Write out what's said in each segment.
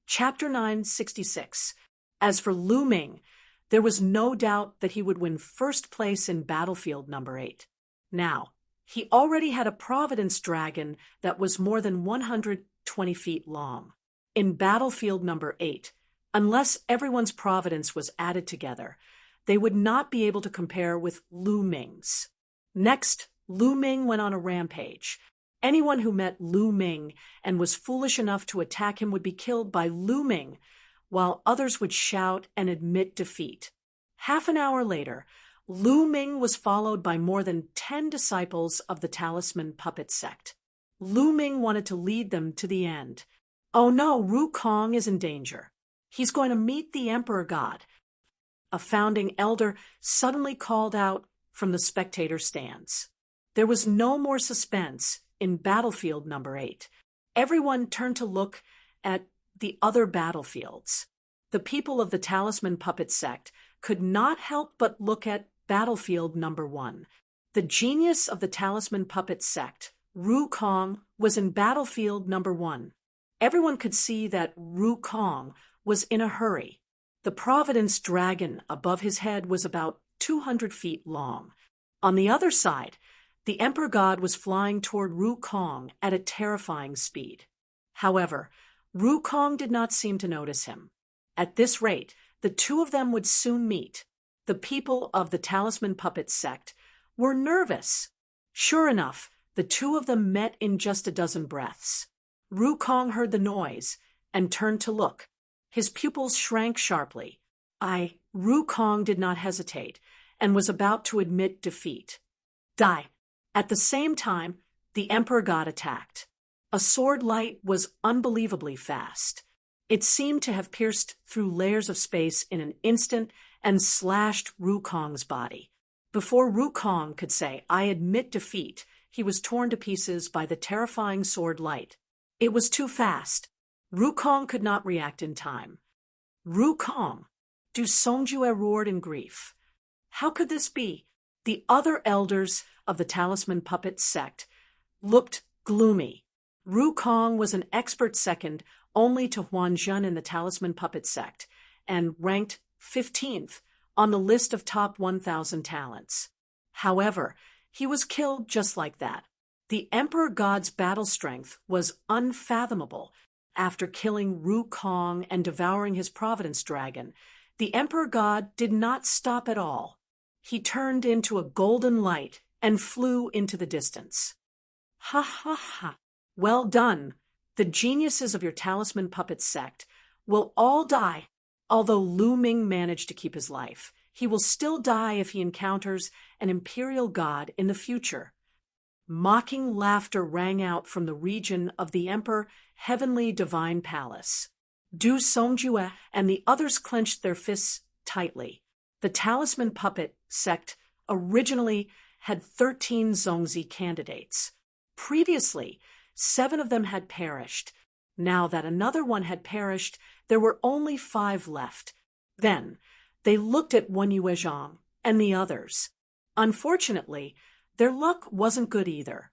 Chapter 966. As for Lu Ming, there was no doubt that he would win first place in battlefield number 8. Now, he already had a Providence dragon that was more than 120 feet long. In battlefield number 8, unless everyone's Providence was added together, they would not be able to compare with Lu Ming's. Next, Lu Ming went on a rampage. Anyone who met Lu Ming and was foolish enough to attack him would be killed by Lu Ming, while others would shout and admit defeat. Half an hour later, Lu Ming was followed by more than 10 disciples of the Talisman Puppet Sect. Lu Ming wanted to lead them to the end. Oh no, Ru Kong is in danger. He's going to meet the Emperor God. A founding elder suddenly called out from the spectator stands. There was no more suspense in battlefield number 8. Everyone turned to look at the other battlefields. The people of the Talisman Puppet Sect could not help but look at battlefield number 1. The genius of the Talisman Puppet Sect, Ru Kong, was in battlefield number 1. Everyone could see that Ru Kong was in a hurry. The Providence dragon above his head was about 200 feet long. On the other side, the Emperor God was flying toward Ru Kong at a terrifying speed. However, Ru Kong did not seem to notice him. At this rate, the two of them would soon meet. The people of the Talisman Puppet Sect were nervous. Sure enough, the two of them met in just a dozen breaths. Ru Kong heard the noise and turned to look. His pupils shrank sharply. Ru Kong did not hesitate and was about to admit defeat. Die. At the same time, the Emperor God attacked. A sword light was unbelievably fast. It seemed to have pierced through layers of space in an instant and slashed Ru Kong's body. Before Ru Kong could say, "I admit defeat," he was torn to pieces by the terrifying sword light. It was too fast. Ru Kong could not react in time. Ru Kong! Du Songjue roared in grief. How could this be? The other elders of the Talisman Puppet Sect looked gloomy. Ru Kong was an expert second only to Huan Zhen in the Talisman Puppet Sect, and ranked 15th on the list of top 1,000 talents. However, he was killed just like that. The Emperor God's battle strength was unfathomable. After killing Ru Kong and devouring his Providence dragon, the Emperor God did not stop at all. He turned into a golden light and flew into the distance. Ha ha ha! Well done! The geniuses of your Talisman Puppet Sect will all die. Although Lu Ming managed to keep his life, he will still die if he encounters an imperial god in the future. Mocking laughter rang out from the region of the Emperor Heavenly Divine Palace. Du Songjue and the others clenched their fists tightly. The Talisman Puppet Sect originally had 13 Zongzi candidates. Previously, 7 of them had perished. Now that another one had perished, there were only 5 left. Then, they looked at Wen Yuezhang and the others. Unfortunately, their luck wasn't good either.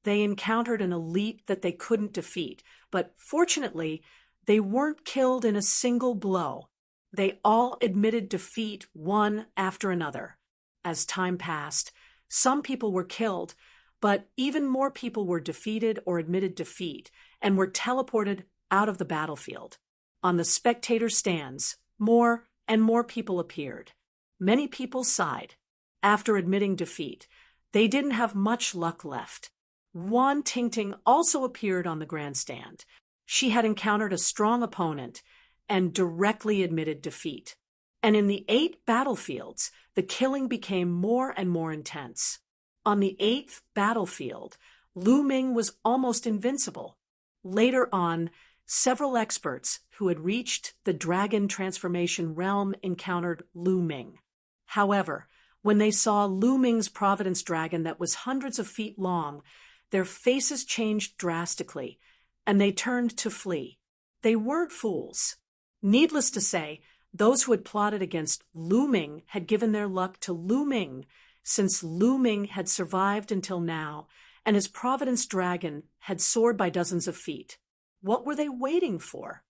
They encountered an elite that they couldn't defeat, but fortunately, they weren't killed in a single blow. They all admitted defeat one after another. As time passed, some people were killed, but even more people were defeated or admitted defeat and were teleported out of the battlefield. On the spectator stands, more and more people appeared. Many people sighed. After admitting defeat, they didn't have much luck left. Wan Tingting also appeared on the grandstand. She had encountered a strong opponent and directly admitted defeat. And in the 8 battlefields, the killing became more and more intense. On the 8th battlefield, Lu Ming was almost invincible. Later on, several experts who had reached the dragon transformation realm encountered Lu Ming. However, when they saw Lu Ming's Providence dragon that was hundreds of feet long, their faces changed drastically, and they turned to flee. They weren't fools. Needless to say, those who had plotted against Lu Ming had given their luck to Lu Ming, since Lu Ming had survived until now, and his Providence dragon had soared by dozens of feet. What were they waiting for?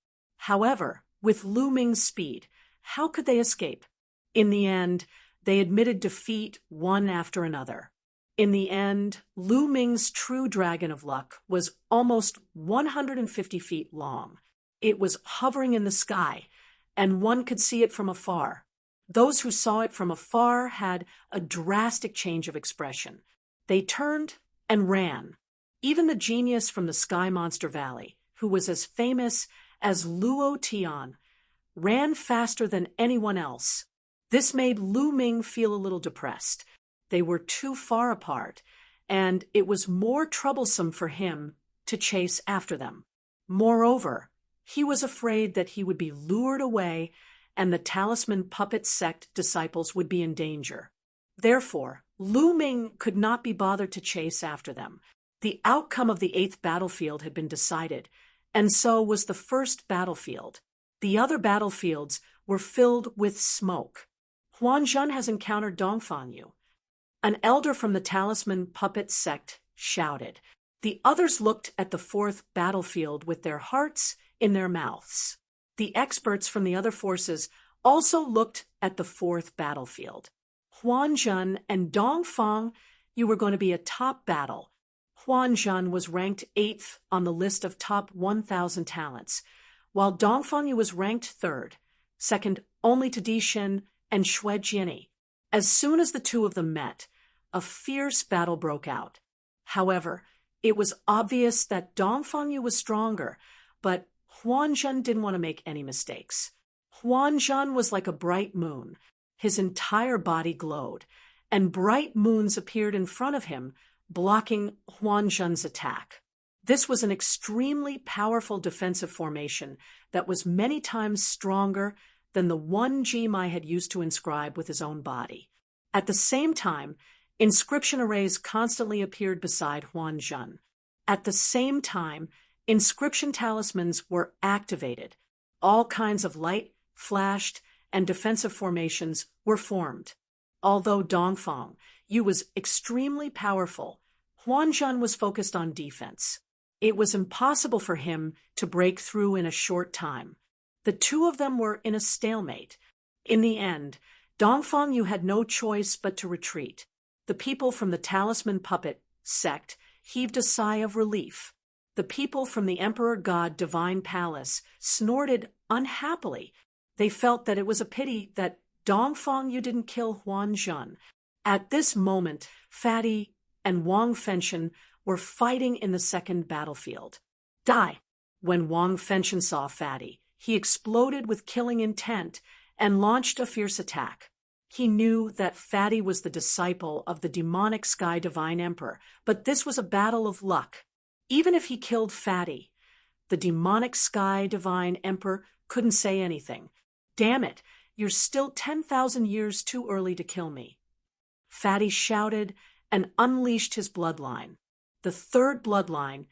However, with Lu Ming's speed, how could they escape? In the end, they admitted defeat one after another. In the end, Lu Ming's true dragon of luck was almost 150 feet long. It was hovering in the sky, and one could see it from afar. Those who saw it from afar had a drastic change of expression. They turned and ran. Even the genius from the Sky Monster Valley, who was as famous as Luo Tian, ran faster than anyone else. This made Lu Ming feel a little depressed. They were too far apart, and it was more troublesome for him to chase after them. Moreover, he was afraid that he would be lured away and the Talisman Puppet Sect disciples would be in danger. Therefore, Lu Ming could not be bothered to chase after them. The outcome of the 8th battlefield had been decided, and so was the 1st battlefield. The other battlefields were filled with smoke. Huan Zhen has encountered Dongfang Yu. An elder from the Talisman Puppet Sect shouted. The others looked at the 4th battlefield with their hearts in their mouths. The experts from the other forces also looked at the 4th battlefield. Huan Zhen and Dongfang Yu were going to be a top battle. Huan Zhen was ranked 8th on the list of top 1,000 talents, while Dongfang Yu was ranked 3rd, second only to Di Xin and Xue Jiani. As soon as the two of them met, a fierce battle broke out. However, it was obvious that Dongfang Yu was stronger, but Huan Zhen didn't want to make any mistakes. Huan Zhen was like a bright moon. His entire body glowed, and bright moons appeared in front of him, blocking Huan Zhen's attack. This was an extremely powerful defensive formation that was many times stronger than the one Jimai had used to inscribe with his own body. At the same time, inscription arrays constantly appeared beside Huan Zhen. At the same time, inscription talismans were activated. All kinds of light flashed, and defensive formations were formed. Although Dongfang Yu was extremely powerful, Huan Zhen was focused on defense. It was impossible for him to break through in a short time. The two of them were in a stalemate. In the end, Dongfang Yu had no choice but to retreat. The people from the Talisman Puppet Sect heaved a sigh of relief. The people from the Emperor God Divine Palace snorted unhappily. They felt that it was a pity that Dongfang Yu didn't kill Huan Zhen. At this moment, Fatty and Wang Fenshen were fighting in the 2nd battlefield. Die! When Wang Fenshen saw Fatty, he exploded with killing intent and launched a fierce attack. He knew that Fatty was the disciple of the demonic Sky Divine Emperor, but this was a battle of luck. Even if he killed Fatty, the demonic Sky Divine Emperor couldn't say anything. Damn it, you're still 10,000 years too early to kill me. Fatty shouted and unleashed his bloodline. The 3rd bloodline,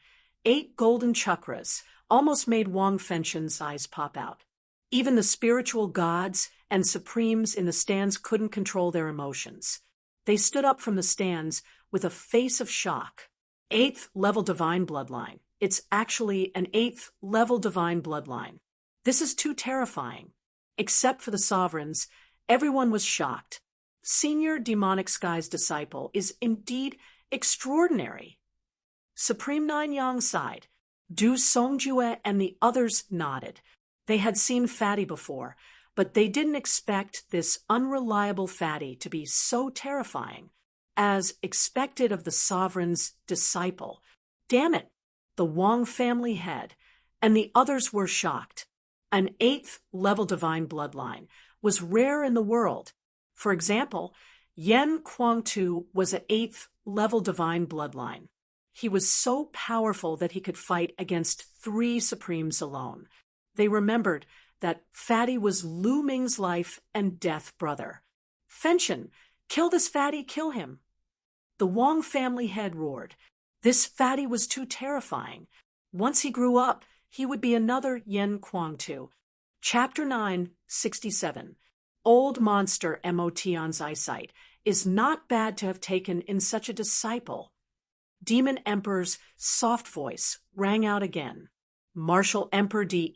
8 golden chakras, almost made Wang Fenshen's eyes pop out. Even the spiritual gods and supremes in the stands couldn't control their emotions. They stood up from the stands with a face of shock. 8th level divine bloodline. It's actually an 8th level divine bloodline. This is too terrifying. Except for the sovereigns, everyone was shocked. Senior Demonic Sky's disciple is indeed extraordinary. Supreme Nine Yang sighed. Du Songjue and the others nodded. They had seen Fatty before, but they didn't expect this unreliable Fatty to be so terrifying, as expected of the sovereign's disciple. Damn it, the Wang family head, and the others were shocked. An 8th level divine bloodline was rare in the world. For example, Yen Kuangtu was an 8th level divine bloodline. He was so powerful that he could fight against 3 supremes alone. They remembered that Fatty was Lu Ming's life and death brother. Fenshen, kill this Fatty, kill him. The Wang family head roared. This Fatty was too terrifying. Once he grew up, he would be another Yen Kuangtu. Chapter 967. Old Monster Motion's eyesight is not bad to have taken in such a disciple. Demon Emperor's soft voice rang out again. Martial Emperor De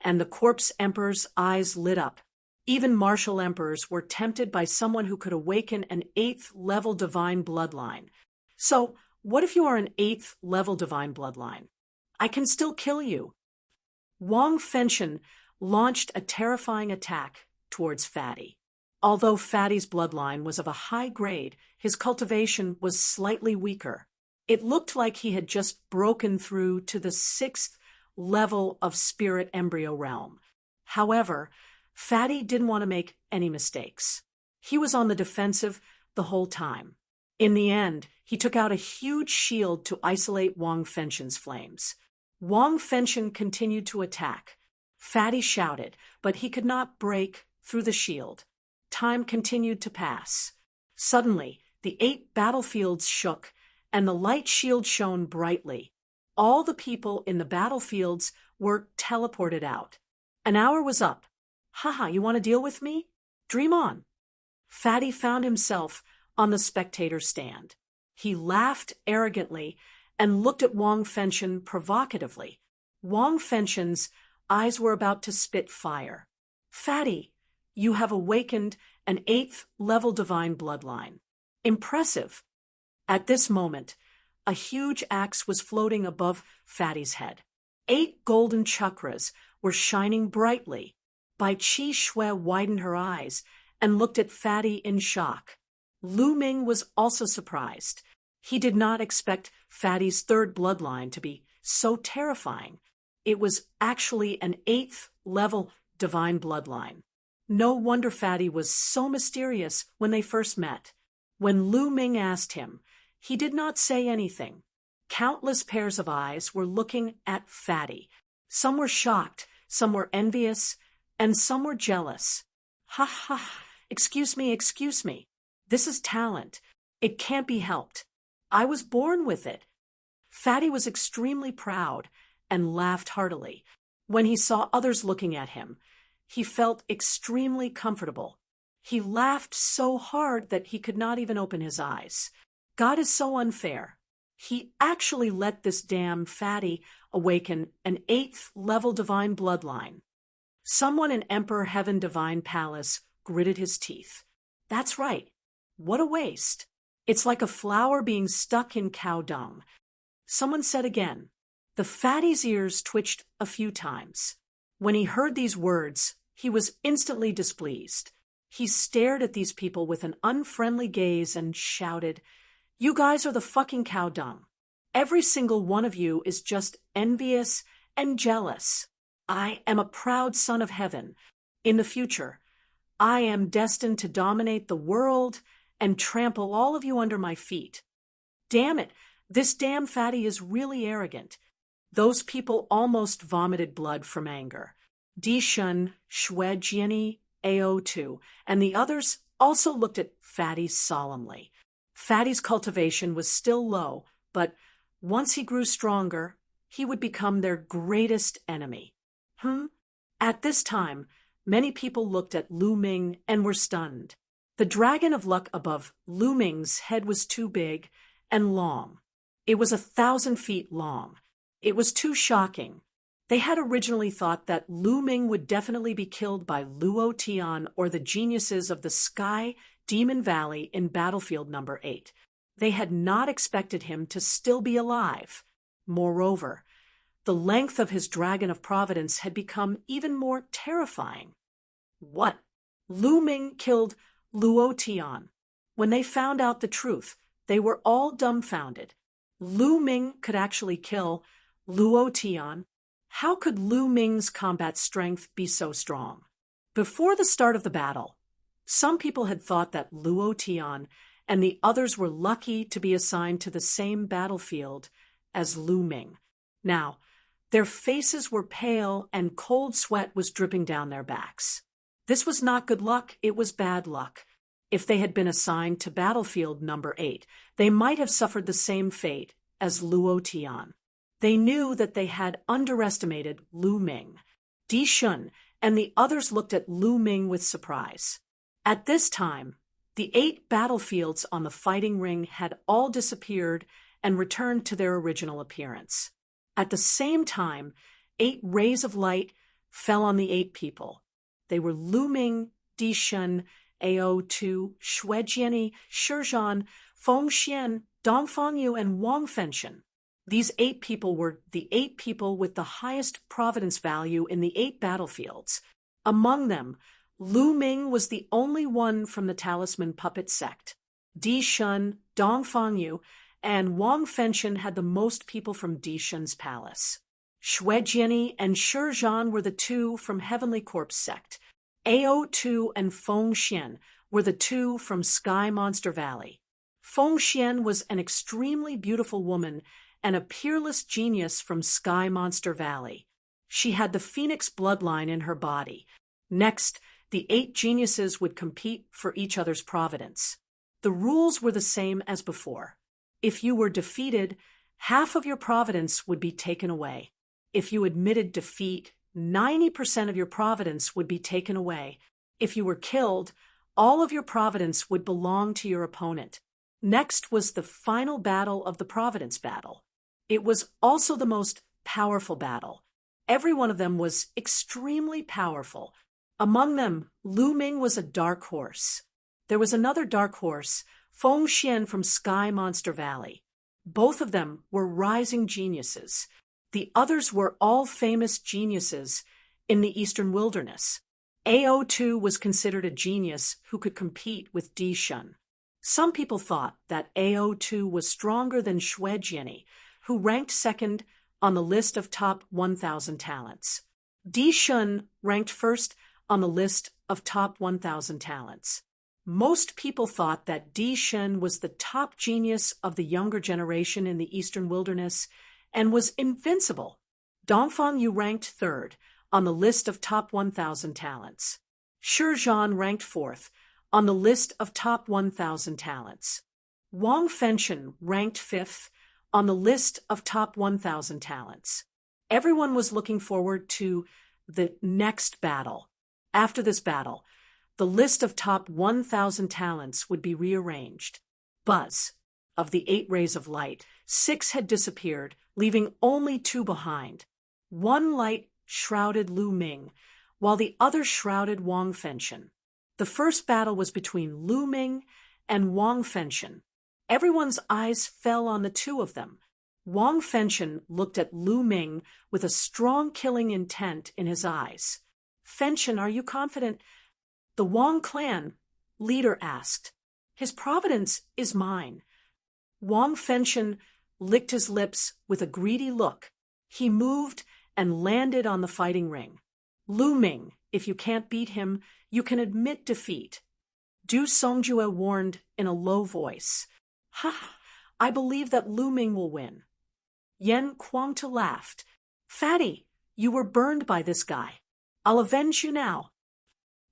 and the corpse emperor's eyes lit up. Even martial emperors were tempted by someone who could awaken an 8th-level divine bloodline. So, what if you are an 8th-level divine bloodline? I can still kill you. Wang Fenshen launched a terrifying attack towards Fatty. Although Fatty's bloodline was of a high grade, his cultivation was slightly weaker. It looked like he had just broken through to the 6th level of spirit embryo realm. However, Fatty didn't want to make any mistakes. He was on the defensive the whole time. In the end, he took out a huge shield to isolate Wang Fenshen's flames. Wang Fenshen continued to attack. Fatty shouted, but he could not break through the shield. Time continued to pass. Suddenly, the 8 battlefields shook, and the light shield shone brightly. All the people in the battlefields were teleported out. An hour was up. Haha, you want to deal with me? Dream on. Fatty found himself on the spectator stand. He laughed arrogantly and looked at Wang Fenshen provocatively. Wang Fenshen's eyes were about to spit fire. Fatty, you have awakened an 8th-level divine bloodline. Impressive. At this moment, a huge axe was floating above Fatty's head. 8 golden chakras were shining brightly. Bai Qi Shui widened her eyes and looked at Fatty in shock. Lu Ming was also surprised. He did not expect Fatty's 3rd bloodline to be so terrifying. It was actually an 8th-level divine bloodline. No wonder Fatty was so mysterious when they first met. When Lu Ming asked him, he did not say anything. Countless pairs of eyes were looking at Fatty. Some were shocked, some were envious, and some were jealous. Ha ha, excuse me. This is talent. It can't be helped. I was born with it. Fatty was extremely proud and laughed heartily. When he saw others looking at him, he felt extremely comfortable. He laughed so hard that he could not even open his eyes. God is so unfair. He actually let this damn Fatty awaken an 8th-level divine bloodline. Someone in Emperor Heaven Divine Palace gritted his teeth. That's right. What a waste. It's like a flower being stuck in cow dung. Someone said again. The Fatty's ears twitched a few times. When he heard these words, he was instantly displeased. He stared at these people with an unfriendly gaze and shouted, "You guys are the fucking cow dung. Every single one of you is just envious and jealous. I am a proud son of heaven. In the future, I am destined to dominate the world and trample all of you under my feet. Damn it, this damn Fatty is really arrogant." Those people almost vomited blood from anger. Di Shun, Shui Jiani, Ao2, and the others also looked at Fatty solemnly. Fatty's cultivation was still low, but once he grew stronger, he would become their greatest enemy. At this time, many people looked at Lu Ming and were stunned. The dragon of luck above Lu Ming's head was too big and long. It was 1,000 feet long. It was too shocking. They had originally thought that Lu Ming would definitely be killed by Luo Tian or the geniuses of the Sky Demon Valley in battlefield number 8. They had not expected him to still be alive. Moreover, the length of his Dragon of Providence had become even more terrifying. What? Lu Ming killed Luo Tian. When they found out the truth, they were all dumbfounded. Lu Ming could actually kill Luo Tian. How could Lu Ming's combat strength be so strong? Before the start of the battle, some people had thought that Luo Tian and the others were lucky to be assigned to the same battlefield as Lu Ming. Now, their faces were pale and cold sweat was dripping down their backs. This was not good luck, it was bad luck. If they had been assigned to battlefield number 8, they might have suffered the same fate as Luo Tian. They knew that they had underestimated Lu Ming. Di Shun and the others looked at Lu Ming with surprise. At this time, the 8 battlefields on the fighting ring had all disappeared and returned to their original appearance. At the same time, 8 rays of light fell on the 8 people. They were Lu Ming, Di Shun, Ao Tu, Xue Jiani, Shi Zhan, Feng Xian, Dong Fangyu, and Wang Fenshen. These 8 people were the 8 people with the highest providence value in the 8 battlefields. Among them, Lu Ming was the only one from the Talisman Puppet sect. Di Shun, Dong Fangyu, and Wang Fenshen had the most people from Di Shun's palace. Xue Jiani and Shi Zhan were the 2 from Heavenly Corpse sect. Ao Tu and Feng Xian were the 2 from Sky Monster Valley. Feng Xian was an extremely beautiful woman and a peerless genius from Sky Monster Valley. She had the Phoenix bloodline in her body. Next, the 8 geniuses would compete for each other's providence. The rules were the same as before. If you were defeated, half of your providence would be taken away. If you admitted defeat, 90% of your providence would be taken away. If you were killed, all of your providence would belong to your opponent. Next was the final battle of the Providence Battle. It was also the most powerful battle. Every one of them was extremely powerful. Among them, Lu Ming was a dark horse. There was another dark horse, Feng Xian from Sky Monster Valley. Both of them were rising geniuses. The others were all famous geniuses in the Eastern Wilderness. Ao Tu was considered a genius who could compete with Di Shun. Some people thought that Ao Tu was stronger than Xue Jiani, who ranked second on the list of top 1,000 talents. Di Shun ranked first on the list of top 1,000 talents. Most people thought that Di Shun was the top genius of the younger generation in the Eastern Wilderness and was invincible. Dong Fangyu ranked third on the list of top 1,000 talents. Shi Zhan ranked fourth on the list of top 1,000 talents. Wang Fenshen ranked fifth on the list of top 1,000 talents. Everyone was looking forward to the next battle. After this battle, the list of top 1,000 talents would be rearranged. Buzz. Of the 8 rays of light, 6 had disappeared, leaving only 2 behind. One light shrouded Lu Ming, while the other shrouded Wang Fenshen. The first battle was between Lu Ming and Wang Fenshen. Everyone's eyes fell on the 2 of them. Wang Fenshen looked at Lu Ming with a strong killing intent in his eyes. "Fenshen, are you confident?" The Wang clan leader asked. "His providence is mine." Wang Fenshen licked his lips with a greedy look. He moved and landed on the fighting ring. "Lu Ming, if you can't beat him, you can admit defeat." Du Songjue warned in a low voice. "Ha! I believe that Lu Ming will win." Yen Kuangta laughed. "Fatty, you were burned by this guy. I'll avenge you now."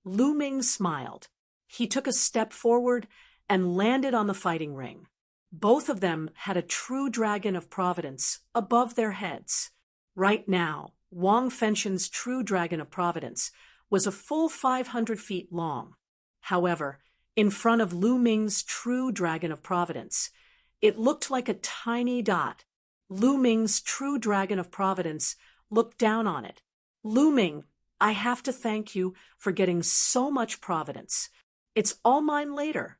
Lu Ming smiled. He took a step forward and landed on the fighting ring. Both of them had a true dragon of providence above their heads. Right now, Wang Fenshen's true dragon of providence was a full 500 feet long. However, in front of Lu Ming's true dragon of providence, it looked like a tiny dot. Lu Ming's true dragon of providence looked down on it. "Lu Ming, I have to thank you for getting so much providence. It's all mine later."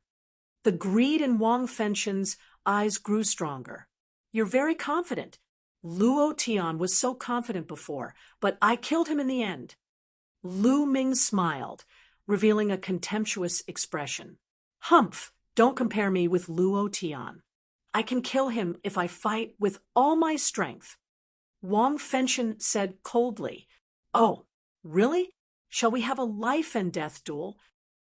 The greed in Wang Fenshen's eyes grew stronger. "You're very confident. Luo Tian was so confident before, but I killed him in the end." Lu Ming smiled, revealing a contemptuous expression. "Humph, don't compare me with Luo Tian. I can kill him if I fight with all my strength." Wang Fenshen said coldly, "Oh, really? Shall we have a life and death duel?"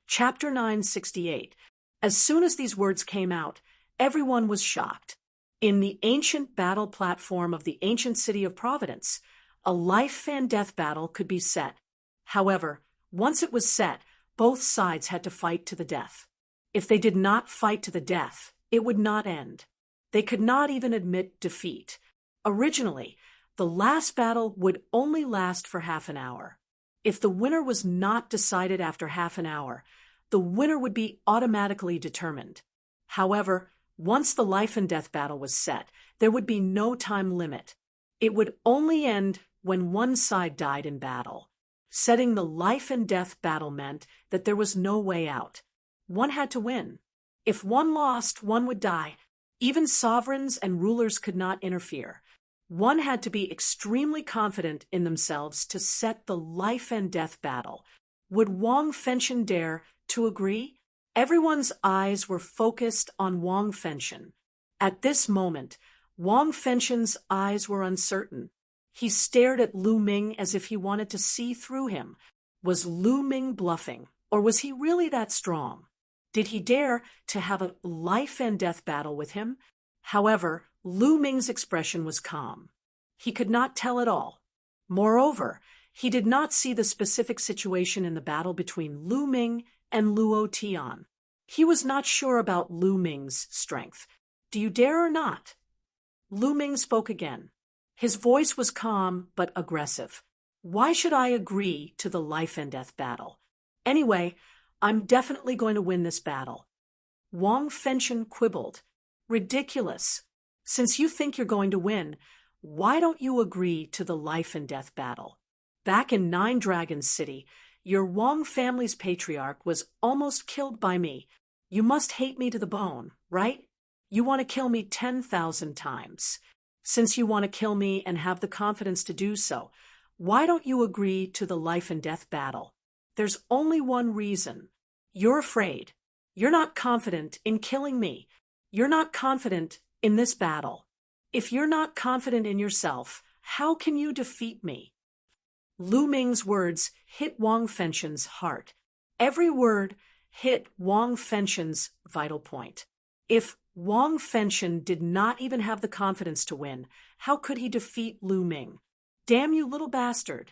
Chapter 968. As soon as these words came out, everyone was shocked. In the ancient battle platform of the ancient city of Providence, a life and death battle could be set. However, once it was set, both sides had to fight to the death. If they did not fight to the death, it would not end. They could not even admit defeat. Originally, the last battle would only last for half an hour. If the winner was not decided after half an hour, the winner would be automatically determined. However, once the life and death battle was set, there would be no time limit. It would only end when one side died in battle. Setting the life and death battle meant that there was no way out. One had to win. If one lost, one would die. Even sovereigns and rulers could not interfere. One had to be extremely confident in themselves to set the life and death battle. Would Wang Fenshen dare to agree? Everyone's eyes were focused on Wang Fenshen. At this moment, Wang Fenshen's eyes were uncertain. He stared at Lu Ming as if he wanted to see through him. Was Lu Ming bluffing, or was he really that strong? Did he dare to have a life and death battle with him? However, Lu Ming's expression was calm. He could not tell at all. Moreover, he did not see the specific situation in the battle between Lu Ming and Luo Tian. He was not sure about Lu Ming's strength. Do you dare or not? Lu Ming spoke again. His voice was calm but aggressive. Why should I agree to the life and death battle? Anyway, I'm definitely going to win this battle. Wang Fenshen quibbled. Ridiculous. Since you think you're going to win, why don't you agree to the life and death battle? Back in Nine Dragons City, your Wang family's patriarch was almost killed by me. You must hate me to the bone, right? You want to kill me 10,000 times. Since you want to kill me and have the confidence to do so, why don't you agree to the life and death battle? There's only one reason. You're afraid. You're not confident in killing me. You're not confident in this battle. If you're not confident in yourself, how can you defeat me? Lu Ming's words hit Wang Fenshen's heart. Every word hit Wang Fenshen's vital point. If Wang Fenshen did not even have the confidence to win, how could he defeat Lu Ming? Damn you little bastard!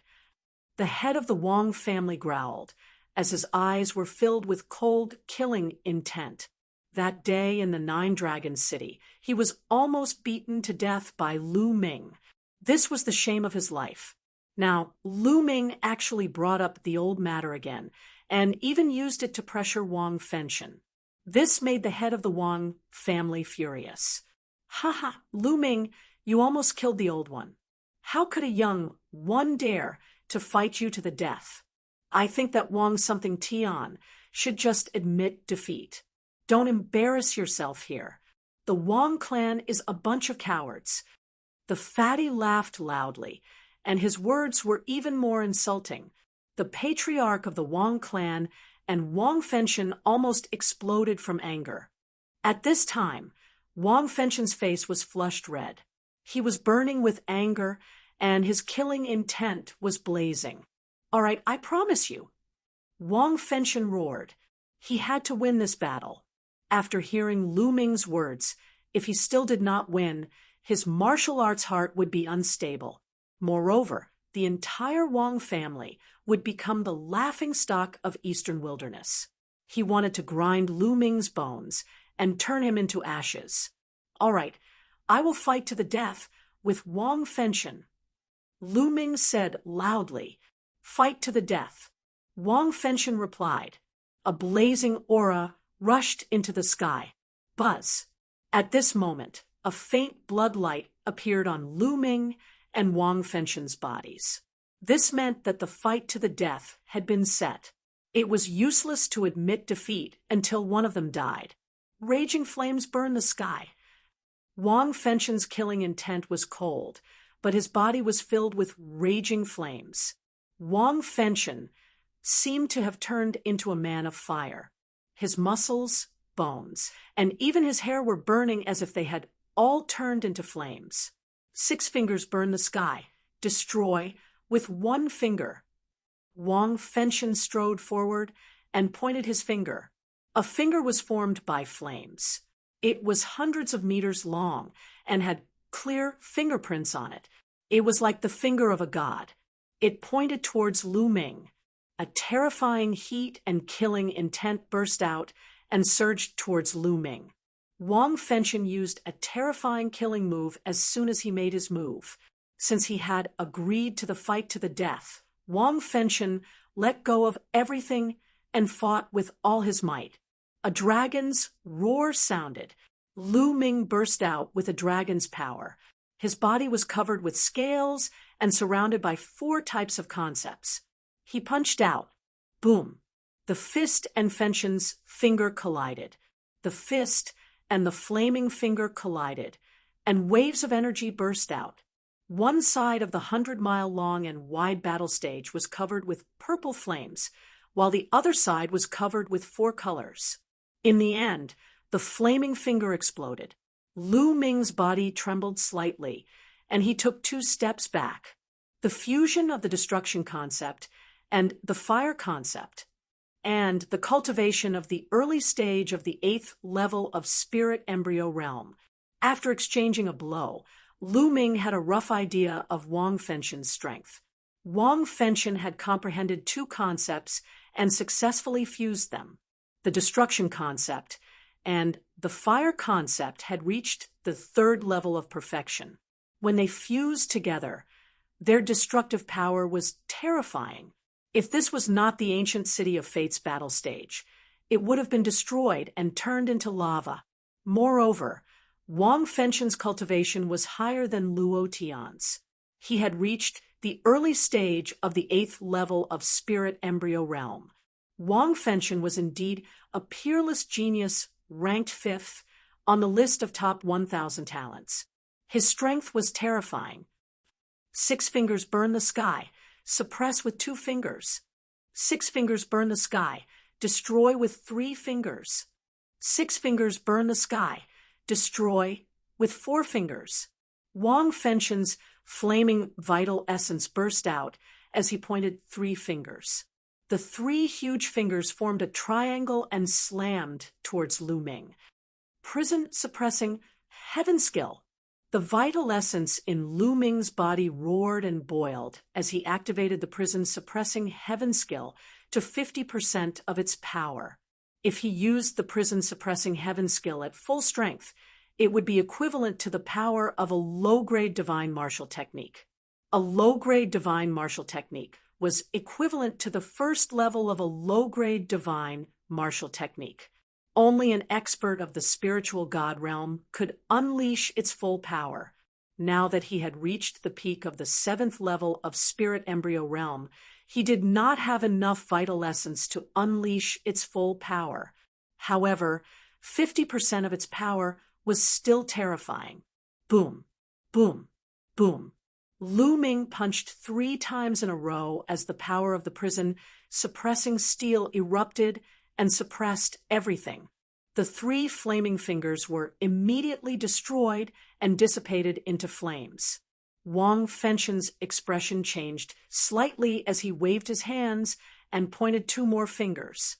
The head of the Wang family growled, as his eyes were filled with cold, killing intent. That day in the Nine Dragons City, he was almost beaten to death by Lu Ming. This was the shame of his life. Now, Lu Ming actually brought up the old matter again, and even used it to pressure Wang Fenshen. This made the head of the Wang family furious. Ha, Lu Ming, you almost killed the old one. How could a young one dare to fight you to the death? I think that Wang something Tian should just admit defeat. Don't embarrass yourself here. The Wang clan is a bunch of cowards. The fatty laughed loudly, and his words were even more insulting. The patriarch of the Wang clan and Wang Fenshen almost exploded from anger. At this time, Wang Fenshen's face was flushed red. He was burning with anger, and his killing intent was blazing. All right, I promise you. Wang Fenshen roared. He had to win this battle. After hearing Lu Ming's words, if he still did not win, his martial arts heart would be unstable. Moreover, the entire Wang family would become the laughingstock of Eastern Wilderness. He wanted to grind Lu Ming's bones and turn him into ashes. All right, I will fight to the death with Wang Fenshen. Lu Ming said loudly, "Fight to the death." Wang Fenshen replied. A blazing aura rushed into the sky. Buzz. At this moment, a faint blood light appeared on Lu Ming and Wang Fenshen's bodies. This meant that the fight to the death had been set. It was useless to admit defeat until one of them died. Raging flames burned the sky. Wang Fenshen's killing intent was cold, but his body was filled with raging flames. Wang Fenshen seemed to have turned into a man of fire. His muscles, bones, and even his hair were burning as if they had all turned into flames. 6 fingers burned the sky. Destroy with 1 finger. Wang Fenshen strode forward and pointed his finger. A finger was formed by flames. It was hundreds of meters long and had clear fingerprints on it. It was like the finger of a god. It pointed towards Lu Ming. A terrifying heat and killing intent burst out and surged towards Lu Ming. Wang Fenshen used a terrifying killing move as soon as he made his move. Since he had agreed to the fight to the death, Wang Fenshen let go of everything and fought with all his might. A dragon's roar sounded. Lu Ming burst out with a dragon's power. His body was covered with scales and surrounded by 4 types of concepts. He punched out. Boom. The fist and Fenchon's finger collided. The fist and the flaming finger collided, and waves of energy burst out. One side of the 100-mile-long and wide battle stage was covered with purple flames, while the other side was covered with 4 colors. In the end, the flaming finger exploded. Lu Ming's body trembled slightly, and he took 2 steps back. The fusion of the destruction concept and the fire concept, and the cultivation of the early stage of the 8th level of spirit embryo realm. After exchanging a blow, Lu Ming had a rough idea of Wang Fenchon's strength. Wang Fenchon had comprehended 2 concepts and successfully fused them. The destruction concept and the fire concept had reached the 3rd level of perfection. When they fused together, their destructive power was terrifying. If this was not the ancient city of Fate's battle stage, it would have been destroyed and turned into lava. Moreover, Wang Fenchon's cultivation was higher than Luo Tian's. He had reached the early stage of the 8th level of spirit embryo realm. Wang Fenchon was indeed a peerless genius, ranked 5th on the list of top 1,000 talents. His strength was terrifying. 6 fingers burn the sky. Suppress with 2 fingers. 6 fingers burn the sky. Destroy with 3 fingers. 6 fingers burn the sky. Destroy with 4 fingers. Wang Fenchon's flaming vital essence burst out as he pointed 3 fingers. The 3 huge fingers formed a triangle and slammed towards Lu Ming. Prison suppressing heaven skill. The vital essence in Lu Ming's body roared and boiled as he activated the prison-suppressing heaven skill to 50% of its power. If he used the prison-suppressing heaven skill at full strength, it would be equivalent to the power of a low-grade divine martial technique. A low-grade divine martial technique was equivalent to the 1st level of a low-grade divine martial technique. Only an expert of the spiritual god realm could unleash its full power. Now that he had reached the peak of the 7th level of spirit embryo realm, he did not have enough vital essence to unleash its full power. However, 50% of its power was still terrifying. Boom, boom, boom. Lu Ming punched 3 times in a row as the power of the prison suppressing steel erupted and suppressed everything. The 3 flaming fingers were immediately destroyed and dissipated into flames. Wang Fenchon's expression changed slightly as he waved his hands and pointed 2 more fingers.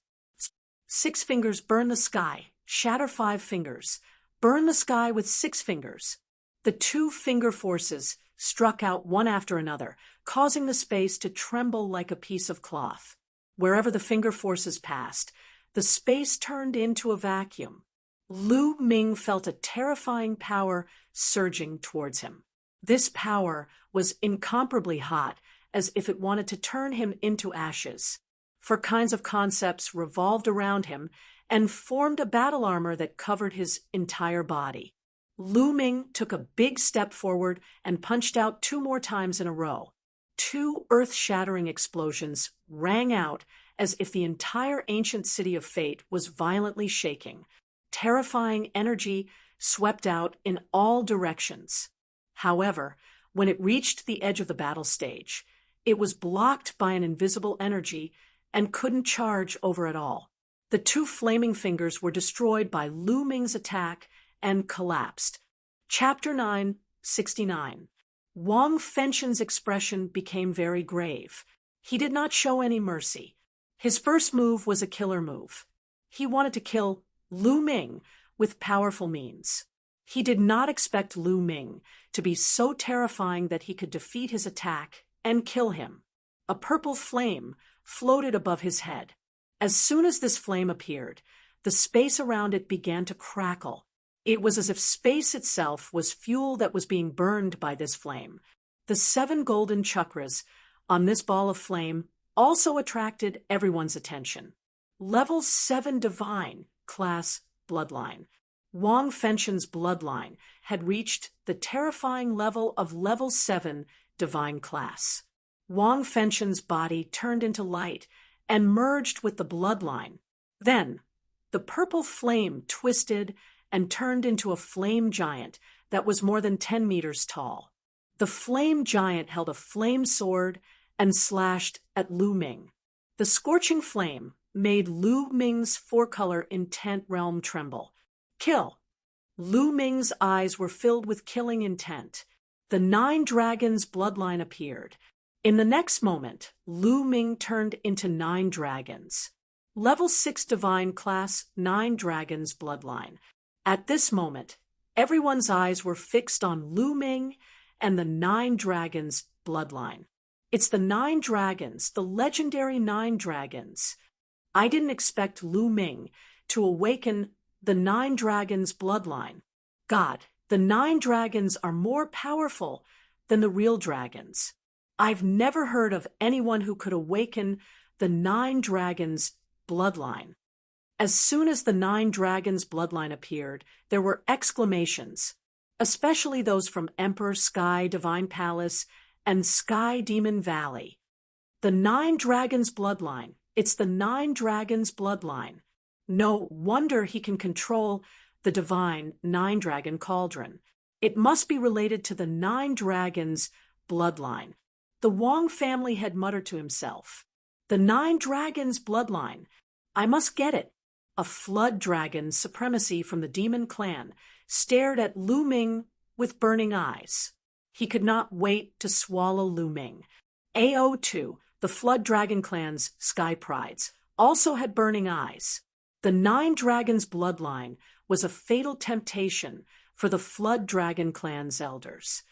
6 fingers burn the sky, shatter 5 fingers, burn the sky with 6 fingers. The 2 finger forces struck out one after another, causing the space to tremble like a piece of cloth. Wherever the finger forces passed, the space turned into a vacuum. Lu Ming felt a terrifying power surging towards him. This power was incomparably hot, as if it wanted to turn him into ashes. 4 kinds of concepts revolved around him and formed a battle armor that covered his entire body. Lu Ming took a big step forward and punched out 2 more times in a row. 2 earth-shattering explosions rang out as if the entire ancient city of fate was violently shaking. Terrifying energy swept out in all directions. However, when it reached the edge of the battle stage, it was blocked by an invisible energy and couldn't charge over it all. The 2 flaming fingers were destroyed by Lu Ming's attack and collapsed. Chapter 969. Wang Fenchon's expression became very grave. He did not show any mercy. His first move was a killer move. He wanted to kill Lu Ming with powerful means. He did not expect Lu Ming to be so terrifying that he could defeat his attack and kill him. A purple flame floated above his head. As soon as this flame appeared, the space around it began to crackle. It was as if space itself was fuel that was being burned by this flame. The 7 golden chakras on this ball of flame also attracted everyone's attention. Level 7 Divine, Class Bloodline. Wang Fenchon's bloodline had reached the terrifying level of Level 7 Divine Class. Wang Fenshen's body turned into light and merged with the bloodline. Then, the purple flame twisted and turned into a flame giant that was more than 10 meters tall. The flame giant held a flame sword and slashed at Lu Ming. The scorching flame made Lu Ming's four-color intent realm tremble. Kill! Lu Ming's eyes were filled with killing intent. The 9 dragons' bloodline appeared. In the next moment, Lu Ming turned into 9 dragons. Level 6 Divine Class 9 Dragons Bloodline. At this moment, everyone's eyes were fixed on Lu Ming and the 9 dragons' bloodline. It's the 9 dragons, the legendary 9 dragons. I didn't expect Lu Ming to awaken the 9 dragons' bloodline. God, the 9 dragons are more powerful than the real dragons. I've never heard of anyone who could awaken the 9 dragons' bloodline. As soon as the 9 dragons' bloodline appeared, there were exclamations, especially those from Emperor Sky Divine Palace and Sky Demon Valley. The 9 dragons' bloodline. It's the 9 dragons' bloodline. No wonder he can control the divine 9 dragon cauldron. It must be related to the 9 dragons' bloodline. The Wang family had muttered to himself, the 9 dragons' bloodline. I must get it. A flood dragon supremacy from the demon clan stared at Lu Ming with burning eyes. He could not wait to swallow Lu Ming. AO2, the flood dragon clan's sky prides, also had burning eyes. The 9 dragons' bloodline was a fatal temptation for the flood dragon clan's elders.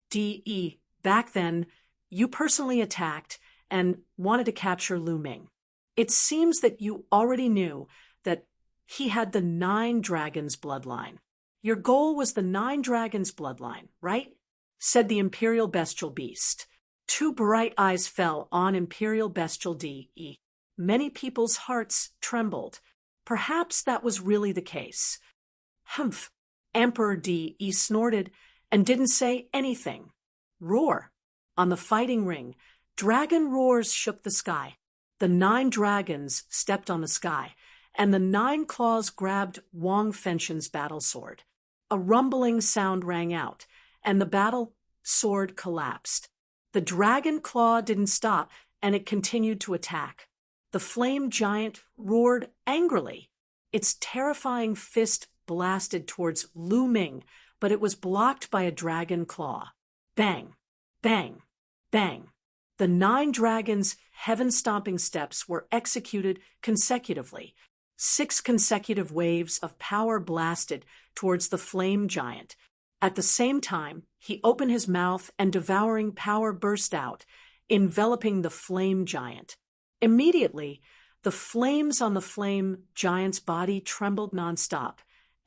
DE, back then, you personally attacked and wanted to capture Lu Ming. It seems that you already knew that he had the 9 dragons' bloodline. Your goal was the 9 dragons' bloodline, right? Said the Imperial Bestial Beast. 2 bright eyes fell on Imperial Bestial DE. Many people's hearts trembled. Perhaps that was really the case. Humph! Emperor DE snorted and didn't say anything. Roar! On the fighting ring, dragon roars shook the sky. The 9 dragons stepped on the sky, and the 9 claws grabbed Wang Fenshen's battle sword. A rumbling sound rang out, and the battle sword collapsed. The dragon claw didn't stop, and it continued to attack. The flame giant roared angrily. Its terrifying fist blasted towards Lu Ming, but it was blocked by a dragon claw. Bang! Bang! Bang! The 9 dragons' heaven-stomping steps were executed consecutively. 6 consecutive waves of power blasted towards the flame giant. At the same time, he opened his mouth and devouring power burst out, enveloping the flame giant. Immediately, the flames on the flame giant's body trembled nonstop,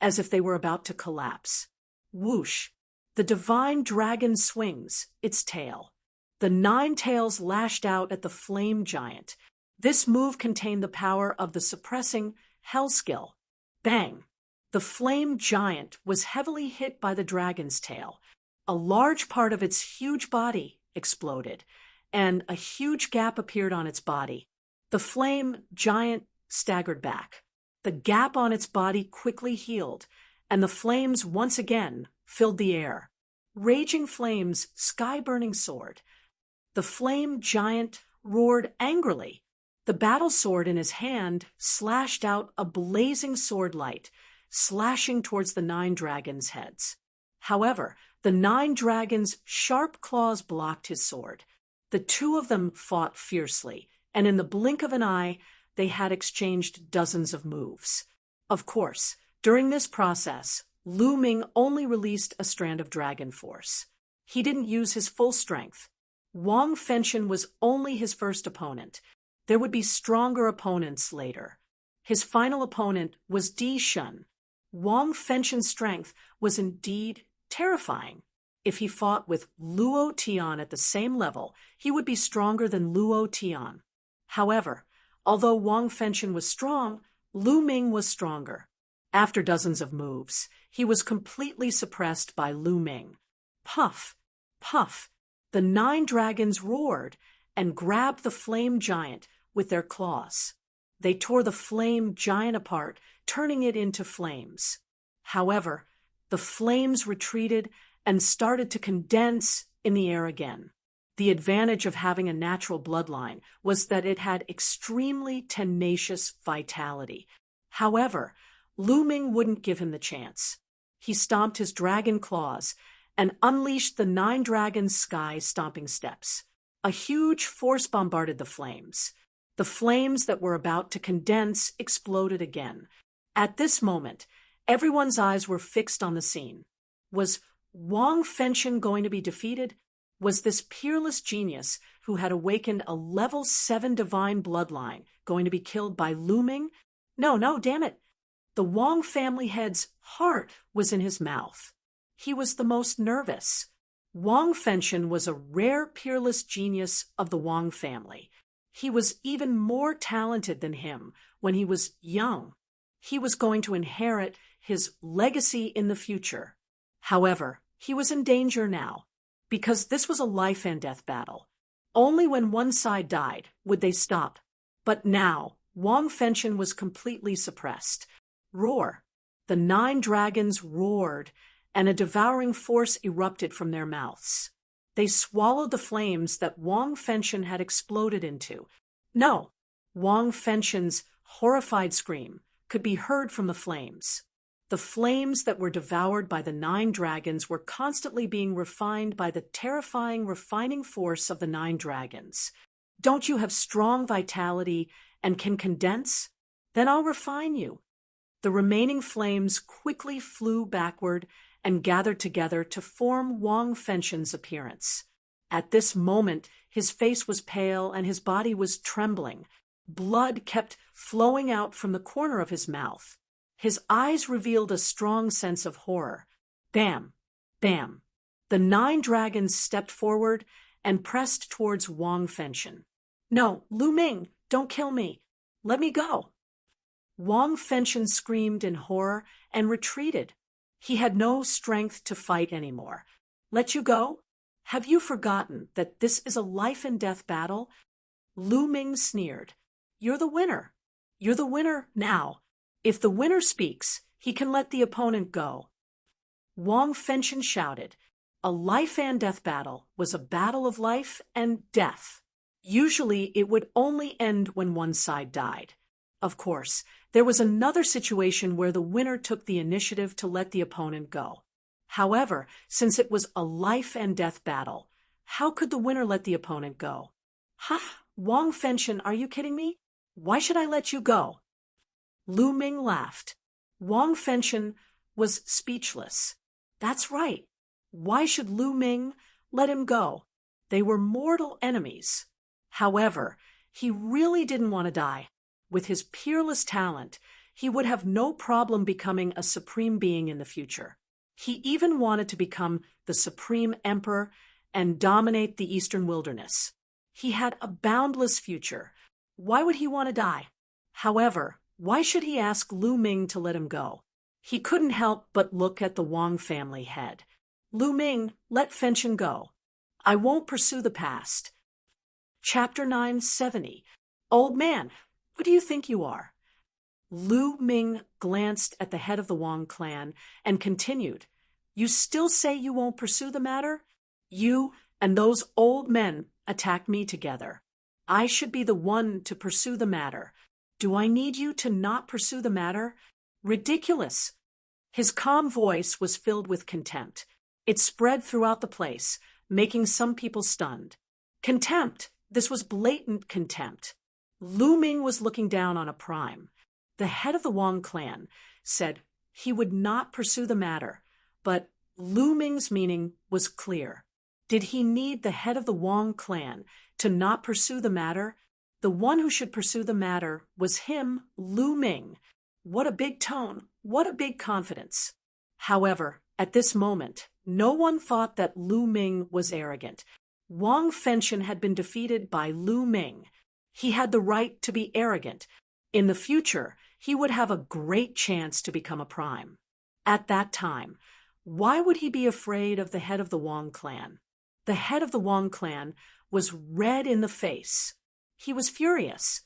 as if they were about to collapse. Whoosh! The divine dragon swings its tail. The 9 tails lashed out at the flame giant. This move contained the power of the suppressing hell skill. Bang! The flame giant was heavily hit by the dragon's tail. A large part of its huge body exploded, and a huge gap appeared on its body. The flame giant staggered back. The gap on its body quickly healed, and the flames once again filled the air. Raging flames, sky-burning sword. The flame giant roared angrily. The battle sword in his hand slashed out a blazing sword light, slashing towards the 9 dragons' heads. However, the 9 dragons' sharp claws blocked his sword. The 2 of them fought fiercely, and in the blink of an eye, they had exchanged dozens of moves. Of course, during this process, Lu Ming only released a strand of dragon force. He didn't use his full strength. Wang Fenshen was only his first opponent. There would be stronger opponents later. His final opponent was Di Shun. Wang Fenshen's strength was indeed terrifying. If he fought with Luo Tian at the same level, he would be stronger than Luo Tian. However, although Wang Fenshen was strong, Lu Ming was stronger. After dozens of moves, he was completely suppressed by Lu Ming. Puff! Puff! The 9 dragons roared and grabbed the flame giant with their claws. They tore the flame giant apart, turning it into flames. However, the flames retreated and started to condense in the air again. The advantage of having a natural bloodline was that it had extremely tenacious vitality. However, Lu Ming wouldn't give him the chance. He stomped his dragon claws and unleashed the 9 dragons' sky-stomping steps. A huge force bombarded the flames. The flames that were about to condense exploded again. At this moment, everyone's eyes were fixed on the scene. Was Wang Fenshen going to be defeated? Was this peerless genius who had awakened a level 7 divine bloodline going to be killed by Lu Ming? No, damn it. The Wang family head's heart was in his mouth. He was the most nervous. Wang Fenshen was a rare peerless genius of the Wang family. He was even more talented than him when he was young. He was going to inherit his legacy in the future. However, he was in danger now, because this was a life and death battle. Only when one side died would they stop. But now, Wang Fenshen was completely suppressed. Roar! The 9 dragons roared, and a devouring force erupted from their mouths. They swallowed the flames that Wang Fenshen had exploded into. No! Wang Fenshen's horrified scream could be heard from the flames. The flames that were devoured by the 9 dragons were constantly being refined by the terrifying refining force of the 9 dragons. Don't you have strong vitality and can condense? Then I'll refine you. The remaining flames quickly flew backward and gathered together to form Wang Fenshen's appearance. At this moment, his face was pale and his body was trembling. Blood kept flowing out from the corner of his mouth. His eyes revealed a strong sense of horror. Bam! Bam! The 9 dragons stepped forward and pressed towards Wang Fenshen. No, Lu Ming, don't kill me. Let me go. Wang Fenshen screamed in horror and retreated. He had no strength to fight anymore. Let you go? Have you forgotten that this is a life and death battle? Lu Ming sneered. You're the winner. You're the winner now. If the winner speaks, he can let the opponent go. Wang Fenshen shouted. A life and death battle was a battle of life and death. Usually it would only end when one side died. Of course, there was another situation where the winner took the initiative to let the opponent go. However, since it was a life and death battle, how could the winner let the opponent go? Ha! Wang Fenshen, are you kidding me? Why should I let you go? Lu Ming laughed. Wang Fenshen was speechless. That's right. Why should Lu Ming let him go? They were mortal enemies. However, he really didn't want to die. With his peerless talent, he would have no problem becoming a supreme being in the future. He even wanted to become the supreme emperor and dominate the eastern wilderness. He had a boundless future. Why would he want to die? However, why should he ask Lu Ming to let him go? He couldn't help but look at the Wang family head. Lu Ming, let Fenshen go. I won't pursue the past. Chapter 970. Old man, who do you think you are? Lu Ming glanced at the head of the Wang clan and continued. You still say you won't pursue the matter? You and those old men attacked me together. I should be the one to pursue the matter. Do I need you to not pursue the matter? Ridiculous. His calm voice was filled with contempt. It spread throughout the place, making some people stunned. Contempt. This was blatant contempt. Lu Ming was looking down on a prime. The head of the Wang clan said he would not pursue the matter, but Lu Ming's meaning was clear. Did he need the head of the Wang clan to not pursue the matter? The one who should pursue the matter was him, Lu Ming. What a big tone, what a big confidence. However, at this moment, no one thought that Lu Ming was arrogant. Wang Fenshen had been defeated by Lu Ming. He had the right to be arrogant. In the future, he would have a great chance to become a prime. At that time, why would he be afraid of the head of the Wang clan? The head of the Wang clan was red in the face. He was furious.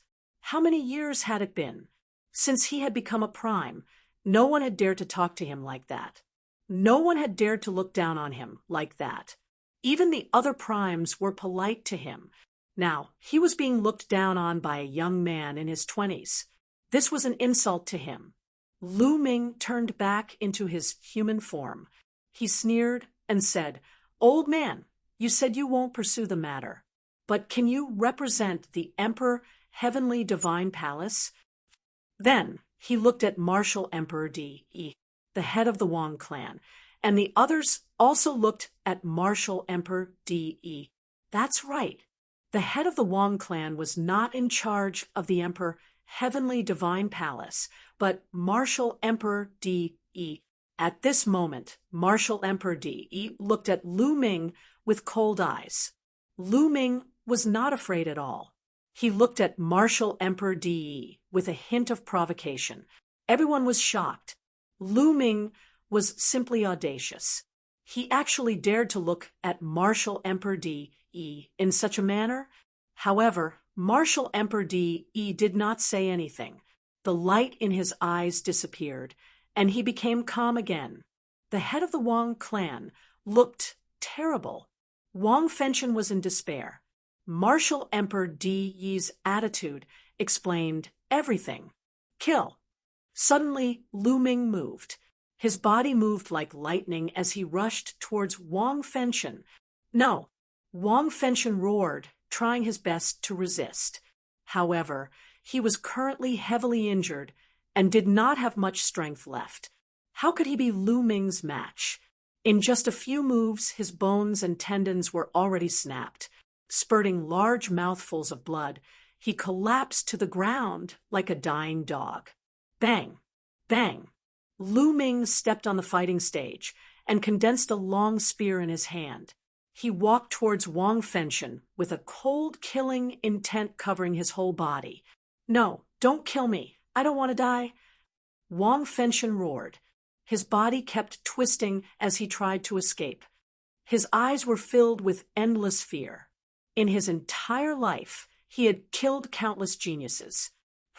How many years had it been? Since he had become a prime, no one had dared to talk to him like that. No one had dared to look down on him like that. Even the other primes were polite to him. Now, he was being looked down on by a young man in his 20s. This was an insult to him. Lu Ming turned back into his human form. He sneered and said, "Old man, you said you won't pursue the matter. But can you represent the Emperor Heavenly Divine Palace?" Then he looked at Martial Emperor Di, the head of the Wang clan, and the others also looked at Martial Emperor Di. That's right. The head of the Wang clan was not in charge of the Emperor Heavenly Divine Palace, but Martial Emperor Di. At this moment, Martial Emperor Di looked at Lu Ming with cold eyes. Lu Ming was not afraid at all. He looked at Martial Emperor Di with a hint of provocation. Everyone was shocked. Lu Ming was simply audacious. He actually dared to look at Martial Emperor Di in such a manner. However, Martial Emperor Di did not say anything. The light in his eyes disappeared, and he became calm again. The head of the Wang clan looked terrible. Wang Fenshen was in despair. Martial Emperor Di's attitude explained everything. Kill. Suddenly, Lu Ming moved. His body moved like lightning as he rushed towards Wang Fenshen. No. Wang Fenshen roared, trying his best to resist. However, he was currently heavily injured and did not have much strength left. How could he be Lu Ming's match? In just a few moves, his bones and tendons were already snapped. Spurting large mouthfuls of blood, he collapsed to the ground like a dying dog. Bang! Bang! Lu Ming stepped on the fighting stage and condensed a long spear in his hand. He walked towards Wang Fenshen with a cold, killing intent covering his whole body. "No, don't kill me. I don't want to die." Wang Fenshen roared. His body kept twisting as he tried to escape. His eyes were filled with endless fear. In his entire life, he had killed countless geniuses.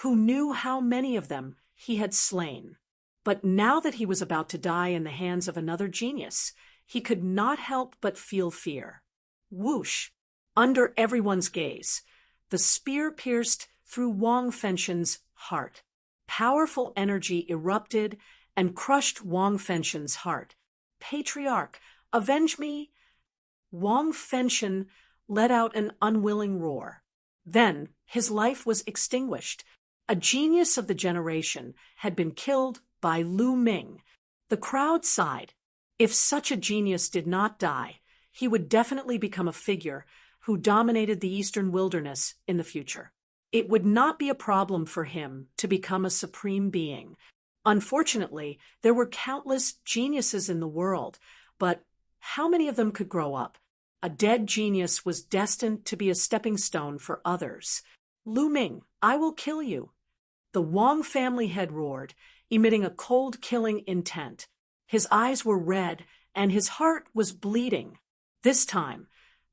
Who knew how many of them he had slain? But now that he was about to die in the hands of another genius, he could not help but feel fear. Whoosh! Under everyone's gaze, the spear pierced through Wang Fenshen's heart. Powerful energy erupted and crushed Wang Fenshen's heart. "Patriarch, avenge me!" Wang Fenshen let out an unwilling roar. Then his life was extinguished. A genius of the generation had been killed by Lu Ming. The crowd sighed. If such a genius did not die, he would definitely become a figure who dominated the Eastern wilderness in the future. It would not be a problem for him to become a supreme being. Unfortunately, there were countless geniuses in the world, but how many of them could grow up? A dead genius was destined to be a stepping stone for others. "Lu Ming, I will kill you." The Wang family head roared, emitting a cold, killing intent. His eyes were red, and his heart was bleeding. This time,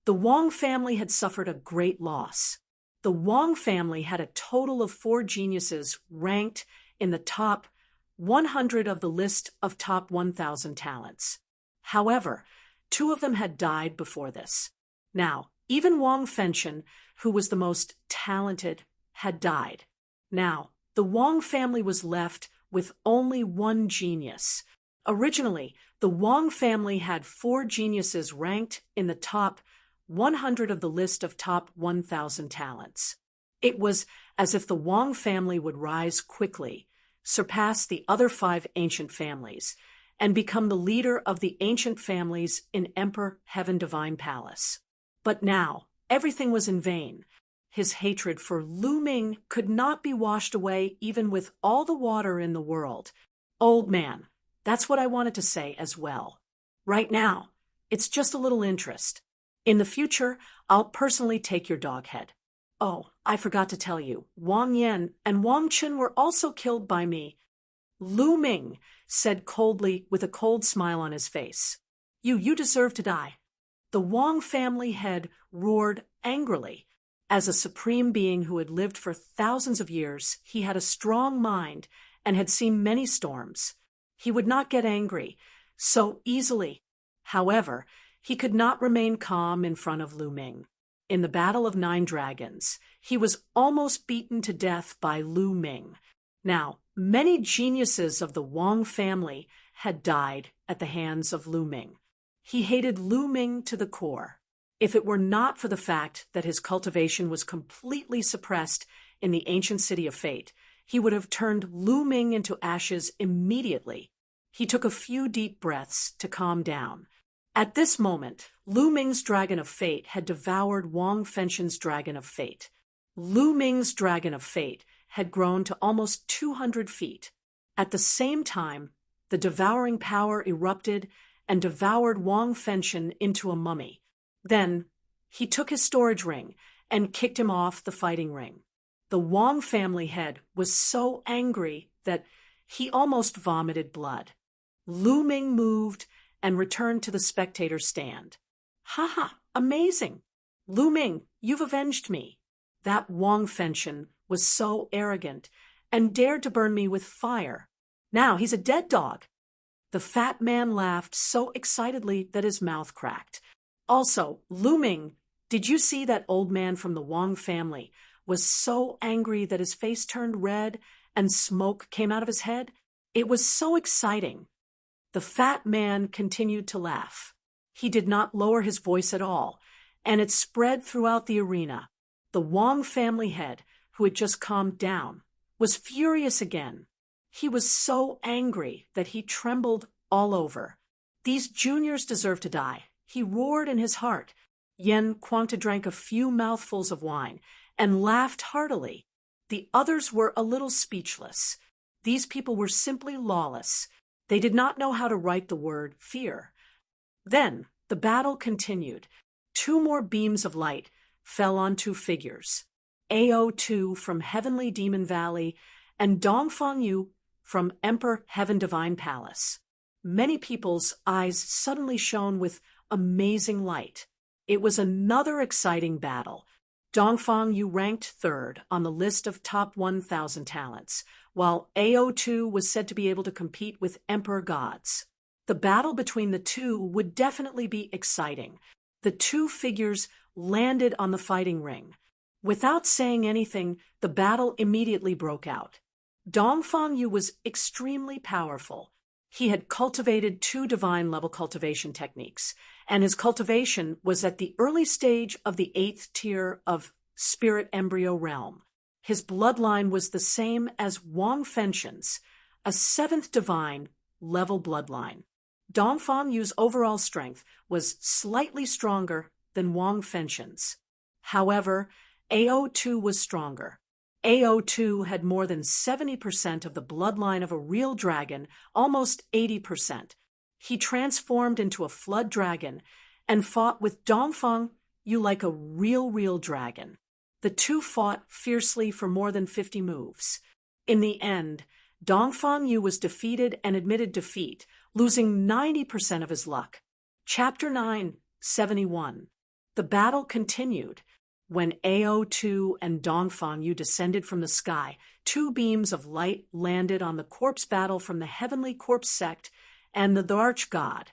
the Wang family had suffered a great loss. The Wang family had a total of 4 geniuses ranked in the top 100 of the list of top 1,000 talents. However, 2 of them had died before this. Now, even Wang Fenshen, who was the most talented, had died. Now, the Wang family was left with only 1 genius. Originally, the Wang family had 4 geniuses ranked in the top 100 of the list of top 1,000 talents. It was as if the Wang family would rise quickly, surpass the other 5 ancient families, and become the leader of the ancient families in Emperor Heaven Divine Palace. But now, everything was in vain. His hatred for Lu Ming could not be washed away even with all the water in the world. "Old man, that's what I wanted to say as well. Right now, it's just a little interest. In the future, I'll personally take your dog head. Oh, I forgot to tell you, Wang Yan and Wang Chun were also killed by me." Lu Ming said coldly with a cold smile on his face. You deserve to die." The Wang family head roared angrily. As a supreme being who had lived for thousands of years, he had a strong mind and had seen many storms. He would not get angry so easily. However, he could not remain calm in front of Lu Ming. In the Battle of 9 Dragons, he was almost beaten to death by Lu Ming. Now, many geniuses of the Wang family had died at the hands of Lu Ming. He hated Lu Ming to the core. If it were not for the fact that his cultivation was completely suppressed in the ancient city of fate, he would have turned Lu Ming into ashes immediately. He took a few deep breaths to calm down. At this moment, Lu Ming's Dragon of Fate had devoured Wang Fenshen's Dragon of Fate. Lu Ming's Dragon of Fate had grown to almost 200 feet. At the same time, the devouring power erupted and devoured Wang Fenshen into a mummy. Then, he took his storage ring and kicked him off the fighting ring. The Wang family head was so angry that he almost vomited blood. Lu Ming moved and returned to the spectator stand. "Ha ha, amazing! Lu Ming, you've avenged me." That Wang Fenshen was so arrogant and dared to burn me with fire. Now he's a dead dog. The fat man laughed so excitedly that his mouth cracked. Also, Lu Ming, did you see that old man from the Wang family was so angry that his face turned red and smoke came out of his head? It was so exciting. The fat man continued to laugh. He did not lower his voice at all, and it spread throughout the arena. The Wang family head, who had just calmed down, was furious again. He was so angry that he trembled all over. These juniors deserve to die, he roared in his heart. Yen Quangta drank a few mouthfuls of wine and laughed heartily. The others were a little speechless. These people were simply lawless. They did not know how to write the word fear. Then the battle continued. 2 more beams of light fell on 2 figures, AO2 from Heavenly Demon Valley and Dongfang Yu from Emperor Heaven Divine Palace. Many people's eyes suddenly shone with amazing light. It was another exciting battle. Dongfang Yu ranked 3rd on the list of top 1,000 talents, while AO2 was said to be able to compete with Emperor Gods. The battle between the two would definitely be exciting. The 2 figures landed on the fighting ring. Without saying anything, the battle immediately broke out. Dongfang Yu was extremely powerful. He had cultivated 2 divine-level cultivation techniques, and his cultivation was at the early stage of the 8th tier of Spirit Embryo Realm. His bloodline was the same as Wang Fenshen's, a 7th divine-level bloodline. Dongfang Yu's overall strength was slightly stronger than Wang Fenshen's. However, AO2 was stronger. AO2 had more than 70% of the bloodline of a real dragon, almost 80%. He transformed into a flood dragon and fought with Dongfang Yu like a real dragon. The 2 fought fiercely for more than 50 moves. In the end, Dongfang Yu was defeated and admitted defeat, losing 90% of his luck. Chapter 9, 71. The battle continued. When AO2 and Dongfang Yu descended from the sky, 2 beams of light landed on the corpse battle from the Heavenly Corpse Sect and the Arch-God.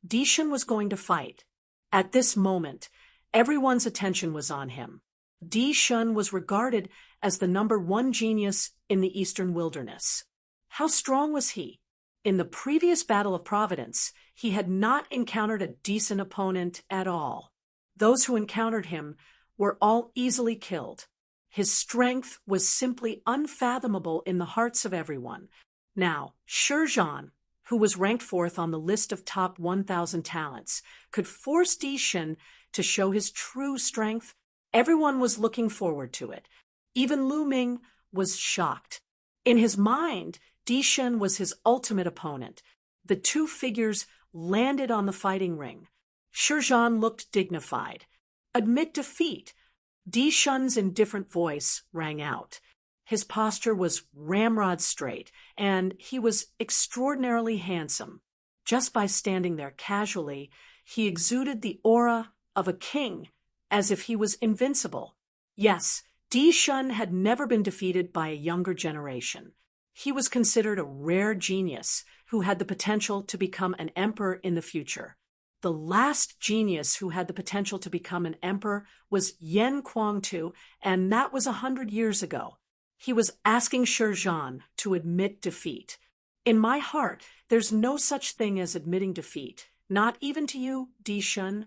Dishun was going to fight. At this moment, everyone's attention was on him. Dishun was regarded as the #1 genius in the Eastern Wilderness. How strong was he? In the previous Battle of Providence, he had not encountered a decent opponent at all. Those who encountered him were all easily killed. His strength was simply unfathomable in the hearts of everyone. Now, Shizhan, who was ranked 4th on the list of top 1,000 talents, could force Dishun to show his true strength. Everyone was looking forward to it. Even Lu Ming was shocked. In his mind, Dishun was his ultimate opponent. The 2 figures landed on the fighting ring. Shizhan looked dignified. Admit defeat. Dishun's indifferent voice rang out. His posture was ramrod straight, and he was extraordinarily handsome. Just by standing there casually, He exuded the aura of a king, as if he was invincible. Yes, Di Shun had never been defeated by a younger generation. He was considered a rare genius who had the potential to become an emperor in the future. The last genius who had the potential to become an emperor was Yen Kuang-tu, and that was 100 years ago. He was asking Shi Zhan to admit defeat. In my heart, there's no such thing as admitting defeat, not even to you, Di Shun.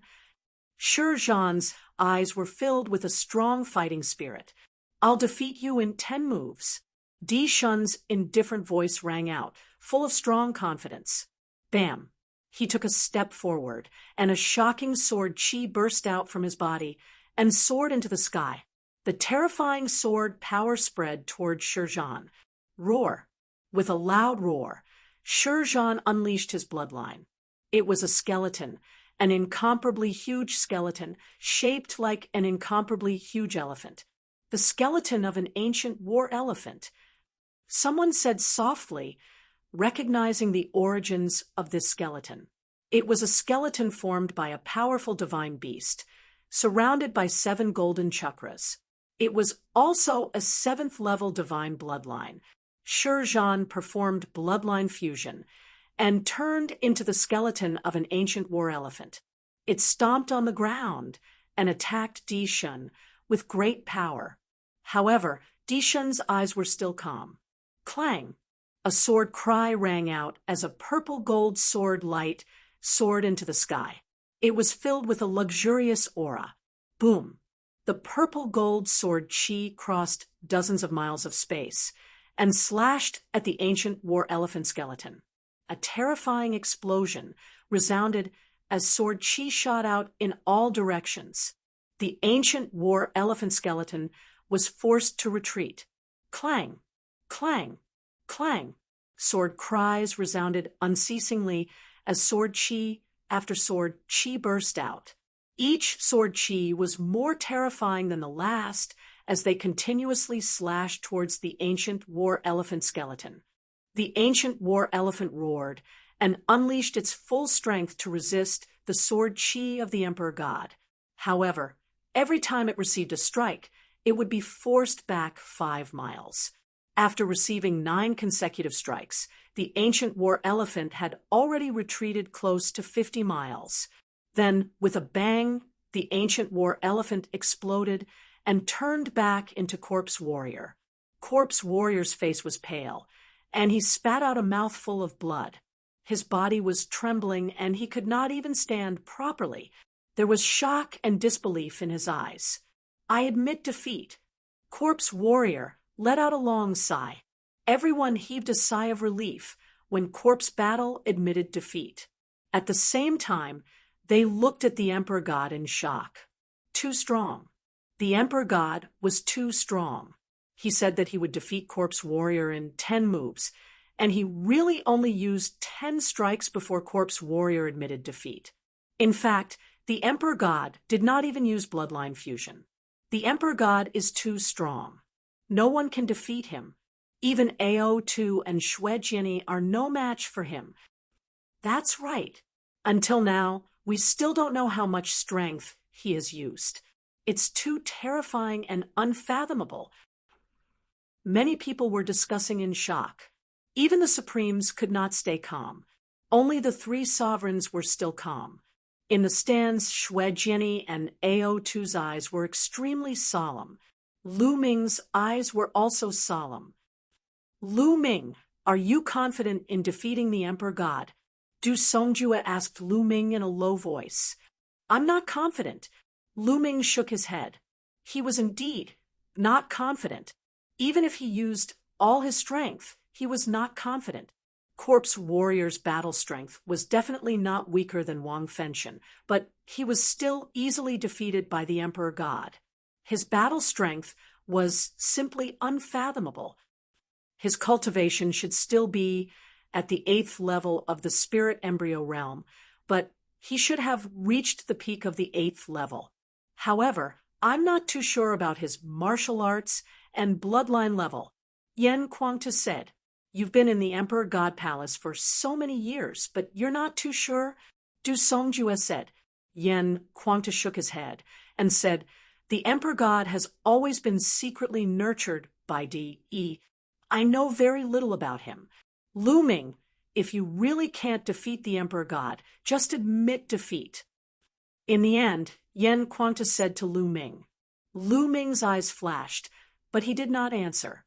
Shi Zhan's eyes were filled with a strong fighting spirit. I'll defeat you in 10 moves. Di Shun's indifferent voice rang out, full of strong confidence. Bam! He took a step forward, and a shocking sword chi burst out from his body and soared into the sky. The terrifying sword power spread toward Shi Zhan. Roar! With a loud roar, Shi Zhan unleashed his bloodline. It was a skeleton, an incomparably huge skeleton, shaped like an incomparably huge elephant. The skeleton of an ancient war elephant. Someone said softly, recognizing the origins of this skeleton. It was a skeleton formed by a powerful divine beast, surrounded by 7 golden chakras. It was also a 7th-level divine bloodline. Shi Zhan performed bloodline fusion and turned into the skeleton of an ancient war elephant. It stomped on the ground and attacked Di Shun with great power. However, Di Shun's eyes were still calm. Clang! A sword cry rang out as a purple-gold sword light soared into the sky. It was filled with a luxurious aura. Boom! The purple-gold sword chi crossed dozens of miles of space and slashed at the ancient war elephant skeleton. A terrifying explosion resounded as sword chi shot out in all directions. The ancient war elephant skeleton was forced to retreat. Clang! Clang! Clang! Sword cries resounded unceasingly as sword chi after sword chi burst out. Each sword chi was more terrifying than the last as they continuously slashed towards the ancient war elephant skeleton. The ancient war elephant roared and unleashed its full strength to resist the sword chi of the Emperor God. However, every time it received a strike, it would be forced back 5 miles. After receiving 9 consecutive strikes, the ancient war elephant had already retreated close to 50 miles. Then, with a bang, the ancient war elephant exploded and turned back into Corpse Warrior. Corpse Warrior's face was pale, and he spat out a mouthful of blood. His body was trembling, and he could not even stand properly. There was shock and disbelief in his eyes. I admit defeat. Corpse Warrior let out a long sigh. Everyone heaved a sigh of relief when Corpse Battle admitted defeat. At the same time, they looked at the Emperor God in shock. Too strong. The Emperor God was too strong. He said that he would defeat Corpse Warrior in 10 moves, and he really only used 10 strikes before Corpse Warrior admitted defeat. In fact, the Emperor God did not even use bloodline fusion. The Emperor God is too strong. No one can defeat him. Even AO2 and Xue Jianyi are no match for him. That's right. Until now, we still don't know how much strength he has used. It's too terrifying and unfathomable. Many people were discussing in shock. Even the Supremes could not stay calm. Only the 3 sovereigns were still calm. In the stands, Xue Jianyi and AO2's eyes were extremely solemn. Lu Ming's eyes were also solemn. Lu Ming, are you confident in defeating the Emperor God? Du Songjue asked Lu Ming in a low voice. I'm not confident. Lu Ming shook his head. He was indeed not confident. Even if he used all his strength, he was not confident. Corpse Warrior's battle strength was definitely not weaker than Wang Fenshen, but he was still easily defeated by the Emperor God. His battle strength was simply unfathomable. His cultivation should still be at the 8th level of the spirit embryo realm, but he should have reached the peak of the 8th level. However, I'm not too sure about his martial arts and bloodline level. Yen Kuang-tu said, You've been in the Emperor God Palace for so many years, but you're not too sure? Du Songjue said. Yen Quangta shook his head and said, "The Emperor God has always been secretly nurtured by D.E. I know very little about him. Lu Ming, if you really can't defeat the Emperor God, just admit defeat." In the end, Yen Quangta said to Lu Ming. Lu Ming's eyes flashed, but he did not answer.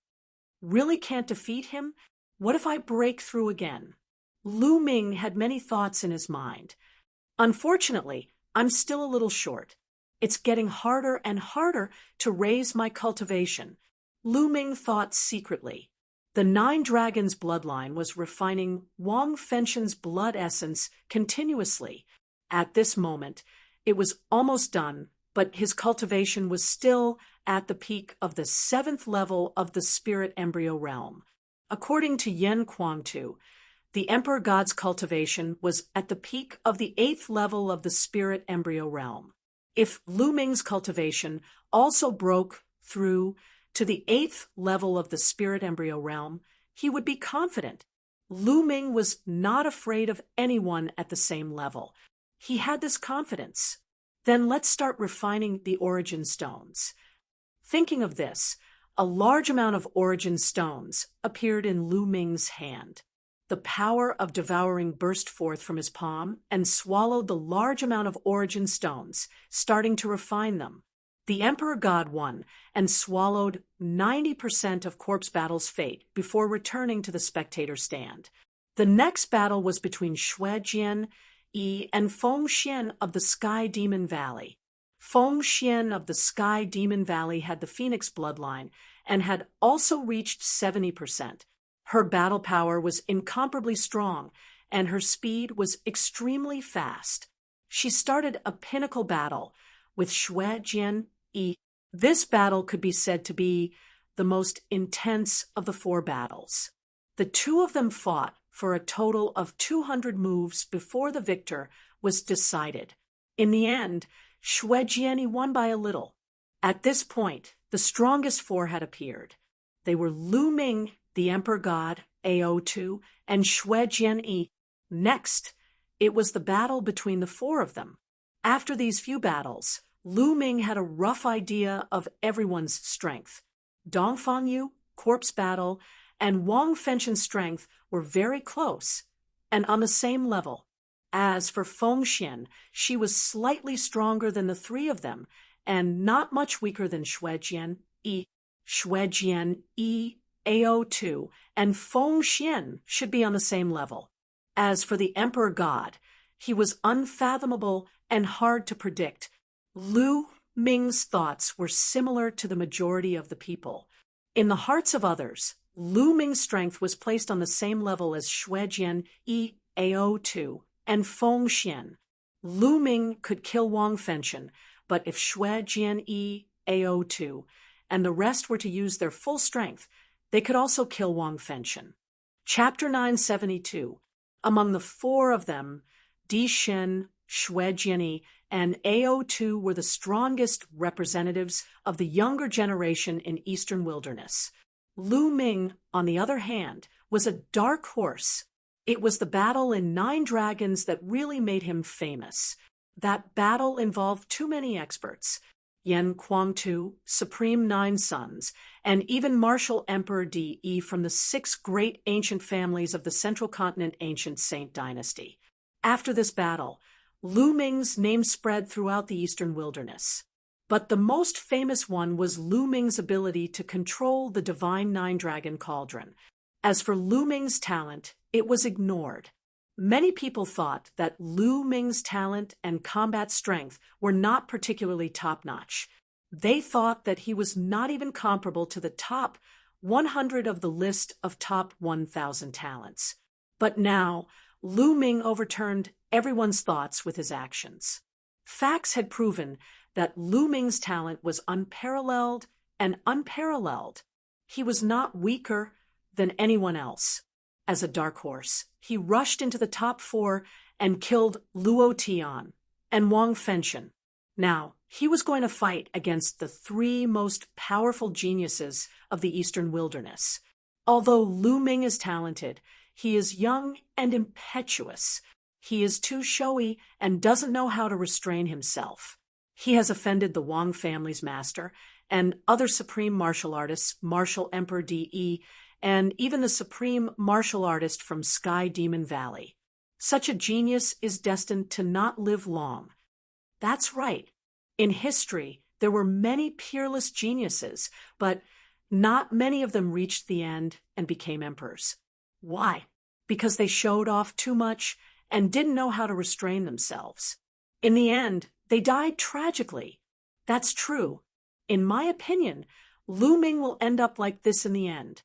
Really can't defeat him? What if I break through again? Lu Ming had many thoughts in his mind. Unfortunately, I'm still a little short. It's getting harder and harder to raise my cultivation. Lu Ming thought secretly. The Nine Dragons bloodline was refining Wang Fenshen's blood essence continuously. At this moment, it was almost done, but his cultivation was still at the peak of the 7th level of the spirit embryo realm. According to Yen Quangtu, the Emperor God's cultivation was at the peak of the 8th level of the spirit embryo realm. If Lu Ming's cultivation also broke through to the 8th level of the spirit embryo realm, he would be confident. Lu Ming was not afraid of anyone at the same level. He had this confidence. Then let's start refining the origin stones. Thinking of this, a large amount of origin stones appeared in Lu Ming's hand. The power of devouring burst forth from his palm and swallowed the large amount of origin stones, starting to refine them. The Emperor God won and swallowed 90% of Corpse Battle's fate before returning to the spectator stand. The next battle was between Xue Jian Yi and Feng Xian of the Sky Demon Valley. Feng Xian of the Sky Demon Valley had the Phoenix bloodline and had also reached 70%. Her battle power was incomparably strong, and her speed was extremely fast. She started a pinnacle battle with Xue Jian Yi. This battle could be said to be the most intense of the 4 battles. The two of them fought for a total of 200 moves before the victor was decided. In the end, Xue Jian Yi won by a little. At this point, the strongest 4 had appeared. They were Lu Ming, the Emperor God, AO2, and Xue Jian Yi. Next, it was the battle between the 4 of them. After these few battles, Lu Ming had a rough idea of everyone's strength. Dongfang Yu, Corpse Battle, and Wang Fenshen's strength were very close and on the same level. As for Feng Xian, she was slightly stronger than the 3 of them and not much weaker than Xue Jian Yi. Xue Jian Yi, AO2, and Feng Xian should be on the same level. As for the Emperor God, he was unfathomable and hard to predict. Lu Ming's thoughts were similar to the majority of the people. In the hearts of others, Lu Ming's strength was placed on the same level as Xue Jian Yi, AO2, and Feng Xian. Lu Ming could kill Wang Fenshen, but if Xue Jian Yi, AO2, and the rest were to use their full strength, they could also kill Wang Fenshen. Chapter 972. Among the 4 of them, Di Shen, Xue Jianyi, and AO2 were the strongest representatives of the younger generation in Eastern Wilderness. Lu Ming, on the other hand, was a dark horse. It was the battle in 9 Dragons that really made him famous. That battle involved too many experts. Yen Quangtu, Supreme 9 Sons, and even Martial Emperor Di from the 6 great ancient families of the Central Continent Ancient Saint Dynasty. After this battle, Lu Ming's name spread throughout the Eastern Wilderness. But the most famous one was Lu Ming's ability to control the divine 9-dragon cauldron. As for Lu Ming's talent, it was ignored. Many people thought that Lu Ming's talent and combat strength were not particularly top-notch. They thought that he was not even comparable to the top 100 of the list of top 1,000 talents. But now, Lu Ming overturned everyone's thoughts with his actions. Facts had proven that Lu Ming's talent was unparalleled and unparalleled. He was not weaker than anyone else. As a dark horse, he rushed into the top 4 and killed Luo Tian and Wang Fenshen. Now, he was going to fight against the 3 most powerful geniuses of the Eastern Wilderness. Although Lu Ming is talented, he is young and impetuous. He is too showy and doesn't know how to restrain himself. He has offended the Wang family's master and other supreme martial artists, Martial Emperor DE, and even the supreme martial artist from Sky Demon Valley. Such a genius is destined to not live long. That's right. In history, there were many peerless geniuses, but not many of them reached the end and became emperors. Why? Because they showed off too much and didn't know how to restrain themselves. In the end, they died tragically. That's true. In my opinion, Lu Ming will end up like this in the end.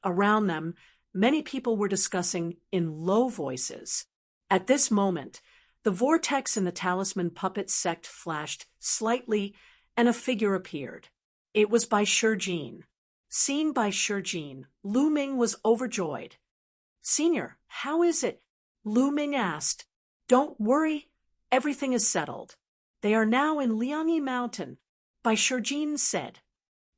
Around them, many people were discussing in low voices. At this moment, the vortex in the talisman puppet sect flashed slightly, and a figure appeared. It was Bai Shijin. Seen by Shijin, Lu Ming was overjoyed. "Senior, how is it?" Lu Ming asked. "Don't worry, everything is settled. They are now in Liangyi Mountain," Bai Shijin said.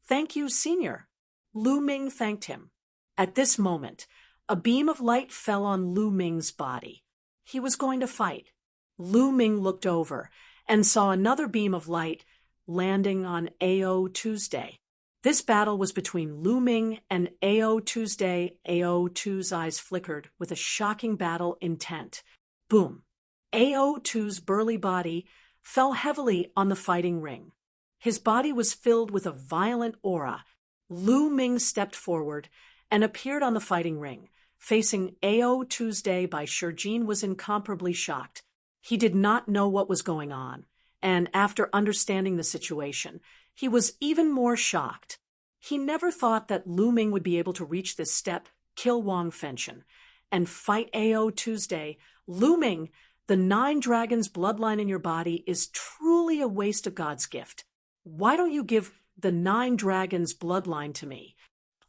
"Thank you, Senior." Lu Ming thanked him. At this moment, a beam of light fell on Lu Ming's body. He was going to fight. Lu Ming looked over and saw another beam of light landing on AO Tuesday. This battle was between Lu Ming and AO Tuesday. AO 2's eyes flickered with a shocking battle intent. Boom! AO 2's burly body fell heavily on the fighting ring. His body was filled with a violent aura. Lu Ming stepped forward and appeared on the fighting ring. Facing AO Tuesday, Bai Shijin was incomparably shocked. He did not know what was going on, and after understanding the situation, he was even more shocked. He never thought that Lu Ming would be able to reach this step, kill Wang Fenshen, and fight AO Tuesday. Lu Ming, the 9 dragons bloodline in your body is truly a waste of God's gift. Why don't you give the 9 dragons bloodline to me?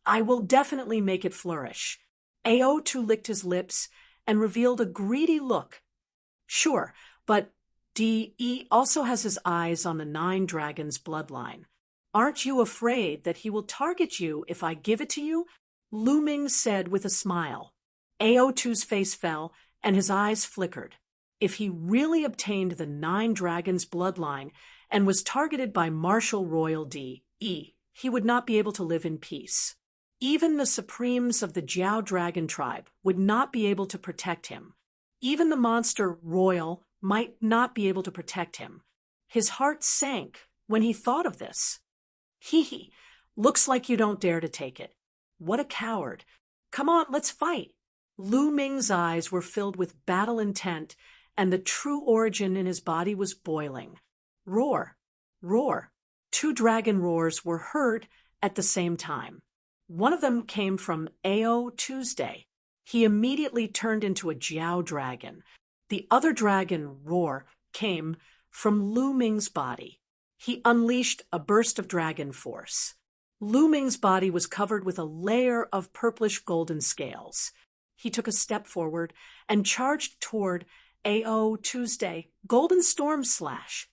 I will definitely make it flourish. AO2 licked his lips and revealed a greedy look. Sure, but DE also has his eyes on the 9 dragons bloodline. Aren't you afraid that he will target you if I give it to you? Lu Ming said with a smile. AO2's face fell and his eyes flickered. If he really obtained the 9 dragons bloodline and was targeted by martial royal DE, he would not be able to live in peace. Even the supremes of the Jiao dragon tribe would not be able to protect him. Even the monster royal might not be able to protect him. His heart sank when he thought of this. Hee, looks like you don't dare to take it. What a coward. Come on, let's fight. Lu Ming's eyes were filled with battle intent, and the true origin in his body was boiling. Roar, roar. 2 dragon roars were heard at the same time. One of them came from AO Tuesday. He immediately turned into a Jiao dragon. The other dragon roar came from Lu Ming's body. He unleashed a burst of dragon force. Lu Ming's body was covered with a layer of purplish golden scales. He took a step forward and charged toward AO Tuesday. Golden Storm Slash.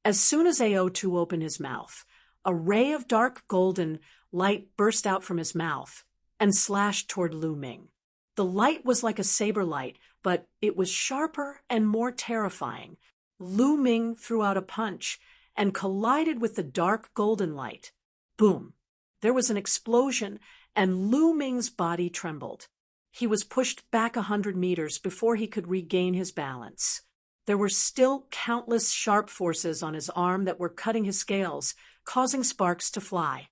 As soon as AO2 opened his mouth, a ray of dark golden light burst out from his mouth and slashed toward Lu Ming. The light was like a saber light, but it was sharper and more terrifying. Lu Ming threw out a punch and collided with the dark golden light. Boom! There was an explosion, and Lu Ming's body trembled. He was pushed back 100 meters before he could regain his balance. There were still countless sharp forces on his arm that were cutting his scales, causing sparks to fly.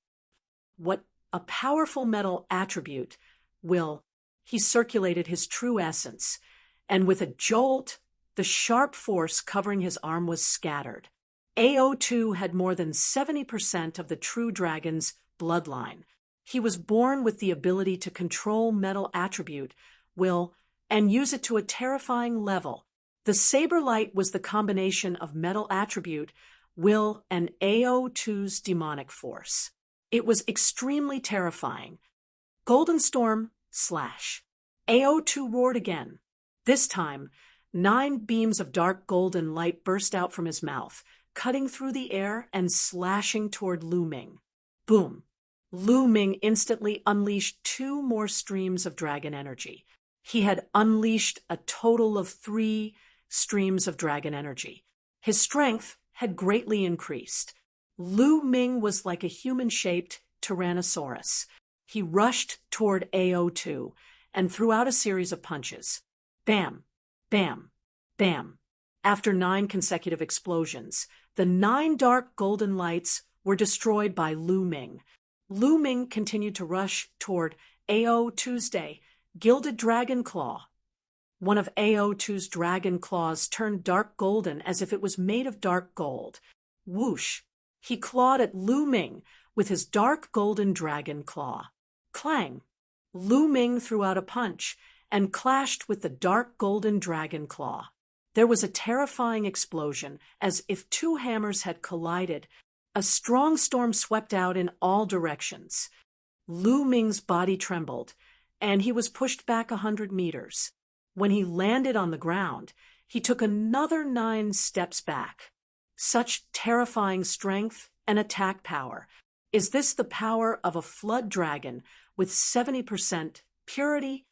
What a powerful metal attribute, He circulated his true essence, and with a jolt, the sharp force covering his arm was scattered. AO2 had more than 70% of the true dragon's bloodline. He was born with the ability to control metal attribute, and use it to a terrifying level. The saber light was the combination of metal attribute, and AO2's demonic force. It was extremely terrifying. Golden Storm Slash. AO2 roared again. This time, 9 beams of dark golden light burst out from his mouth, cutting through the air and slashing toward Lu Ming. Boom! Lu Ming instantly unleashed 2 more streams of dragon energy. He had unleashed a total of 3 streams of dragon energy. His strength had greatly increased. Lu Ming was like a human-shaped Tyrannosaurus. He rushed toward AO2 and threw out a series of punches. Bam, bam, bam. After 9 consecutive explosions, the 9 dark golden lights were destroyed by Lu Ming. Lu Ming continued to rush toward AO2's gilded dragon claw. One of AO2's dragon claws turned dark golden as if it was made of dark gold. Whoosh! He clawed at Lu Ming with his dark golden dragon claw. Clang! Lu Ming threw out a punch and clashed with the dark golden dragon claw. There was a terrifying explosion, as if 2 hammers had collided. A strong storm swept out in all directions. Lu Ming's body trembled, and he was pushed back 100 meters. When he landed on the ground, he took another 9 steps back. Such terrifying strength and attack power. Is this the power of a flood dragon with 70% purity?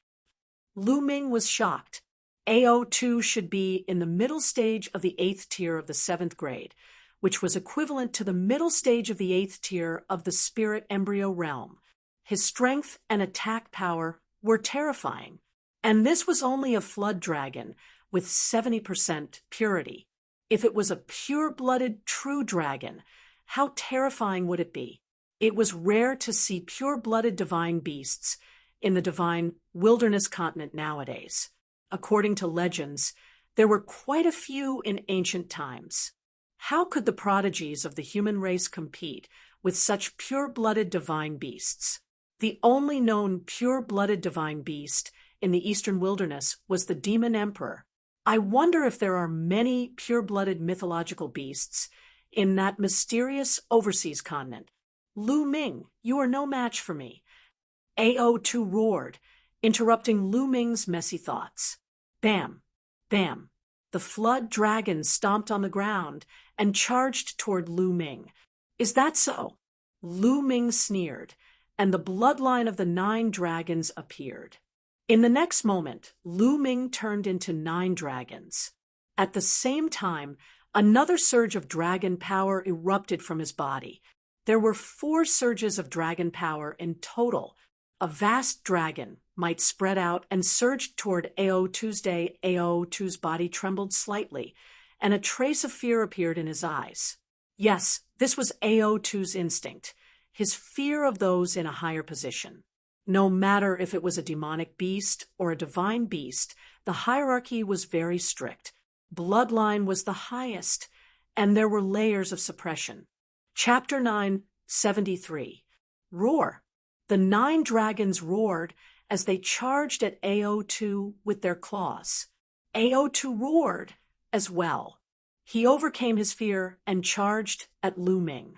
Lu Ming was shocked. AO2 should be in the middle stage of the 8th tier of the 7th grade, which was equivalent to the middle stage of the 8th tier of the spirit embryo realm. His strength and attack power were terrifying. And this was only a flood dragon with 70% purity. If it was a pure-blooded true dragon, how terrifying would it be? It was rare to see pure-blooded divine beasts in the divine wilderness continent nowadays. According to legends, there were quite a few in ancient times. How could the prodigies of the human race compete with such pure-blooded divine beasts? The only known pure-blooded divine beast in the eastern wilderness was the demon emperor. I wonder if there are many pure-blooded mythological beasts in that mysterious overseas continent. Lu Ming, you are no match for me. AO2 roared, interrupting Lu Ming's messy thoughts. Bam, bam. The flood dragon stomped on the ground and charged toward Lu Ming. Is that so? Lu Ming sneered, and the bloodline of the 9 dragons appeared. In the next moment, Lu Ming turned into 9 dragons. At the same time, another surge of dragon power erupted from his body. There were 4 surges of dragon power in total. A vast dragon might spread out and surged toward AO2's day. AO2's body trembled slightly, and a trace of fear appeared in his eyes. Yes, this was AO2's instinct, his fear of those in a higher position. No matter if it was a demonic beast or a divine beast, the hierarchy was very strict. Bloodline was the highest, and there were layers of suppression. Chapter 973. Roar. The 9 dragons roared as they charged at AO2 with their claws. AO2 roared as well. He overcame his fear and charged at Lu Ming.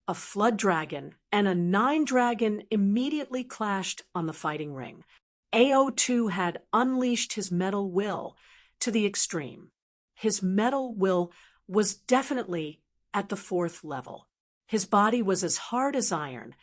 A flood dragon and a 9 dragon immediately clashed on the fighting ring. AO2 had unleashed his metal will to the extreme. His metal will was definitely at the 4th level. His body was as hard as iron,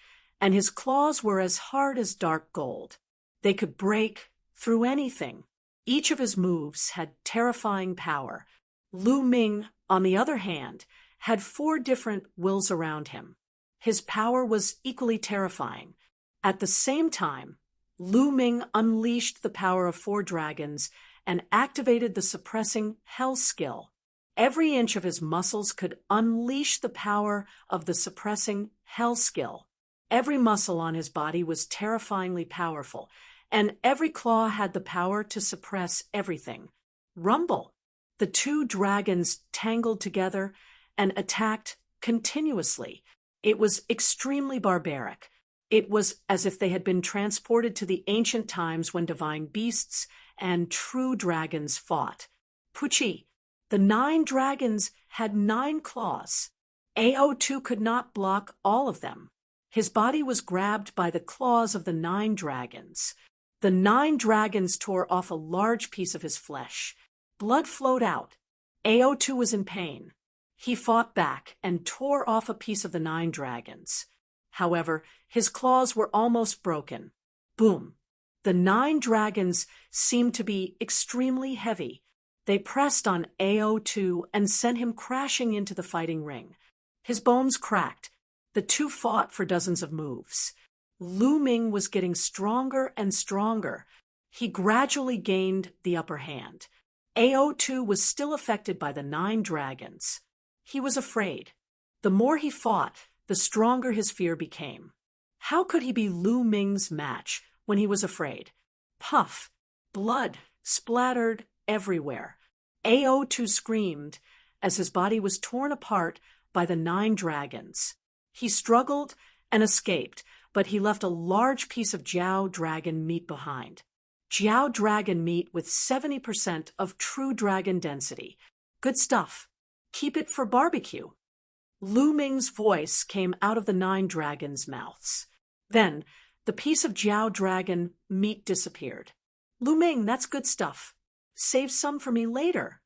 and his claws were as hard as dark gold. They could break through anything. Each of his moves had terrifying power. Lu Ming, on the other hand, had 4 different wills around him. His power was equally terrifying. At the same time, Lu Ming unleashed the power of 4 dragons and activated the suppressing hell skill. Every inch of his muscles could unleash the power of the suppressing hell skill. Every muscle on his body was terrifyingly powerful, and every claw had the power to suppress everything. Rumble! The 2 dragons tangled together and attacked continuously. It was extremely barbaric. It was as if they had been transported to the ancient times when divine beasts and true dragons fought. Puchi! The 9 dragons had 9 claws. AO2 could not block all of them. His body was grabbed by the claws of the 9 dragons. The 9 dragons tore off a large piece of his flesh. Blood flowed out. AO2 was in pain. He fought back and tore off a piece of the 9 dragons. However, his claws were almost broken. Boom! The 9 dragons seemed to be extremely heavy. They pressed on AO2 and sent him crashing into the fighting ring. His bones cracked. The two fought for dozens of moves. Lu Ming was getting stronger and stronger. He gradually gained the upper hand. AO2 was still affected by the 9 dragons. He was afraid. The more he fought, the stronger his fear became. How could he be Lu Ming's match when he was afraid? Puff! Blood splattered everywhere. AO2 screamed as his body was torn apart by the 9 dragons. He struggled and escaped, but he left a large piece of Jiao dragon meat behind. Jiao dragon meat with 70% of true dragon density. Good stuff. Keep it for barbecue. Lu Ming's voice came out of the 9 dragons' mouths. Then, the piece of Jiao dragon meat disappeared. Lu Ming, that's good stuff. Save some for me later.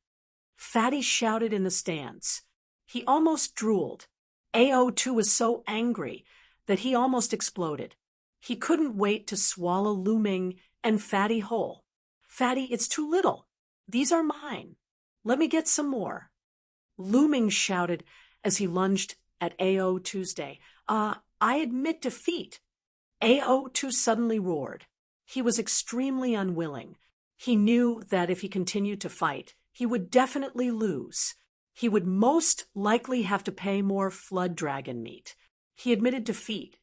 Fatty shouted in the stands. He almost drooled. AO2 was so angry that he almost exploded. He couldn't wait to swallow Lu Ming and Fatty whole. Fatty, it's too little. These are mine. Let me get some more. Lu Ming shouted as he lunged at AO2's day. I admit defeat. AO2 suddenly roared. He was extremely unwilling. He knew that if he continued to fight, he would definitely lose. He would most likely have to pay more flood dragon meat. He admitted defeat.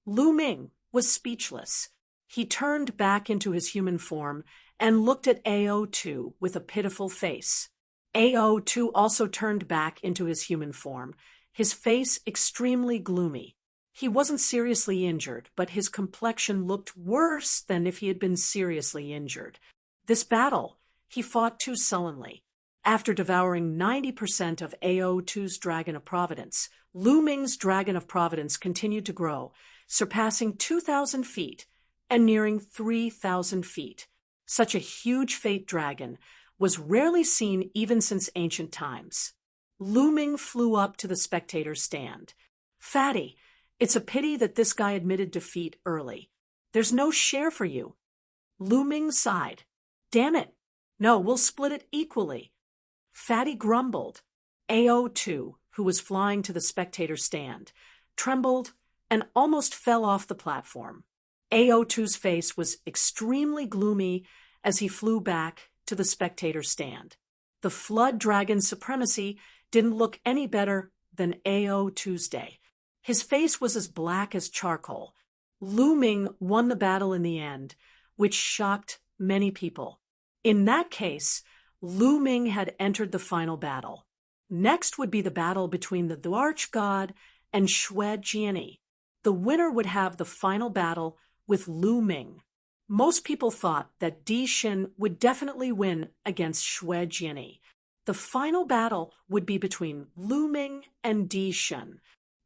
Lu Ming was speechless. He turned back into his human form and looked at AO2 with a pitiful face. AO2 also turned back into his human form, his face extremely gloomy. He wasn't seriously injured, but his complexion looked worse than if he had been seriously injured. This battle, he fought too sullenly. After devouring 90% of AO2's Dragon of Providence, Lu Ming's Dragon of Providence continued to grow, surpassing 2,000 feet and nearing 3,000 feet. Such a huge fate dragon was rarely seen even since ancient times. Lu Ming flew up to the spectator's stand. Fatty, it's a pity that this guy admitted defeat early. There's no share for you. Lu Ming sighed. Damn it. No, we'll split it equally. Fatty grumbled. AO2, who was flying to the spectator's stand, trembled and almost fell off the platform. AO2's face was extremely gloomy as he flew back to the spectator's stand. The flood dragon's supremacy didn't look any better than AO2's day. His face was as black as charcoal. Lu Ming won the battle in the end, which shocked many people. In that case, Lu Ming had entered the final battle. Next would be the battle between the Arch God and Xue Jiani. The winner would have the final battle with Lu Ming. Most people thought that Di Xin would definitely win against Xue Jiani. The final battle would be between Lu Ming and Di Xin.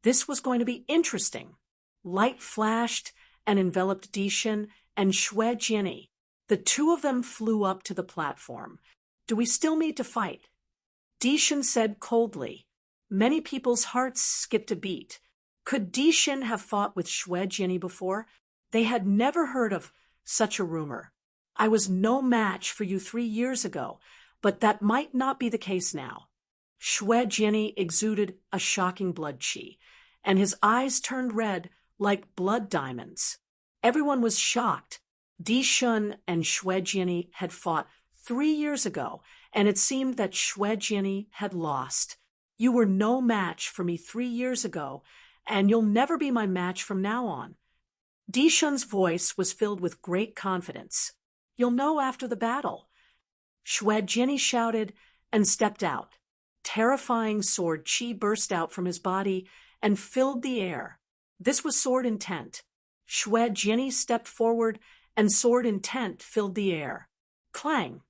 This was going to be interesting. Light flashed and enveloped Di Xin and Xue Jiani. The two of them flew up to the platform. Do we still need to fight? Di Xin said coldly. Many people's hearts skipped a beat. Could Di Xin have fought with Xue Jiani before? They had never heard of such a rumor. I was no match for you 3 years ago, but that might not be the case now. Xue Jiani exuded a shocking blood qi, and his eyes turned red like blood diamonds. Everyone was shocked. Di Xin and Xue Jiani had fought 3 years ago, and it seemed that Xue Jiani had lost. You were no match for me 3 years ago, and you'll never be my match from now on. Di Xin's voice was filled with great confidence. You'll know after the battle. Xue Jiani shouted and stepped out. Terrifying sword qi burst out from his body and filled the air. This was sword intent. Xue Jiani stepped forward and sword intent filled the air. Clang!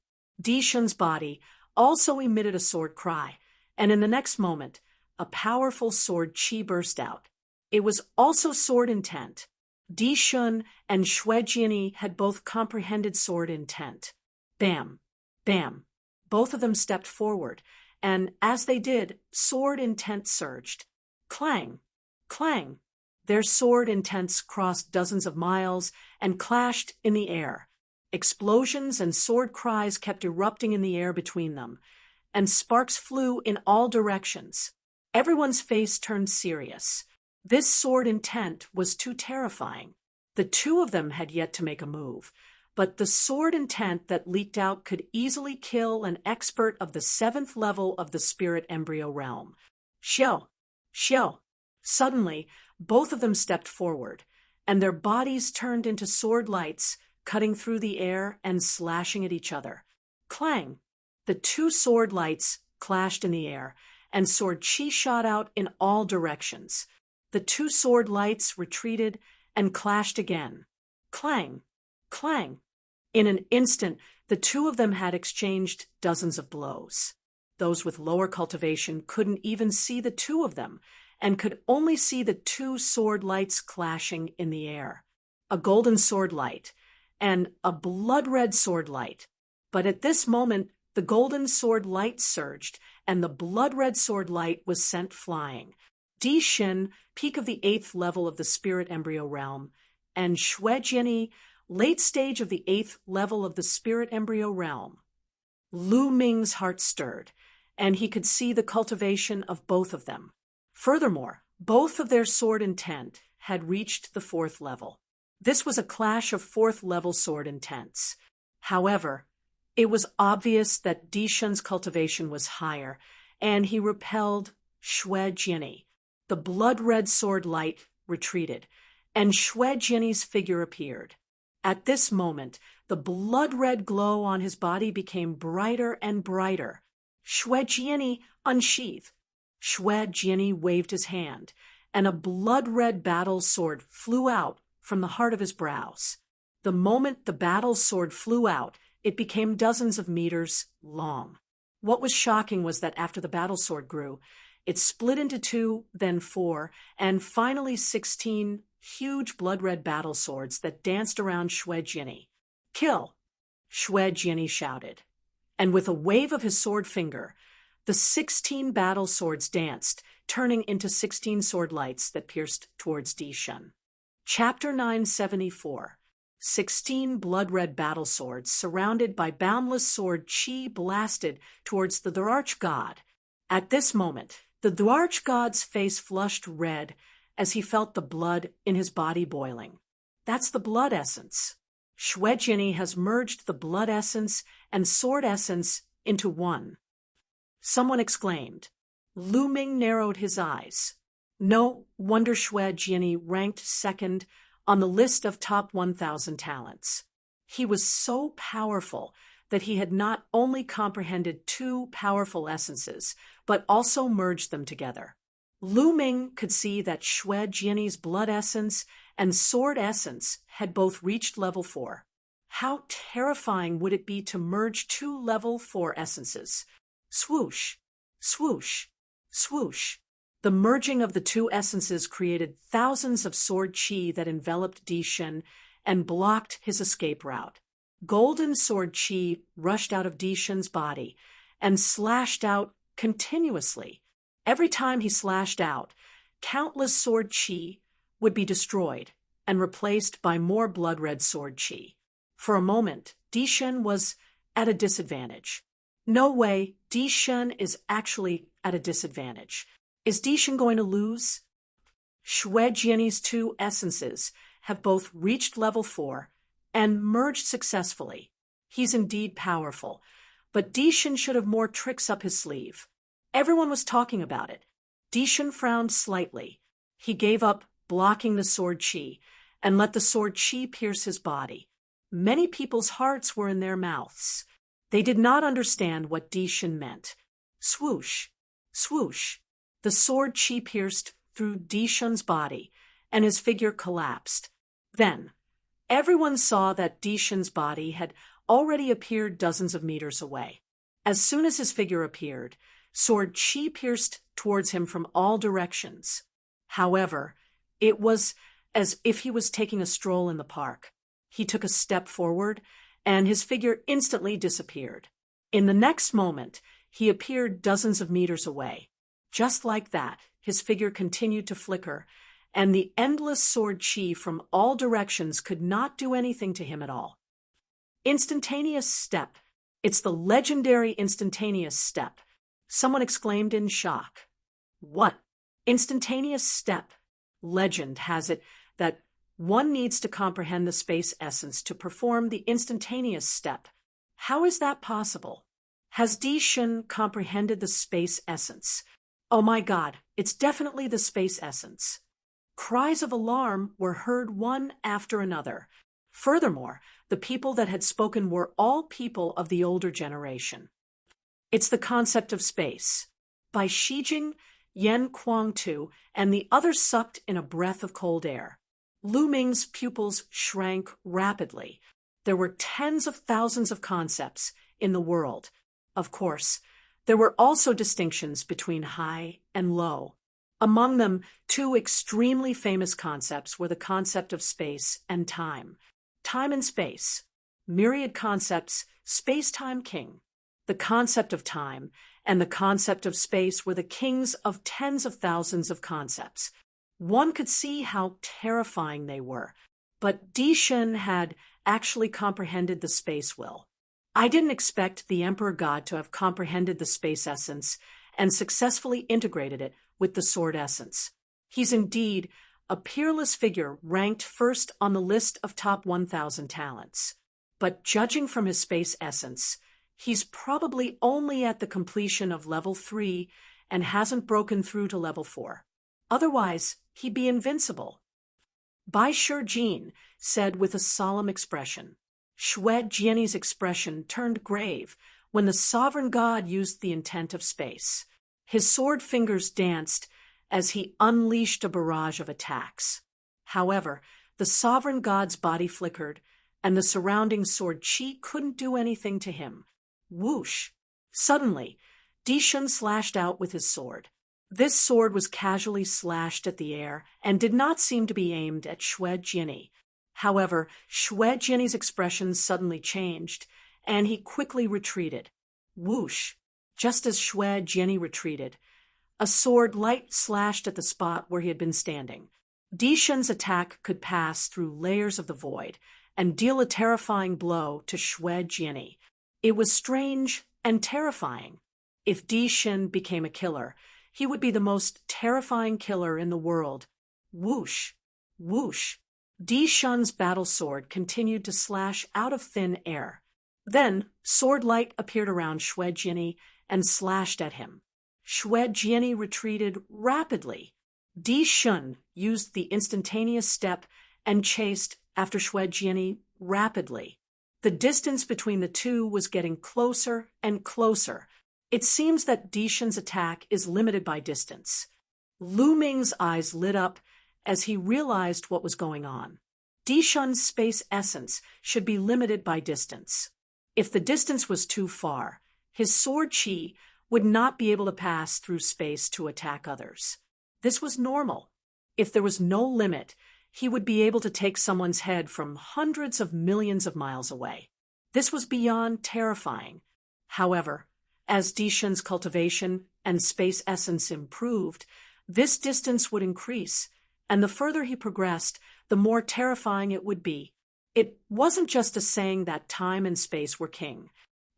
Di Xin's body also emitted a sword cry, and in the next moment, a powerful sword qi burst out. It was also sword intent. Di Xin and Xue Jiani had both comprehended sword intent. Bam! Bam! Both of them stepped forward, and as they did, sword intent surged. Clang! Clang! Their sword intents crossed dozens of miles and clashed in the air. Explosions and sword cries kept erupting in the air between them, and sparks flew in all directions. Everyone's face turned serious. This sword intent was too terrifying. The two of them had yet to make a move, but the sword intent that leaked out could easily kill an expert of the 7th level of the spirit embryo realm. Xiao! Xiao! Suddenly, both of them stepped forward, and their bodies turned into sword lights, cutting through the air and slashing at each other. Clang! The two sword lights clashed in the air, and sword chi shot out in all directions. The two sword lights retreated and clashed again. Clang! Clang! In an instant, the two of them had exchanged dozens of blows. Those with lower cultivation couldn't even see the two of them, and could only see the two sword lights clashing in the air. A golden sword light, and a blood-red sword light. But at this moment, the golden sword light surged, and the blood-red sword light was sent flying. Di Xin, peak of the 8th level of the spirit embryo realm, and Xue Jiani, late stage of the 8th level of the spirit embryo realm. Lu Ming's heart stirred, and he could see the cultivation of both of them. Furthermore, both of their sword intent had reached the 4th level. This was a clash of 4th level sword intents. However, it was obvious that Di Xun's cultivation was higher, and he repelled Xue Jiani. The blood-red sword light retreated, and Xue Jiani's figure appeared. At this moment, the blood-red glow on his body became brighter and brighter. Xue Jiani unsheathed. Xue Jiani waved his hand, and a blood-red battle sword flew out from the heart of his brows. The moment the battle sword flew out, it became dozens of meters long. What was shocking was that after the battle sword grew, it split into 2, then 4, and finally 16 huge blood-red battle swords that danced around Xue Jiani. Kill! Xue Jiani shouted. And with a wave of his sword finger, the 16 battle swords danced, turning into 16 sword lights that pierced towards Di Xun. Chapter 974. 16 blood-red battle swords surrounded by boundless sword chi blasted towards the Dwarch god. At this moment, the Dwarch god's face flushed red as he felt the blood in his body boiling. That's the blood essence. Xue Jiani has merged the blood essence and sword essence into one. Someone exclaimed. Lu Ming narrowed his eyes. No wonder Xue Jiani ranked 2nd on the list of top 1,000 talents. He was so powerful that he had not only comprehended 2 powerful essences, but also merged them together. Lu Ming could see that Xue Jiani's blood essence and sword essence had both reached level 4. How terrifying would it be to merge 2 level 4 essences? Swoosh, swoosh, swoosh. The merging of the 2 essences created thousands of sword chi that enveloped Di Xun and blocked his escape route. Golden sword chi rushed out of Di Xun's body and slashed out continuously. Every time he slashed out, countless sword chi would be destroyed and replaced by more blood-red sword chi. For a moment, Di Xun was at a disadvantage. No way, Di Xun is actually at a disadvantage. Is Di Xun going to lose? Xue Jiani's 2 essences have both reached level 4 and merged successfully. He's indeed powerful, but Di Xun should have more tricks up his sleeve. Everyone was talking about it. Di Xun frowned slightly. He gave up blocking the sword chi and let the sword chi pierce his body. Many people's hearts were in their mouths. They did not understand what Di Xun meant. Swoosh, swoosh. The sword chi pierced through Di Xun's body, and his figure collapsed. Then, everyone saw that Di Xun's body had already appeared dozens of meters away. As soon as his figure appeared, sword chi pierced towards him from all directions. However, it was as if he was taking a stroll in the park. He took a step forward, and his figure instantly disappeared. In the next moment, he appeared dozens of meters away. Just like that, his figure continued to flicker, and the endless sword chi from all directions could not do anything to him at all. Instantaneous step. It's the legendary instantaneous step. Someone exclaimed in shock. What? Instantaneous step. Legend has it that one needs to comprehend the space essence to perform the instantaneous step. How is that possible? Has Di Shun comprehended the space essence? Oh my God, it's definitely the space essence. Cries of alarm were heard one after another. Furthermore, the people that had spoken were all people of the older generation. It's the concept of space. By Shijing, Yen Kuang-tu, and the others sucked in a breath of cold air. Lu Ming's pupils shrank rapidly. There were tens of thousands of concepts in the world. Of course, there were also distinctions between high and low. Among them, two extremely famous concepts were the concept of space and time. Time and space. Myriad concepts, space-time king. The concept of time and the concept of space were the kings of tens of thousands of concepts. One could see how terrifying they were, but Di Shun had actually comprehended the space will. I didn't expect the Emperor God to have comprehended the space essence and successfully integrated it with the sword essence. He's indeed a peerless figure ranked first on the list of top 1,000 talents. But judging from his space essence, he's probably only at the completion of level 3 and hasn't broken through to level 4. Otherwise, he'd be invincible. Bai Shijin said with a solemn expression. Xue Jianyi's expression turned grave when the sovereign god used the intent of space. His sword fingers danced as he unleashed a barrage of attacks. However, the sovereign god's body flickered, and the surrounding sword chi couldn't do anything to him. Whoosh! Suddenly, Di Shun slashed out with his sword. This sword was casually slashed at the air and did not seem to be aimed at Xue Jianyi. However, Xue Jianyi's expression suddenly changed, and he quickly retreated. Whoosh! Just as Xue Jianyi retreated, a sword light slashed at the spot where he had been standing. Di Shun's attack could pass through layers of the void and deal a terrifying blow to Xue Jianyi. It was strange and terrifying. If Di Shun became a killer, he would be the most terrifying killer in the world. Whoosh! Whoosh! Di Shun's battle sword continued to slash out of thin air. Then, sword light appeared around Xue Jianyi and slashed at him. Xue Jianyi retreated rapidly. Di Shun used the instantaneous step and chased after Xue Jianyi rapidly. The distance between the two was getting closer and closer. It seems that Di Shun's attack is limited by distance. Lu Ming's eyes lit up as he realized what was going on. Di Shun's space essence should be limited by distance. If the distance was too far, his sword chi would not be able to pass through space to attack others. This was normal. If there was no limit, he would be able to take someone's head from hundreds of millions of miles away. This was beyond terrifying. However, as Di Shun's cultivation and space essence improved, this distance would increase, and the further he progressed, the more terrifying it would be. It wasn't just a saying that time and space were king.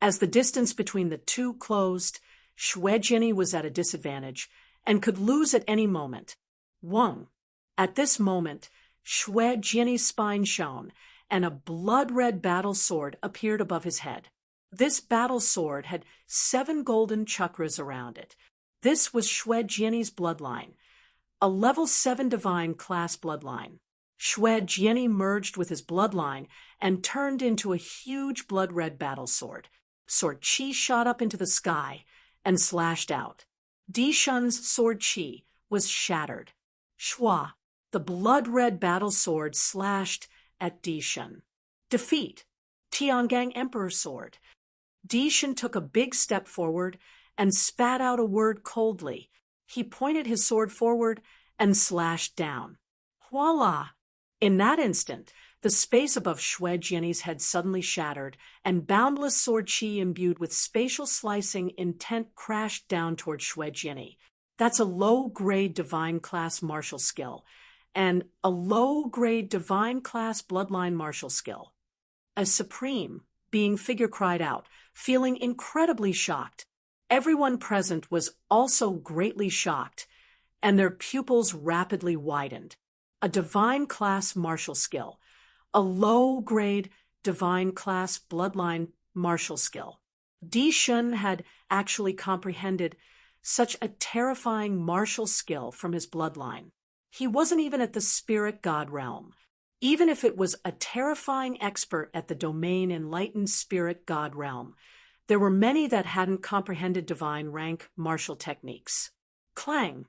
As the distance between the two closed, Xue Jianyi was at a disadvantage and could lose at any moment. Wong. At this moment, Xue Jianyi's spine shone, and a blood-red battle sword appeared above his head. This battle sword had 7 golden chakras around it. This was Xue Jianyi's bloodline, a level 7 divine class bloodline. Xue Jianyi merged with his bloodline and turned into a huge blood-red battle sword. Sword chi shot up into the sky and slashed out. Di Shun's sword chi was shattered. Shua, the blood-red battle sword, slashed at Di Shun. Defeat. Tiangang Emperor Sword. Di Shun took a big step forward and spat out a word coldly. He pointed his sword forward and slashed down. Voila! In that instant, the space above Xue Jianyi's head suddenly shattered, and boundless sword chi imbued with spatial slicing intent crashed down toward Xue Jianyi. That's a low-grade divine class martial skill, and a low-grade divine-class bloodline martial skill. A supreme being figure cried out, feeling incredibly shocked. Everyone present was also greatly shocked, and their pupils rapidly widened. A divine-class martial skill. A low-grade divine-class bloodline martial skill. Di Shun had actually comprehended such a terrifying martial skill from his bloodline. He wasn't even at the spirit god realm. Even if it was a terrifying expert at the domain enlightened spirit god realm, there were many that hadn't comprehended divine rank martial techniques. Clang,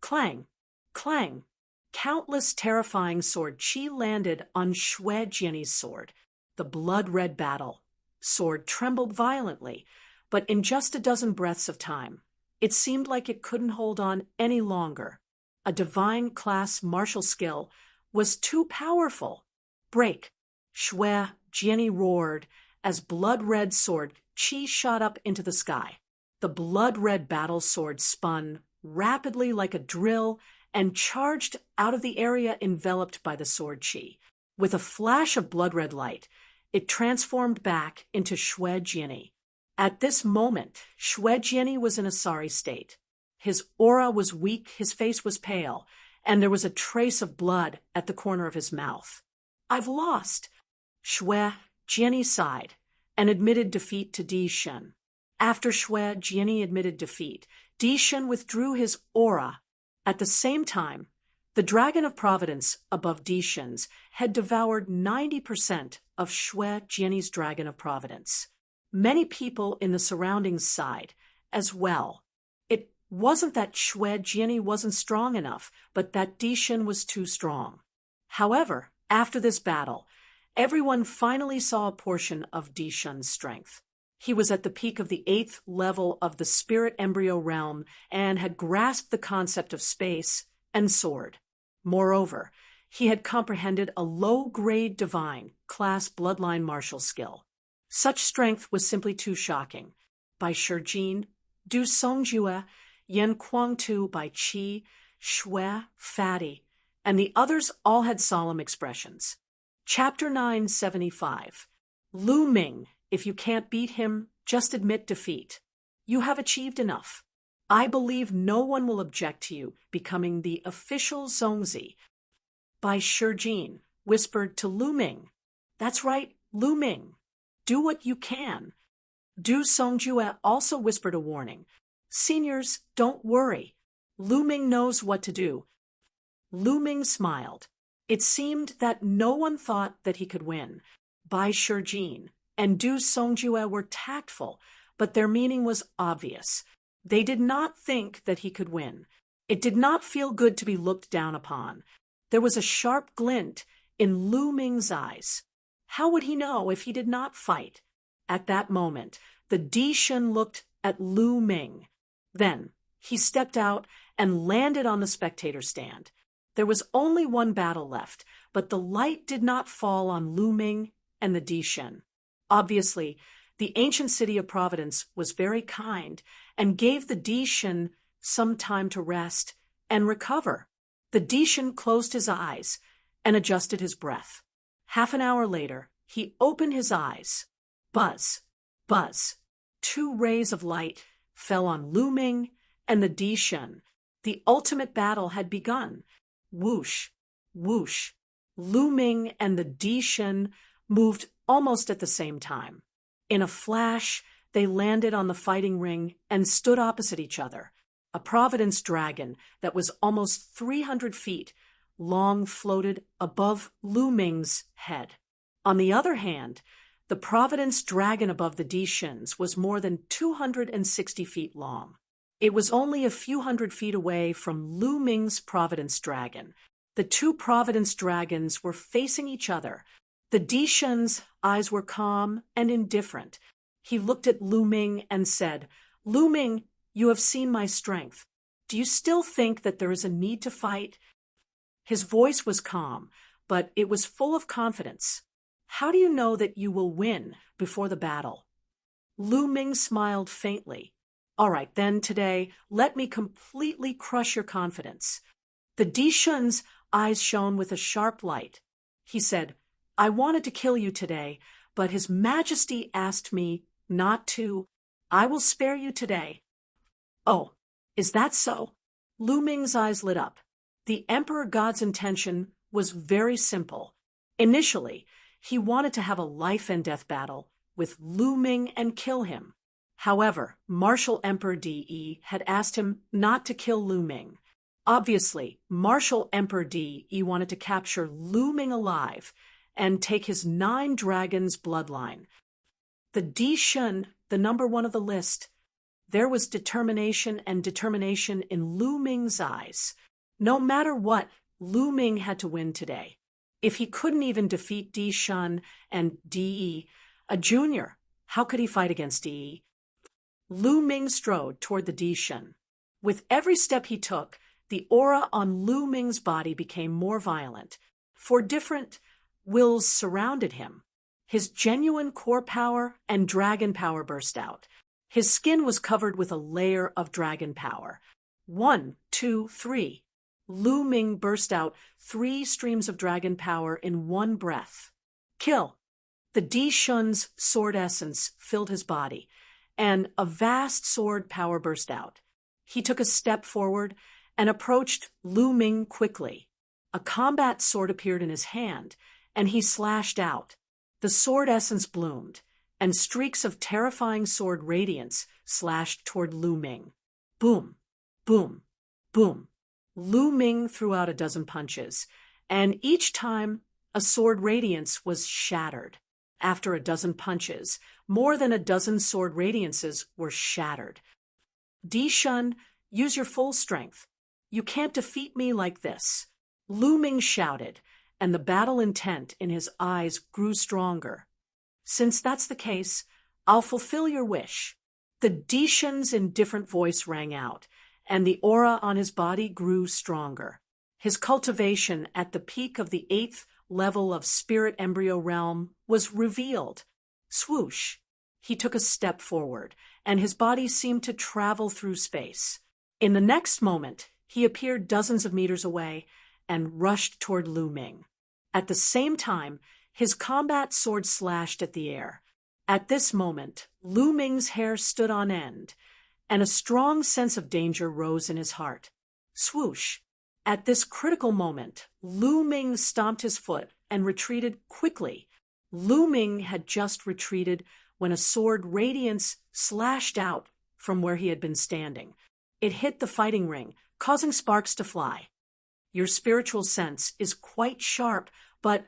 clang, clang. Countless terrifying sword chi landed on Xue Jianyi's sword. The blood-red battle sword trembled violently, but in just a dozen breaths of time, it seemed like it couldn't hold on any longer. A divine-class martial skill was too powerful. Break! Xue Jianyi roared as blood-red sword chi shot up into the sky. The blood-red battle sword spun rapidly like a drill and charged out of the area enveloped by the sword chi. With a flash of blood-red light, it transformed back into Xue Jianyi. At this moment, Xue Jianyi was in a sorry state. His aura was weak, his face was pale, and there was a trace of blood at the corner of his mouth. I've lost. Xue Jianyi sighed and admitted defeat to Di Shun. After Xue Jianyi admitted defeat, Di Shun withdrew his aura. At the same time, the Dragon of Providence above Di Shun's had devoured 90% of Xue Jianyi's Dragon of Providence. Many people in the surroundings sighed as well. It wasn't that Xue Jianyi wasn't strong enough, but that Di Shun was too strong. However, after this battle, everyone finally saw a portion of Di Shun's strength. He was at the peak of the 8th level of the spirit embryo realm and had grasped the concept of space and sword. Moreover, he had comprehended a low-grade divine class bloodline martial skill. Such strength was simply too shocking. By Shijin, Du Songjue, Yan Kuangtu by Qi, Xue, Fatty, and the others all had solemn expressions. Chapter 975. Lu Ming, if you can't beat him, just admit defeat. You have achieved enough. I believe no one will object to you becoming the official Zongzi. By Shijin, whispered to Lu Ming. That's right, Lu Ming. Do what you can. Du Songjue also whispered a warning. Seniors, don't worry. Lu Ming knows what to do. Lu Ming smiled. It seemed that no one thought that he could win. Bai Shijin and Du Songjue were tactful, but their meaning was obvious. They did not think that he could win. It did not feel good to be looked down upon. There was a sharp glint in Lu Ming's eyes. How would he know if he did not fight? At that moment, the Di Shun looked at Lu Ming. Then he stepped out and landed on the spectator stand. There was only one battle left, but the light did not fall on Lu Ming and the Di Shun. Obviously, the ancient city of Providence was very kind and gave the Di Shun some time to rest and recover. The Di Shun closed his eyes and adjusted his breath. Half an hour later, he opened his eyes. Buzz, buzz. 2 rays of light fell on Lu Ming and the Di Shun. The ultimate battle had begun. Whoosh, whoosh. Lu Ming and the Di Shun moved almost at the same time. In a flash, they landed on the fighting ring and stood opposite each other. A Providence dragon that was almost 300 feet long floated above Lu Ming's head. On the other hand, the Providence dragon above the Di Shun's was more than 260 feet long. It was only a few hundred feet away from Lu Ming's Providence dragon. The 2 Providence dragons were facing each other. The Di Shun's eyes were calm and indifferent. He looked at Lu Ming and said, Lu Ming, you have seen my strength. Do you still think that there is a need to fight? His voice was calm, but it was full of confidence. How do you know that you will win before the battle? Lu Ming smiled faintly. All right, then today, let me completely crush your confidence. The Di Shun's eyes shone with a sharp light. He said, "I wanted to kill you today, but His Majesty asked me not to. I will spare you today." "Oh, is that so?" Lu Ming's eyes lit up. The Emperor God's intention was very simple. Initially, he wanted to have a life-and-death battle with Lu Ming and kill him. However, Martial Emperor De had asked him not to kill Lu Ming. Obviously, Martial Emperor De wanted to capture Lu Ming alive and take his 9 dragons bloodline. The Di Shun, the number 1 of the list, there was determination in Lu Ming's eyes. No matter what, Lu Ming had to win today. If he couldn't even defeat Di Shun and De, a junior, how could he fight against De? Lu Ming strode toward the Di Shun. With every step he took, the aura on Lu Ming's body became more violent. 4 different wills surrounded him. His genuine core power and dragon power burst out. His skin was covered with a layer of dragon power. 1, 2, 3. Lu Ming burst out 3 streams of dragon power in one breath. Kill! The Di Shun's sword essence filled his body, and a vast sword power burst out. He took a step forward and approached Lu Ming quickly. A combat sword appeared in his hand, and he slashed out. The sword essence bloomed, and streaks of terrifying sword radiance slashed toward Lu Ming. Boom, boom, boom. Lu Ming threw out a dozen punches, and each time a sword radiance was shattered. After a dozen punches, more than a dozen sword radiances were shattered. Di Shun, use your full strength. You can't defeat me like this. Lu Ming shouted, and the battle intent in his eyes grew stronger. Since that's the case, I'll fulfill your wish. The Di Shun's indifferent voice rang out, and the aura on his body grew stronger. His cultivation at the peak of the 8th level of spirit embryo realm was revealed. Swoosh! He took a step forward, and his body seemed to travel through space. In the next moment, he appeared dozens of meters away and rushed toward Lu Ming. At the same time, his combat sword slashed at the air. At this moment, Lu Ming's hair stood on end, and a strong sense of danger rose in his heart. Swoosh! At this critical moment, Lu Ming stomped his foot and retreated quickly. Lu Ming had just retreated when a sword radiance slashed out from where he had been standing. It hit the fighting ring, causing sparks to fly. Your spiritual sense is quite sharp, but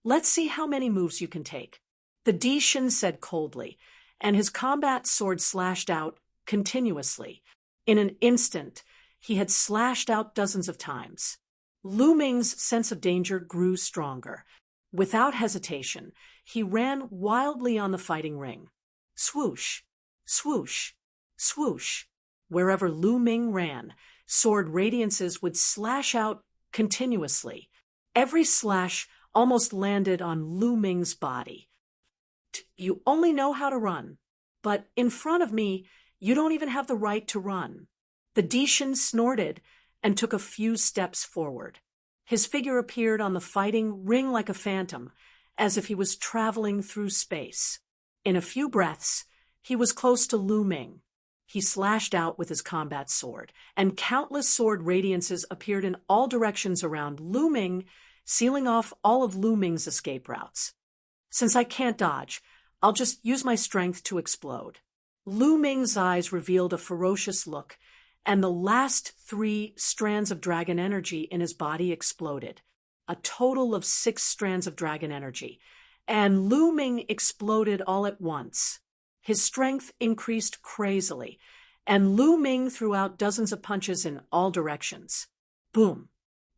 let's see how many moves you can take. The Di Shun said coldly, and his combat sword slashed out continuously. In an instant, he had slashed out dozens of times. Lu Ming's sense of danger grew stronger. Without hesitation, he ran wildly on the fighting ring. Swoosh, swoosh, swoosh. Wherever Lu Ming ran, sword radiances would slash out continuously. Every slash almost landed on Lu Ming's body. You only know how to run, but in front of me, you don't even have the right to run. The Di Shun snorted and took a few steps forward. His figure appeared on the fighting ring like a phantom, as if he was traveling through space. In a few breaths, he was close to Lu Ming. He slashed out with his combat sword, and countless sword radiances appeared in all directions around Lu Ming, sealing off all of Lu Ming's escape routes. Since I can't dodge, I'll just use my strength to explode. Lu Ming's eyes revealed a ferocious look, and the last 3 strands of dragon energy in his body exploded. A total of 6 strands of dragon energy, and Lu Ming exploded all at once. His strength increased crazily, and Lu Ming threw out dozens of punches in all directions. Boom,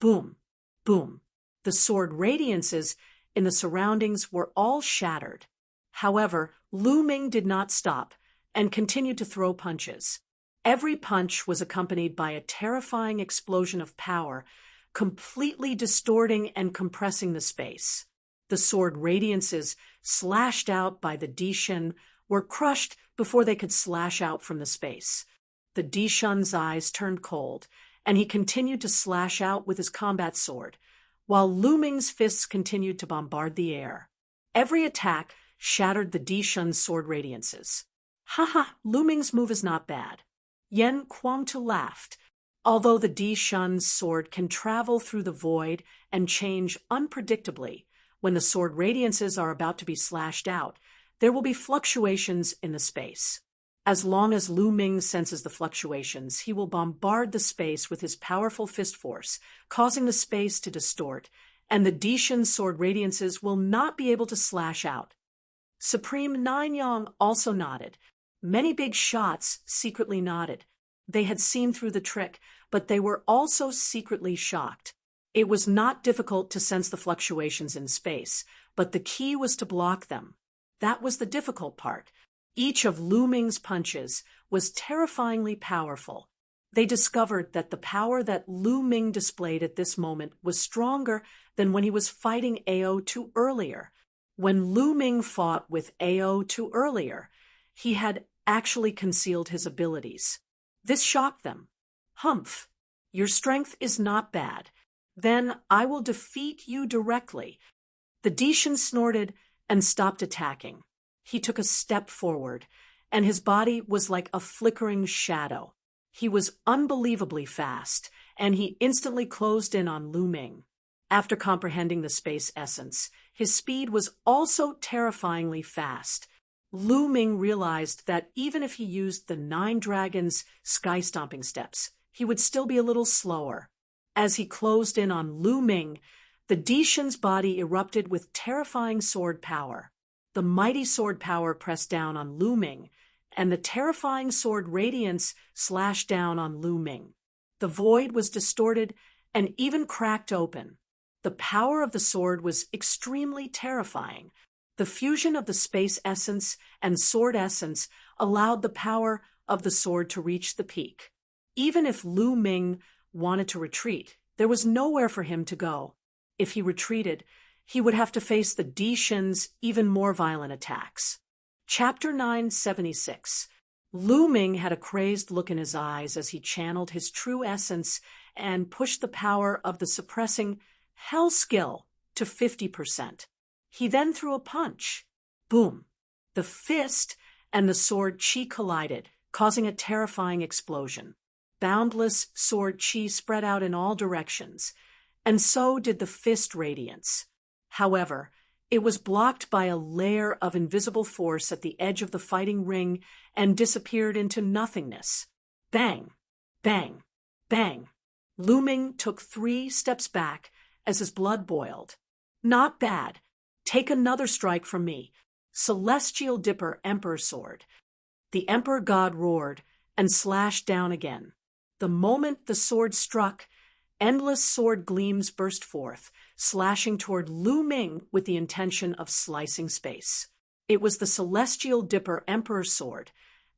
boom, boom. The sword radiances in the surroundings were all shattered. However, Lu Ming did not stop and continued to throw punches. Every punch was accompanied by a terrifying explosion of power, completely distorting and compressing the space. The sword radiances slashed out by the Di Shun were crushed before they could slash out from the space. The Di Shun's eyes turned cold, and he continued to slash out with his combat sword. while Lu Ming's fists continued to bombard the air. Every attack shattered the Di Shun's sword radiances. Haha, Lu Ming's move is not bad. Yan Kuangtu laughed. Although the Di Shun's sword can travel through the void and change unpredictably, when the sword radiances are about to be slashed out, there will be fluctuations in the space. As long as Lu Ming senses the fluctuations, he will bombard the space with his powerful fist force, causing the space to distort, and the Di Shun's sword radiances will not be able to slash out. Supreme Nanyang also nodded. Many big shots secretly nodded. They had seen through the trick, but they were also secretly shocked. It was not difficult to sense the fluctuations in space, but the key was to block them. That was the difficult part. Each of Lu Ming's punches was terrifyingly powerful. They discovered that the power that Lu Ming displayed at this moment was stronger than when he was fighting AO2 earlier. When Lu Ming fought with AO2 earlier, he had actually concealed his abilities. This shocked them. Humph, your strength is not bad. Then I will defeat you directly. The Di Shun snorted and stopped attacking. He took a step forward, and his body was like a flickering shadow. He was unbelievably fast, and he instantly closed in on Lu Ming. After comprehending the space essence, his speed was also terrifyingly fast. Lu Ming realized that even if he used the 9 Dragons' sky-stomping steps, he would still be a little slower. As he closed in on Lu Ming, the Di Shun's body erupted with terrifying sword power. The mighty sword power pressed down on Lu Ming, and the terrifying sword radiance slashed down on Lu Ming. The void was distorted and even cracked open. The power of the sword was extremely terrifying. The fusion of the space essence and sword essence allowed the power of the sword to reach the peak. Even if Lu Ming wanted to retreat, there was nowhere for him to go. If he retreated, he would have to face the Di Shun's even more violent attacks. Chapter 976. Lu Ming had a crazed look in his eyes as he channeled his true essence and pushed the power of the suppressing Hell skill to 50%. He then threw a punch. Boom! The fist and the sword chi collided, causing a terrifying explosion. Boundless sword chi spread out in all directions, and so did the fist radiance. However, it was blocked by a layer of invisible force at the edge of the fighting ring and disappeared into nothingness. Bang! Bang! Bang! Lu Ming took 3 steps back as his blood boiled. Not bad. Take another strike from me. Celestial Dipper Emperor Sword. The Emperor God roared and slashed down again. The moment the sword struck, endless sword gleams burst forth, slashing toward Lu Ming with the intention of slicing space. It was the Celestial Dipper Emperor Sword,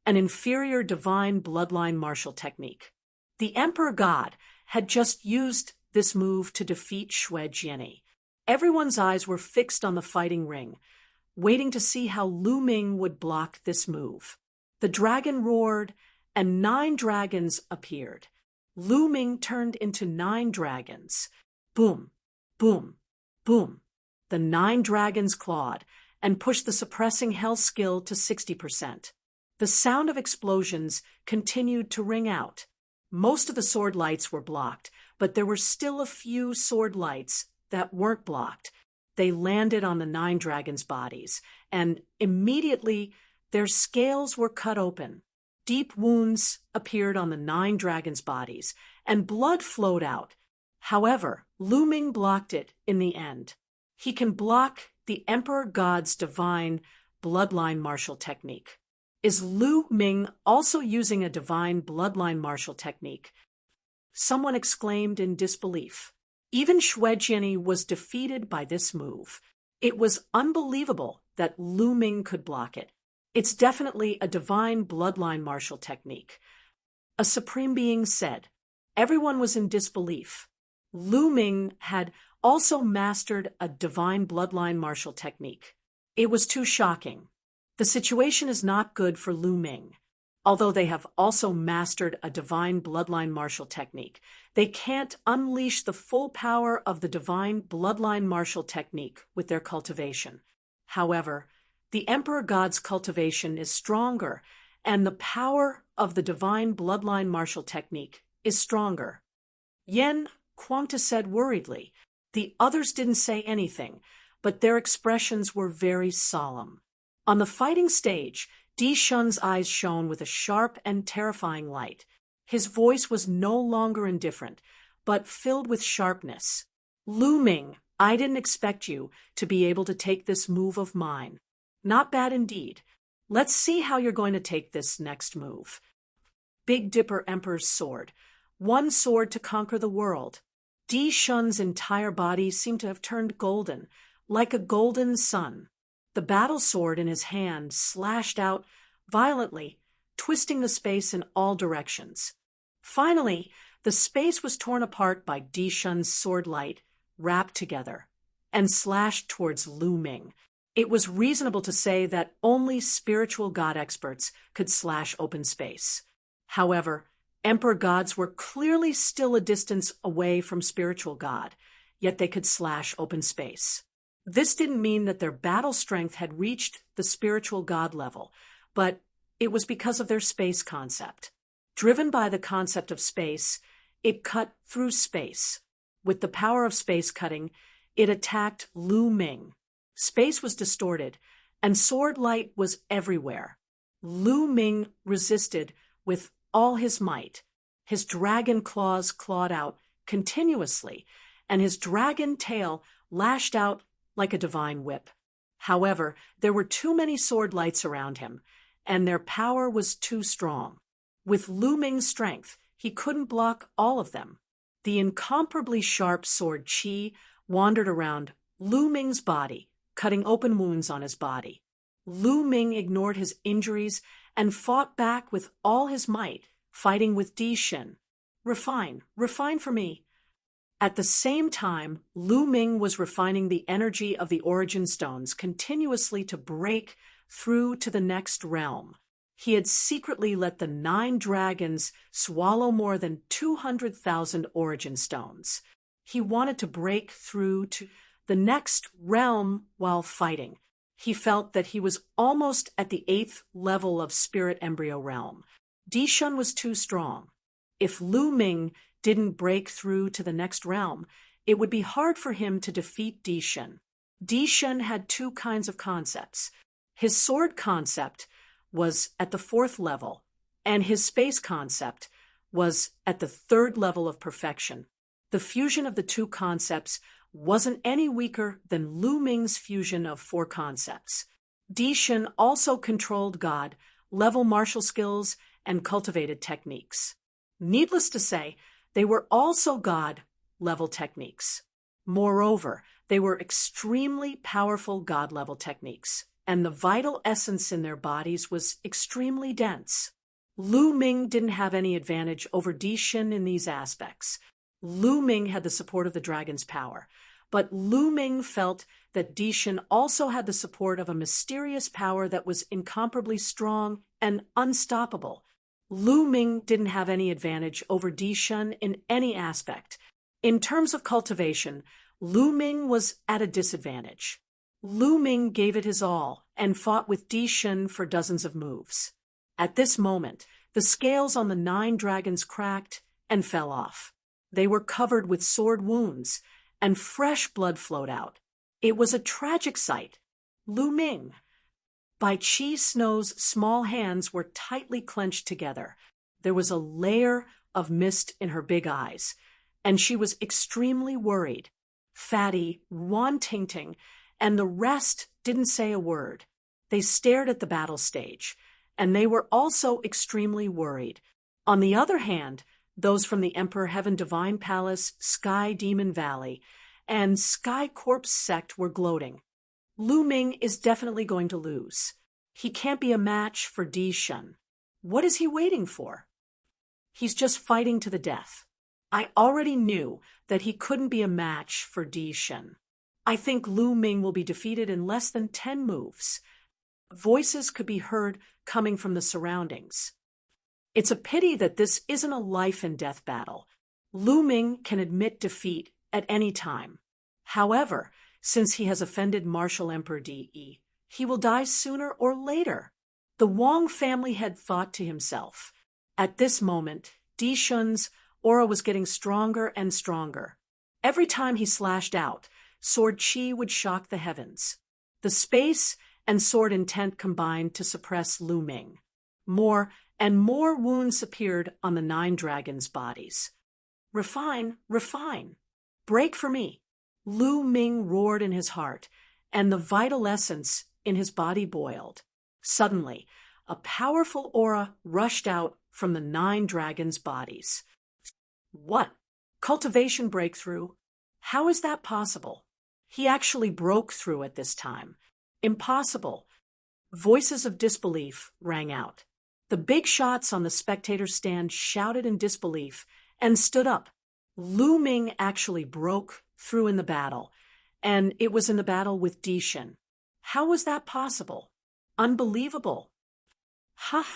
an inferior divine bloodline martial technique. The Emperor God had just used this move to defeat Xue Jianyi. Everyone's eyes were fixed on the fighting ring, waiting to see how Lu Ming would block this move. The dragon roared, and 9 dragons appeared. Lu Ming turned into 9 dragons. Boom, boom, boom. The 9 dragons clawed and pushed the suppressing hell skill to 60%. The sound of explosions continued to ring out. Most of the sword lights were blocked, but there were still a few sword lights that weren't blocked. They landed on the 9 dragons' bodies, and immediately their scales were cut open. Deep wounds appeared on the 9 dragons' bodies, and blood flowed out. However, Lu Ming blocked it in the end. He can block the Emperor God's divine bloodline martial technique. Is Lu Ming also using a divine bloodline martial technique? Someone exclaimed in disbelief. Even Xue Jianyi was defeated by this move. It was unbelievable that Lu Ming could block it. It's definitely a divine bloodline martial technique. A supreme being said. Everyone was in disbelief. Lu Ming had also mastered a divine bloodline martial technique. It was too shocking. The situation is not good for Lu Ming. Although they have also mastered a divine bloodline martial technique, they can't unleash the full power of the divine bloodline martial technique with their cultivation. However, the Emperor God's cultivation is stronger, and the power of the divine bloodline martial technique is stronger. Yen Quanta said worriedly. The others didn't say anything, but their expressions were very solemn. On the fighting stage, Di Shun's eyes shone with a sharp and terrifying light. His voice was no longer indifferent, but filled with sharpness. Lu Ming, I didn't expect you to be able to take this move of mine. Not bad indeed. Let's see how you're going to take this next move. Big Dipper Emperor's sword. One sword to conquer the world. Di Shun's entire body seemed to have turned golden, like a golden sun. The battle sword in his hand slashed out violently, twisting the space in all directions. Finally, the space was torn apart by Di Shun's sword light, wrapped together, and slashed towards Lu Ming. It was reasonable to say that only spiritual god experts could slash open space. However, Emperor gods were clearly still a distance away from spiritual god, yet they could slash open space. This didn't mean that their battle strength had reached the spiritual god level, but it was because of their space concept. Driven by the concept of space, it cut through space. With the power of space cutting, it attacked Lu Ming. Space was distorted, and sword light was everywhere. Lu Ming resisted with all his might. His dragon claws clawed out continuously, and his dragon tail lashed out like a divine whip. However, there were too many sword lights around him, and their power was too strong. With Lu Ming's strength, he couldn't block all of them. The incomparably sharp sword Qi wandered around Lu Ming's body, cutting open wounds on his body. Lu Ming ignored his injuries and fought back with all his might, fighting with Di Shun. Refine for me. At the same time, Lu Ming was refining the energy of the origin stones continuously to break through to the next realm. He had secretly let the 9 dragons swallow more than 200,000 origin stones. He wanted to break through to the next realm while fighting. He felt that he was almost at the 8th level of spirit embryo realm. Di Shun was too strong. If Lu Ming didn't break through to the next realm, it would be hard for him to defeat Di Shun. Di Shun had 2 kinds of concepts. His sword concept was at the 4th level, and his space concept was at the 3rd level of perfection. The fusion of the 2 concepts wasn't any weaker than Lu Ming's fusion of 4 concepts. Di Shun also controlled God, level martial skills, and cultivated techniques. Needless to say, they were also God-level techniques. Moreover, they were extremely powerful God-level techniques, and the vital essence in their bodies was extremely dense. Lu Ming didn't have any advantage over Di Shun in these aspects. Lu Ming had the support of the dragon's power, but Lu Ming felt that Di Shun also had the support of a mysterious power that was incomparably strong and unstoppable. Lu Ming didn't have any advantage over Di Shun in any aspect. In terms of cultivation, Lu Ming was at a disadvantage. Lu Ming gave it his all and fought with Di Shun for dozens of moves. At this moment, the scales on the 9 dragons cracked and fell off. They were covered with sword wounds, and fresh blood flowed out. It was a tragic sight. Lu Ming. Bai Qi Snow's small hands were tightly clenched together. There was a layer of mist in her big eyes, and she was extremely worried. Fatty, Wan Tingting, and the rest didn't say a word. They stared at the battle stage, and they were also extremely worried. On the other hand, those from the Emperor Heaven Divine Palace, Sky Demon Valley, and Sky Corpse Sect were gloating. Lu Ming is definitely going to lose. He can't be a match for Di Shun. What is he waiting for? He's just fighting to the death. I already knew that he couldn't be a match for Di Shun. I think Lu Ming will be defeated in less than 10 moves. Voices could be heard coming from the surroundings. It's a pity that this isn't a life-and-death battle. Lu Ming can admit defeat at any time. However, since he has offended Martial Emperor Di, he will die sooner or later. The Wang family had thought to himself. At this moment, Di Shun's aura was getting stronger and stronger. Every time he slashed out, sword chi would shock the heavens. The space and sword intent combined to suppress Lu Ming. More and more wounds appeared on the 9 dragons' bodies. Refine, refine. Break for me. Lu Ming roared in his heart, and the vital essence in his body boiled. Suddenly, a powerful aura rushed out from the 9 dragons' bodies. What? Cultivation breakthrough? How is that possible? He actually broke through at this time. Impossible. Voices of disbelief rang out. The big shots on the spectator stand shouted in disbelief and stood up. Lu Ming actually broke through in the battle, and it was in the battle with Di Shen. How was that possible? Unbelievable. Ha!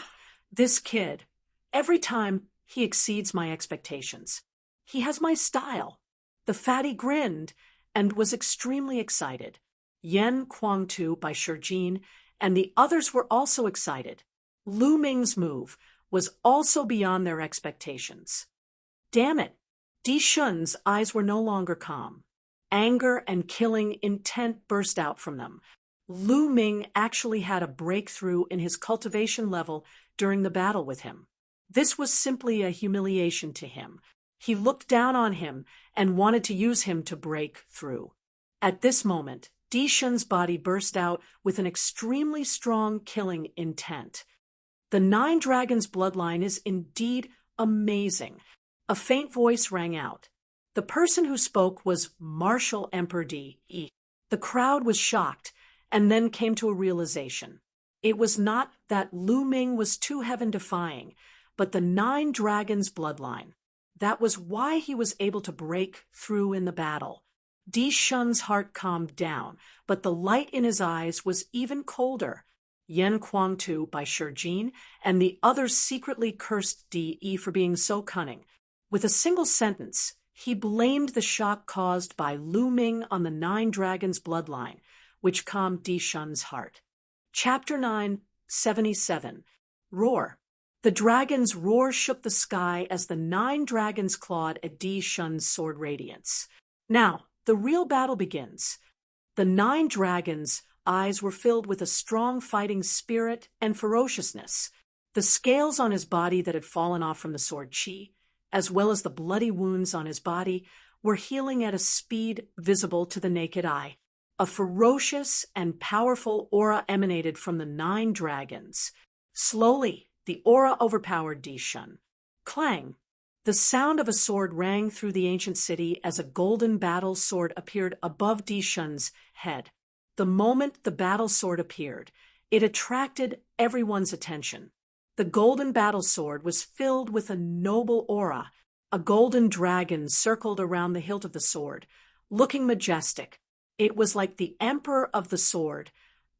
This kid. Every time he exceeds my expectations. He has my style. The fatty grinned and was extremely excited. Yan Kuangtu by Shijin and the others were also excited. Lu Ming's move was also beyond their expectations. Damn it! Di Shun's eyes were no longer calm. Anger and killing intent burst out from them. Lu Ming actually had a breakthrough in his cultivation level during the battle with him. This was simply a humiliation to him. He looked down on him and wanted to use him to break through. At this moment, Di Shun's body burst out with an extremely strong killing intent. The 9 dragons' bloodline is indeed amazing. A faint voice rang out. The person who spoke was Martial Emperor Di. The crowd was shocked and then came to a realization. It was not that Lu Ming was too heaven-defying, but the 9 dragons' bloodline. That was why he was able to break through in the battle. Di Shun's heart calmed down, but the light in his eyes was even colder. Yan Kuangtu by Shijin and the others secretly cursed Di for being so cunning. With a single sentence, he blamed the shock caused by Lu Ming on the 9 dragons' bloodline, which calmed Di Shun's heart. Chapter 9, 77. Roar. The dragon's roar shook the sky as the 9 dragons clawed at Di Shun's sword radiance. Now, the real battle begins. The 9 dragons' eyes were filled with a strong fighting spirit and ferociousness. The scales on his body that had fallen off from the sword chi, as well as the bloody wounds on his body, were healing at a speed visible to the naked eye. A ferocious and powerful aura emanated from the 9 dragons. Slowly, the aura overpowered Di Shun. Clang! The sound of a sword rang through the ancient city as a golden battle sword appeared above Di Shun's head. The moment the battle sword appeared, it attracted everyone's attention. The golden battle sword was filled with a noble aura. A golden dragon circled around the hilt of the sword, looking majestic. It was like the emperor of the sword,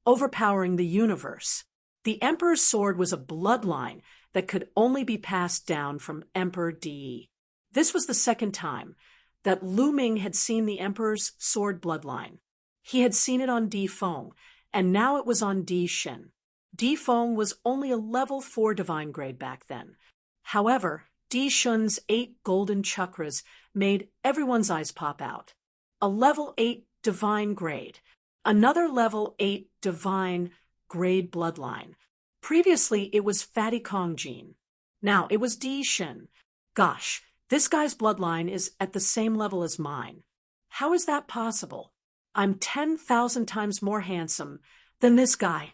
overpowering the universe. The emperor's sword was a bloodline that could only be passed down from Emperor Di. This was the second time that Lu Ming had seen the emperor's sword bloodline. He had seen it on Di Feng, and now it was on Di Shen. Di Feng was only a level 4 divine grade back then. However, Di Shun's 8 golden chakras made everyone's eyes pop out. A level 8 divine grade. Another level 8 divine grade bloodline. Previously, it was Fatty Kongjin. Now, it was Di Shen. Gosh, this guy's bloodline is at the same level as mine. How is that possible? I'm 10,000 times more handsome than this guy.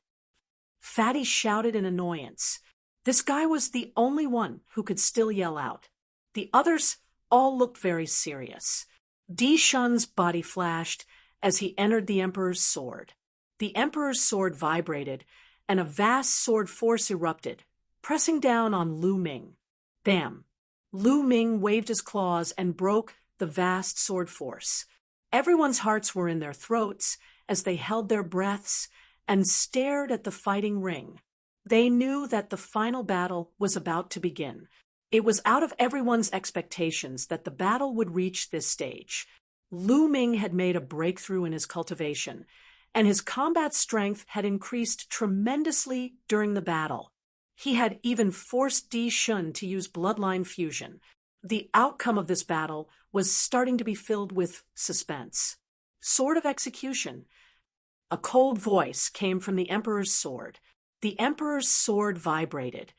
Fatty shouted in annoyance. This guy was the only one who could still yell out. The others all looked very serious. Di Shun's body flashed as he entered the Emperor's sword. The Emperor's sword vibrated, and a vast sword force erupted, pressing down on Lu Ming. Bam! Lu Ming waved his claws and broke the vast sword force. Everyone's hearts were in their throats as they held their breaths and stared at the fighting ring. They knew that the final battle was about to begin. It was out of everyone's expectations that the battle would reach this stage. Lu Ming had made a breakthrough in his cultivation, and his combat strength had increased tremendously during the battle. He had even forced Di Shun to use bloodline fusion. The outcome of this battle was starting to be filled with suspense. Sword of execution. A cold voice came from the Emperor's sword. The Emperor's sword vibrated,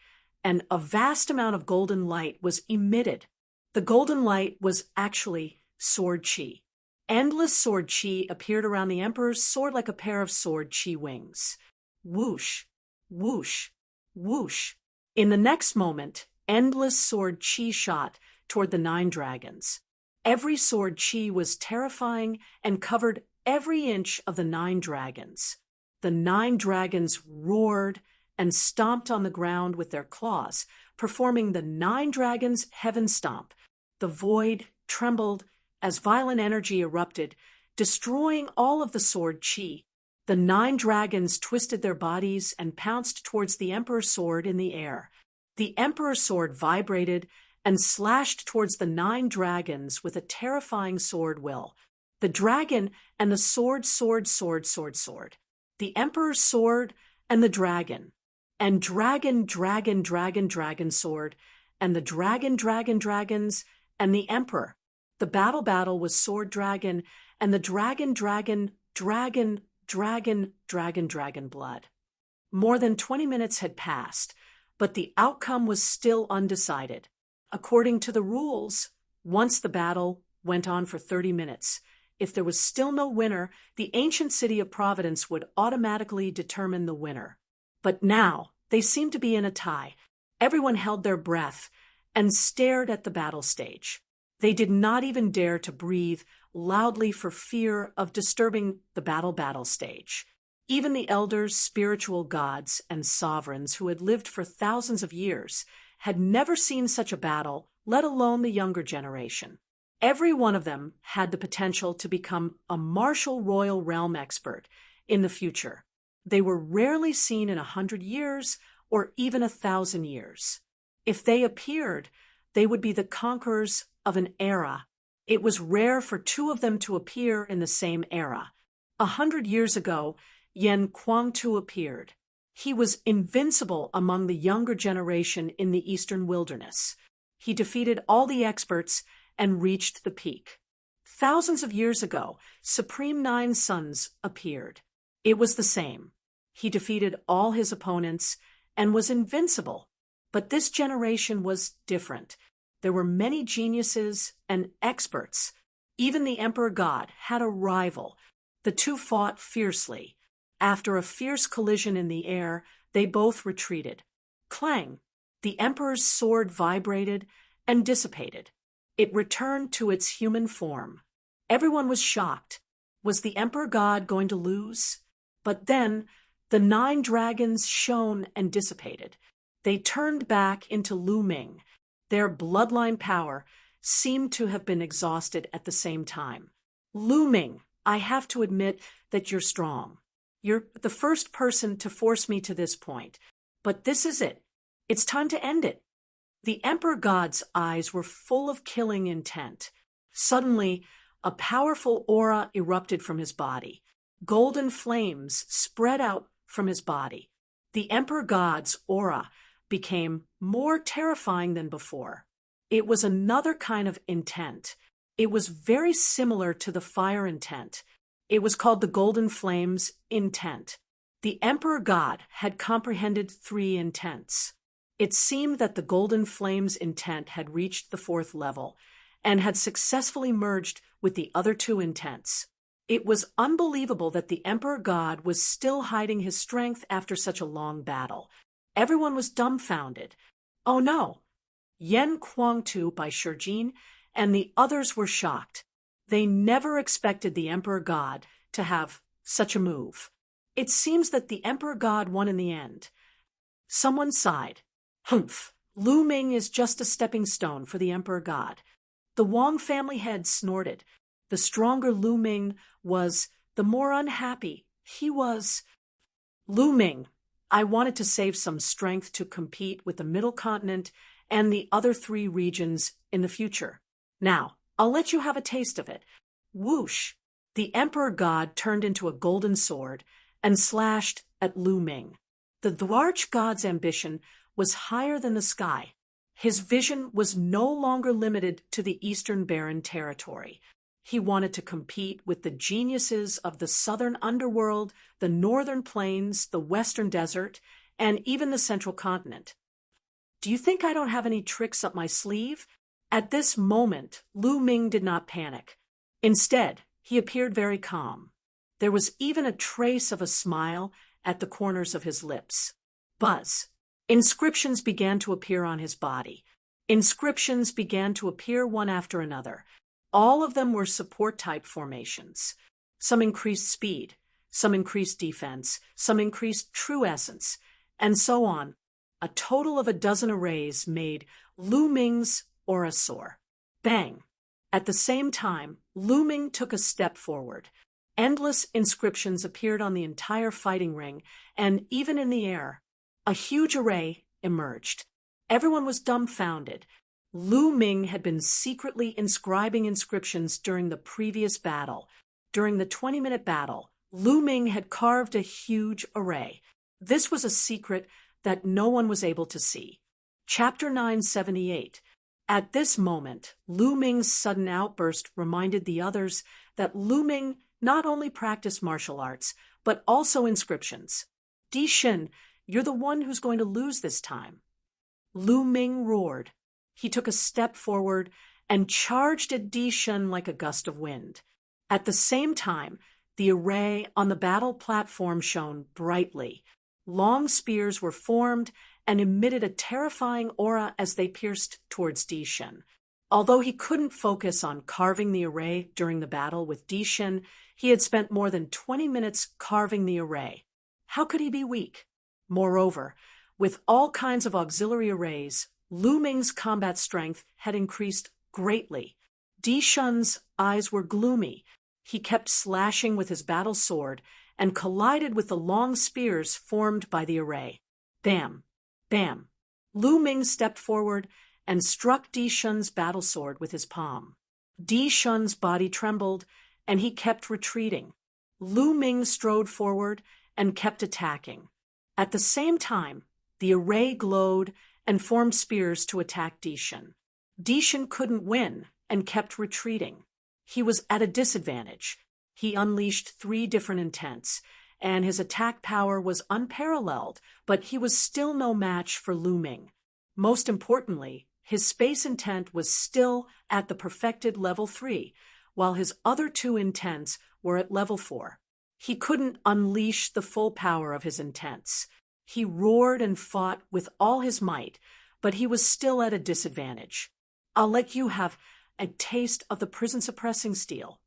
and a vast amount of golden light was emitted. The golden light was actually sword chi. Endless sword chi appeared around the Emperor's sword like a pair of sword chi wings. Whoosh, whoosh, whoosh. In the next moment, endless sword chi shot toward the 9 dragons. Every sword chi was terrifying and covered every inch of the 9 dragons. The 9 dragons roared and stomped on the ground with their claws, performing the 9 dragons' heaven stomp. The void trembled as violent energy erupted, destroying all of the sword chi. The 9 dragons twisted their bodies and pounced towards the Emperor's sword in the air. The Emperor's sword vibrated and slashed towards the 9 dragons with a terrifying sword will. The dragon and the sword. The Emperor's sword and the dragon. And dragon sword, and the dragons, and the Emperor. The battle was sword dragon, and the dragon blood. More than 20 minutes had passed, but the outcome was still undecided. According to the rules, once the battle went on for 30 minutes, if there was still no winner, the ancient city of Providence would automatically determine the winner. But now, they seemed to be in a tie. Everyone held their breath and stared at the battle stage. They did not even dare to breathe loudly for fear of disturbing the battle stage. Even the elders, spiritual gods, and sovereigns who had lived for thousands of years had never seen such a battle, let alone the younger generation. Every one of them had the potential to become a martial royal realm expert in the future. They were rarely seen in 100 years or even 1,000 years. If they appeared, they would be the conquerors of an era. It was rare for 2 of them to appear in the same era. 100 years ago, Yan Kuang-tu appeared. He was invincible among the younger generation in the eastern wilderness. He defeated all the experts and reached the peak. Thousands of years ago, Supreme Nine Sons appeared. It was the same. He defeated all his opponents and was invincible. But this generation was different. There were many geniuses and experts. Even the Emperor God had a rival. The 2 fought fiercely. After a fierce collision in the air, they both retreated. Clang! The Emperor's sword vibrated and dissipated. It returned to its human form. Everyone was shocked. Was the Emperor God going to lose? But then, the 9 dragons shone and dissipated. They turned back into Lu Ming. Their bloodline power seemed to have been exhausted at the same time. Lu Ming, I have to admit that you're strong. You're the first person to force me to this point. But this is it. It's time to end it. The Emperor God's eyes were full of killing intent. Suddenly, a powerful aura erupted from his body. Golden flames spread out from his body. The Emperor God's aura became more terrifying than before. It was another kind of intent. It was very similar to the fire intent. It was called the Golden Flames intent. The Emperor God had comprehended 3 intents. It seemed that the Golden Flames intent had reached the 4th level and had successfully merged with the other 2 intents. It was unbelievable that the Emperor God was still hiding his strength after such a long battle. Everyone was dumbfounded. Oh no! Yan Kuang-tu by Shijin and the others were shocked. They never expected the Emperor God to have such a move. It seems that the Emperor God won in the end. Someone sighed. Humph! Lu Ming is just a stepping stone for the Emperor God. The Wang family head snorted. The stronger Lu Ming was, the more unhappy he was. Lu Ming, I wanted to save some strength to compete with the Middle Continent and the other 3 regions in the future. Now, I'll let you have a taste of it. Whoosh! The Emperor God turned into a golden sword and slashed at Lu Ming. The Dwarch God's ambition was higher than the sky. His vision was no longer limited to the Eastern Barren Territory. He wanted to compete with the geniuses of the southern underworld, the northern plains, the western desert, and even the central continent. Do you think I don't have any tricks up my sleeve? At this moment, Lu Ming did not panic. Instead, he appeared very calm. There was even a trace of a smile at the corners of his lips. Buzz. Inscriptions began to appear on his body. Inscriptions began to appear one after another. All of them were support-type formations. Some increased speed, some increased defense, some increased true essence, and so on. A total of 12 arrays made Lu Ming's aura soar. Bang! At the same time, Lu Ming took a step forward. Endless inscriptions appeared on the entire fighting ring, and even in the air. A huge array emerged. Everyone was dumbfounded. Lu Ming had been secretly inscribing inscriptions during the previous battle. During the 20-minute battle, Lu Ming had carved a huge array. This was a secret that no one was able to see. Chapter 978. At this moment, Lu Ming's sudden outburst reminded the others that Lu Ming not only practiced martial arts, but also inscriptions. Di Shin, you're the one who's going to lose this time. Lu Ming roared. He took a step forward and charged at Di Shin like a gust of wind. At the same time, the array on the battle platform shone brightly. Long spears were formed and emitted a terrifying aura as they pierced towards Di Shin. Although he couldn't focus on carving the array during the battle with Di Shin, he had spent more than 20 minutes carving the array. How could he be weak? Moreover, with all kinds of auxiliary arrays, Lu Ming's combat strength had increased greatly. Di Shin's eyes were gloomy. He kept slashing with his battle sword and collided with the long spears formed by the array. Bam! Bam! Lu Ming stepped forward and struck Di Shin's battle sword with his palm. Di Shin's body trembled, and he kept retreating. Lu Ming strode forward and kept attacking. At the same time, the array glowed and formed spears to attack Di Shin. Di Shin couldn't win and kept retreating. He was at a disadvantage. He unleashed 3 different intents, and his attack power was unparalleled, but he was still no match for Lu Ming. Most importantly, his space intent was still at the perfected level 3, while his other 2 intents were at level 4. He couldn't unleash the full power of his intents. He roared and fought with all his might, but he was still at a disadvantage. I'll let you have a taste of the prison-suppressing steel.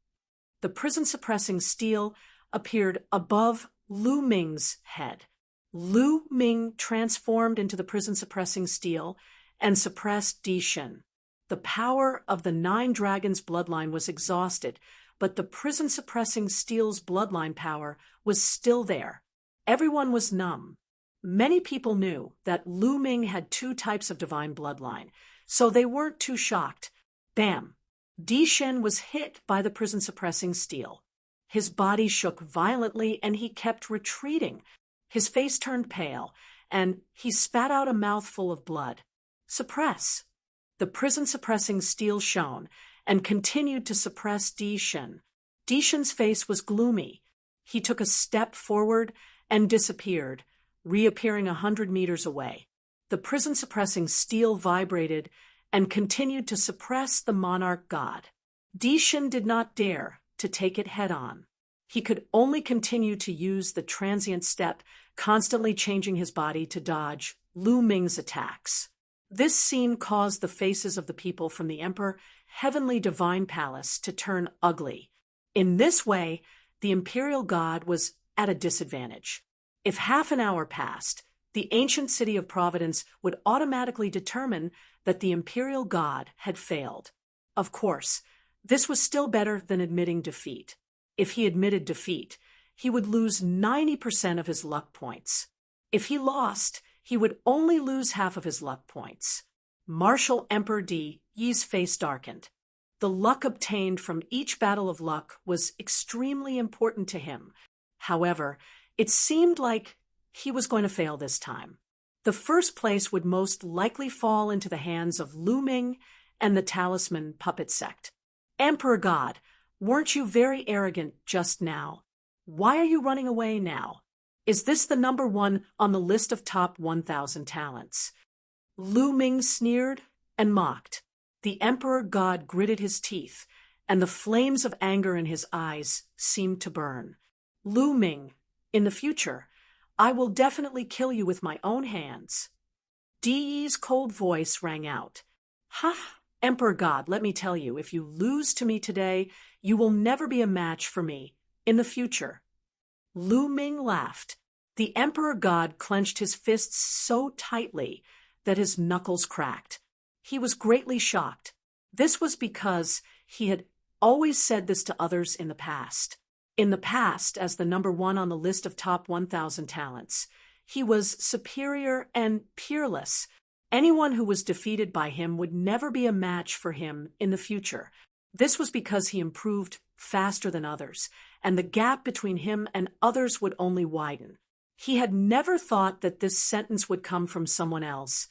The prison-suppressing steel appeared above Lu Ming's head. Lu Ming transformed into the prison-suppressing steel and suppressed Di Shin. The power of the 9 Dragons bloodline was exhausted, but the prison-suppressing steel's bloodline power was still there. Everyone was numb. Many people knew that Lu Ming had 2 types of divine bloodline, so they weren't too shocked. Bam! Di Shin was hit by the prison-suppressing steel. His body shook violently and he kept retreating. His face turned pale, and he spat out a mouthful of blood. Suppress! The prison-suppressing steel shone and continued to suppress Di Shin. Di Shin's face was gloomy. He took a step forward and disappeared, reappearing 100 meters away. The prison-suppressing steel vibrated and continued to suppress the monarch god. Di Shin did not dare to take it head-on. He could only continue to use the transient step, constantly changing his body to dodge Lu Ming's attacks. This scene caused the faces of the people from the Emperor Heavenly Divine Palace to turn ugly. In this way, the imperial god was at a disadvantage. If half an hour passed, the ancient city of Providence would automatically determine that the imperial god had failed. Of course, this was still better than admitting defeat. If he admitted defeat, he would lose 90% of his luck points. If he lost, he would only lose half of his luck points. Martial Emperor Di Yi's face darkened. The luck obtained from each battle of luck was extremely important to him. However, it seemed like he was going to fail this time. The first place would most likely fall into the hands of Lu Ming and the Talisman Puppet Sect. Emperor God, weren't you very arrogant just now? Why are you running away now? Is this the number one on the list of top 1,000 talents? Lu Ming sneered and mocked. The Emperor God gritted his teeth, and the flames of anger in his eyes seemed to burn. Lu Ming, in the future, I will definitely kill you with my own hands. Di Yi's cold voice rang out. Ha! Emperor God, let me tell you, if you lose to me today, you will never be a match for me in the future. Lu Ming laughed. The Emperor God clenched his fists so tightly that his knuckles cracked. He was greatly shocked. This was because he had always said this to others in the past. In the past, as the number one on the list of top 1,000 talents, he was superior and peerless. Anyone who was defeated by him would never be a match for him in the future. This was because he improved faster than others, and the gap between him and others would only widen. He had never thought that this sentence would come from someone else,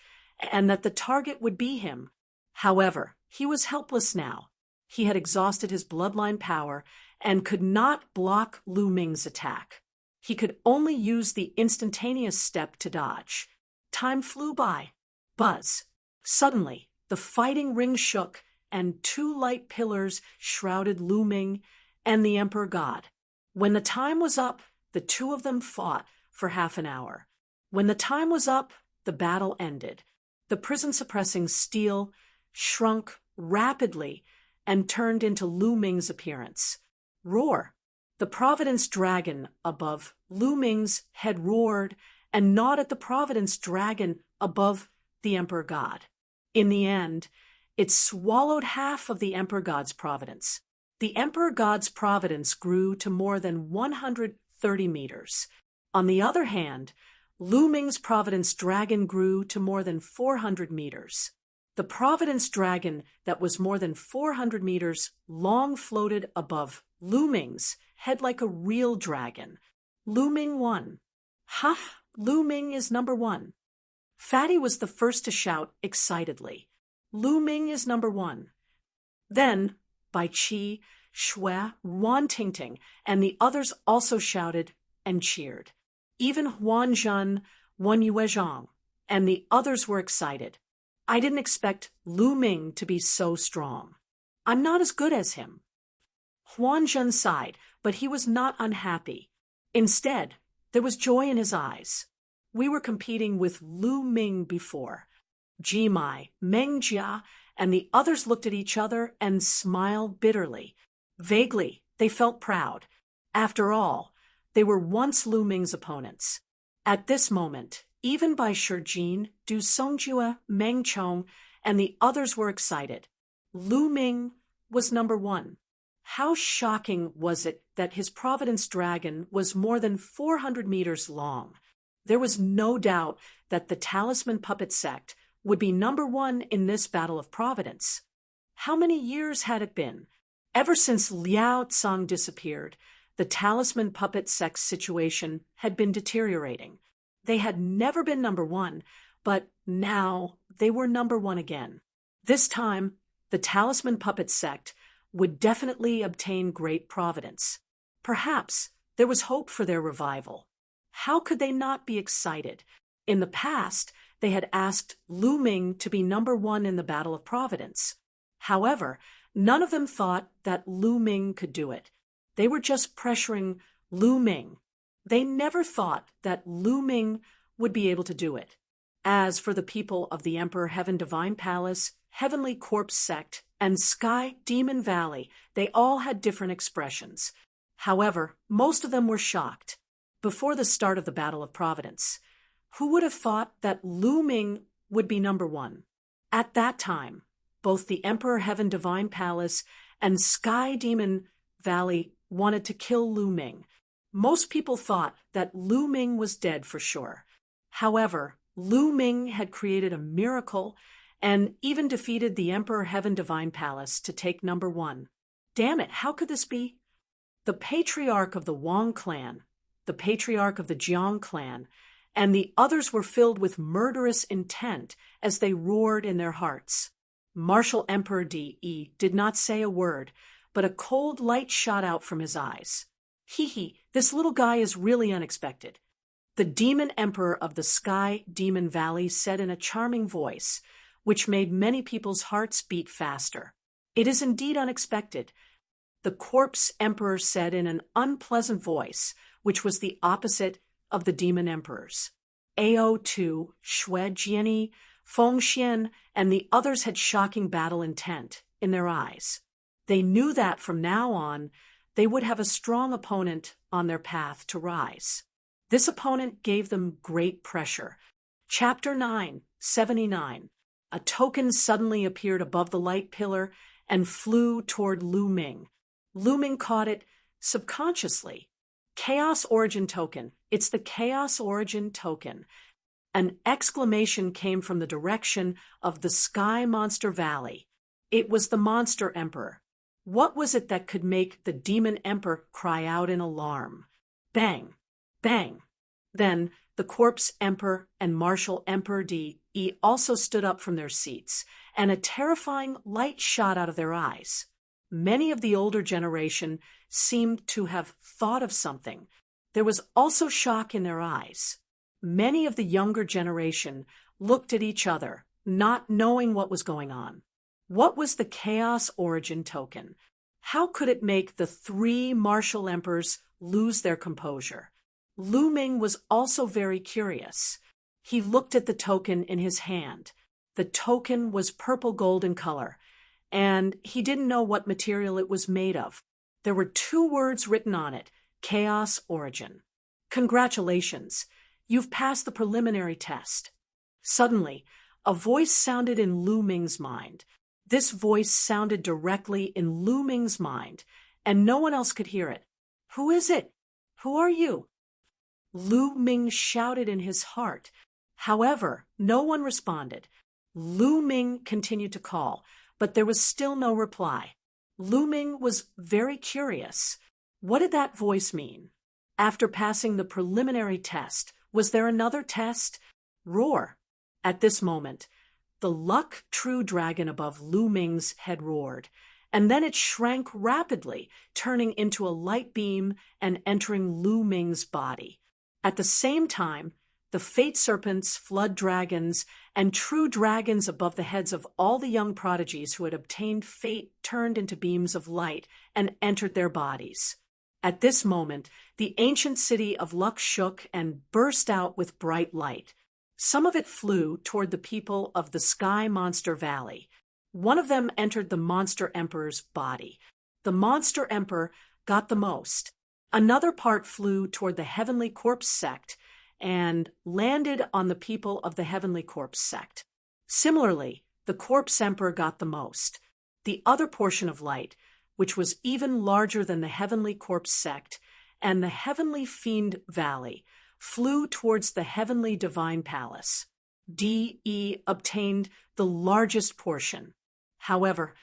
and that the target would be him. However, he was helpless now. He had exhausted his bloodline power and could not block Lu Ming's attack. He could only use the instantaneous step to dodge. Time flew by. Buzz. Suddenly, the fighting ring shook, and two light pillars shrouded Lu Ming and the Emperor God. When the time was up, the two of them fought for half an hour. When the time was up, the battle ended. The prison-suppressing steel shrunk rapidly and turned into Lu Ming's appearance. Roar! The Providence Dragon above Lu Ming's head roared and gnawed at the Providence Dragon above the Emperor God. In the end, it swallowed half of the Emperor God's providence. The Emperor God's providence grew to more than 130 meters. On the other hand, Lu Ming's Providence Dragon grew to more than 400 meters. The Providence Dragon that was more than 400 meters long floated above Lu Ming's head like a real dragon. Lu Ming won. Ha! Lu Ming is number one. Fatty was the first to shout excitedly. Lu Ming is number one. Then, Bai Qi, Shui, Wan Tingting, and the others also shouted and cheered. Even Huan Zhen, Wan Yuezhang, and the others were excited. I didn't expect Lu Ming to be so strong. I'm not as good as him. Huan Zhen sighed, but he was not unhappy. Instead, there was joy in his eyes. We were competing with Lu Ming before. Jimai, Meng Jia, and the others looked at each other and smiled bitterly. Vaguely, they felt proud. After all, they were once Lu Ming's opponents. At this moment, even Bai Shijin, Du Songjue, Meng Chong, and the others were excited. Lu Ming was number one. How shocking was it that his Providence Dragon was more than 400 meters long? There was no doubt that the Talisman Puppet Sect would be number one in this battle of Providence. How many years had it been? Ever since Liao Tsang disappeared, the Talisman Puppet Sect's situation had been deteriorating. They had never been number one, but now they were number one again. This time, the Talisman Puppet Sect would definitely obtain great providence. Perhaps there was hope for their revival. How could they not be excited? In the past, they had asked Lu Ming to be number one in the Battle of Providence. However, none of them thought that Lu Ming could do it. They were just pressuring Lu Ming. They never thought that Lu Ming would be able to do it. As for the people of the Emperor Heaven Divine Palace, Heavenly Corpse Sect, and Sky Demon Valley, they all had different expressions. However, most of them were shocked. Before the start of the Battle of Providence, who would have thought that Lu Ming would be number one? At that time, both the Emperor Heaven Divine Palace and Sky Demon Valley wanted to kill Lu Ming. Most people thought that Lu Ming was dead for sure. However, Lu Ming had created a miracle and even defeated the Emperor Heaven Divine Palace to take number 1. Damn it, how could this be? The patriarch of the Wang clan, the patriarch of the Jiang clan, and the others were filled with murderous intent as they roared in their hearts. Martial Emperor Di did not say a word, but a cold light shot out from his eyes. Hee, this little guy is really unexpected. The demon emperor of the Sky Demon Valley said in a charming voice, which made many people's hearts beat faster. It is indeed unexpected. The corpse emperor said in an unpleasant voice, which was the opposite of the demon emperors. Ao Tu, Xue Jiani, Feng Xian, and the others had shocking battle intent in their eyes. They knew that from now on, they would have a strong opponent on their path to rise. This opponent gave them great pressure. Chapter 9, 79. A token suddenly appeared above the light pillar and flew toward Lu Ming. Lu Ming caught it subconsciously. Chaos Origin Token. It's the Chaos Origin Token. An exclamation came from the direction of the Sky Monster Valley. It was the Monster Emperor. What was it that could make the Demon Emperor cry out in alarm? Bang! Bang! Then the Corpse Emperor and Martial Emperor Di also stood up from their seats, and a terrifying light shot out of their eyes. Many of the older generation seemed to have thought of something. There was also shock in their eyes. Many of the younger generation looked at each other, not knowing what was going on. What was the Chaos Origin Token? How could it make the 3 martial emperors lose their composure? Lu Ming was also very curious. He looked at the token in his hand. The token was purple gold in color, and he didn't know what material it was made of. There were 2 words written on it, Chaos Origin. Congratulations, you've passed the preliminary test. Suddenly, a voice sounded in Lu Ming's mind. This voice sounded directly in Lu Ming's mind, and no one else could hear it. Who is it? Who are you? Lu Ming shouted in his heart. However, no one responded. Lu Ming continued to call, but there was still no reply. Lu Ming was very curious. What did that voice mean? After passing the preliminary test, was there another test? Roar. At this moment, the Luck True Dragon above Lu Ming's head roared, and then it shrank rapidly, turning into a light beam and entering Lu Ming's body. At the same time, the Fate Serpents, Flood Dragons, and True Dragons above the heads of all the young prodigies who had obtained fate turned into beams of light and entered their bodies. At this moment, the ancient city of Luck shook and burst out with bright light. Some of it flew toward the people of the Sky Monster Valley. One of them entered the Monster Emperor's body. The Monster Emperor got the most. Another part flew toward the Heavenly Corpse sect and landed on the people of the Heavenly Corpse sect. Similarly, the Corpse Emperor got the most. The other portion of light, which was even larger than the Heavenly Corpse sect and the Heavenly Fiend Valley, flew towards the Heavenly Divine Palace. DE obtained the largest portion. However,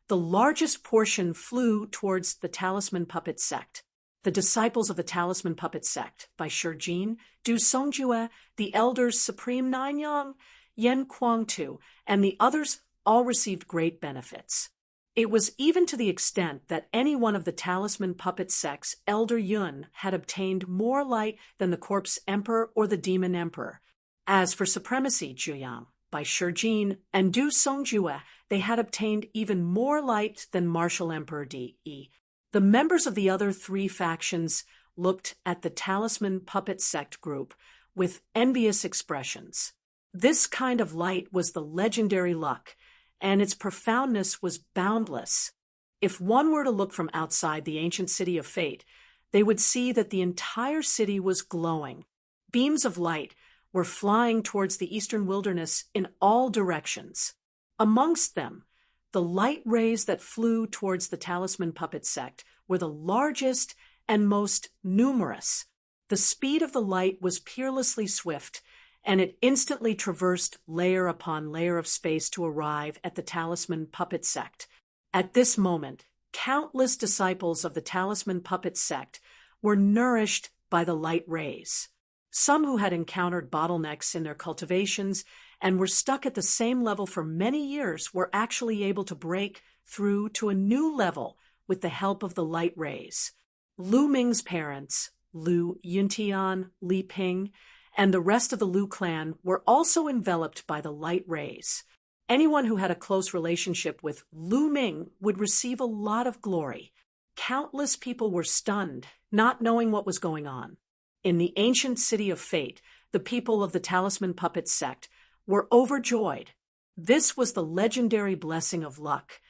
the largest portion flew towards the Talisman Puppet sect. The Disciples of the Talisman Puppet Sect by Shijin, Du Songjue, the Elders Supreme Nanyang, Yen Kuangtu, and the others all received great benefits. It was even to the extent that any one of the Talisman Puppet Sect's Elder Yun had obtained more light than the Corpse Emperor or the Demon Emperor. As for Supremacy Juyang by Shijin and Du Songjue, they had obtained even more light than Martial Emperor Di. The members of the other 3 factions looked at the Talisman Puppet Sect group with envious expressions. This kind of light was the legendary luck, and its profoundness was boundless. If one were to look from outside the ancient city of fate, they would see that the entire city was glowing. Beams of light were flying towards the eastern wilderness in all directions. Amongst them, the light rays that flew towards the Talisman Puppet Sect were the largest and most numerous. The speed of the light was peerlessly swift, and it instantly traversed layer upon layer of space to arrive at the Talisman Puppet Sect. At this moment, countless disciples of the Talisman Puppet Sect were nourished by the light rays. Some who had encountered bottlenecks in their cultivations and were stuck at the same level for many years were actually able to break through to a new level with the help of the light rays. Lu Ming's parents, Lu Yuntian, Li Ping, and the rest of the Lu clan were also enveloped by the light rays. Anyone who had a close relationship with Lu Ming would receive a lot of glory. Countless people were stunned, not knowing what was going on. In the ancient city of fate, the people of the Talisman Puppet Sect were overjoyed. This was the legendary blessing of luck,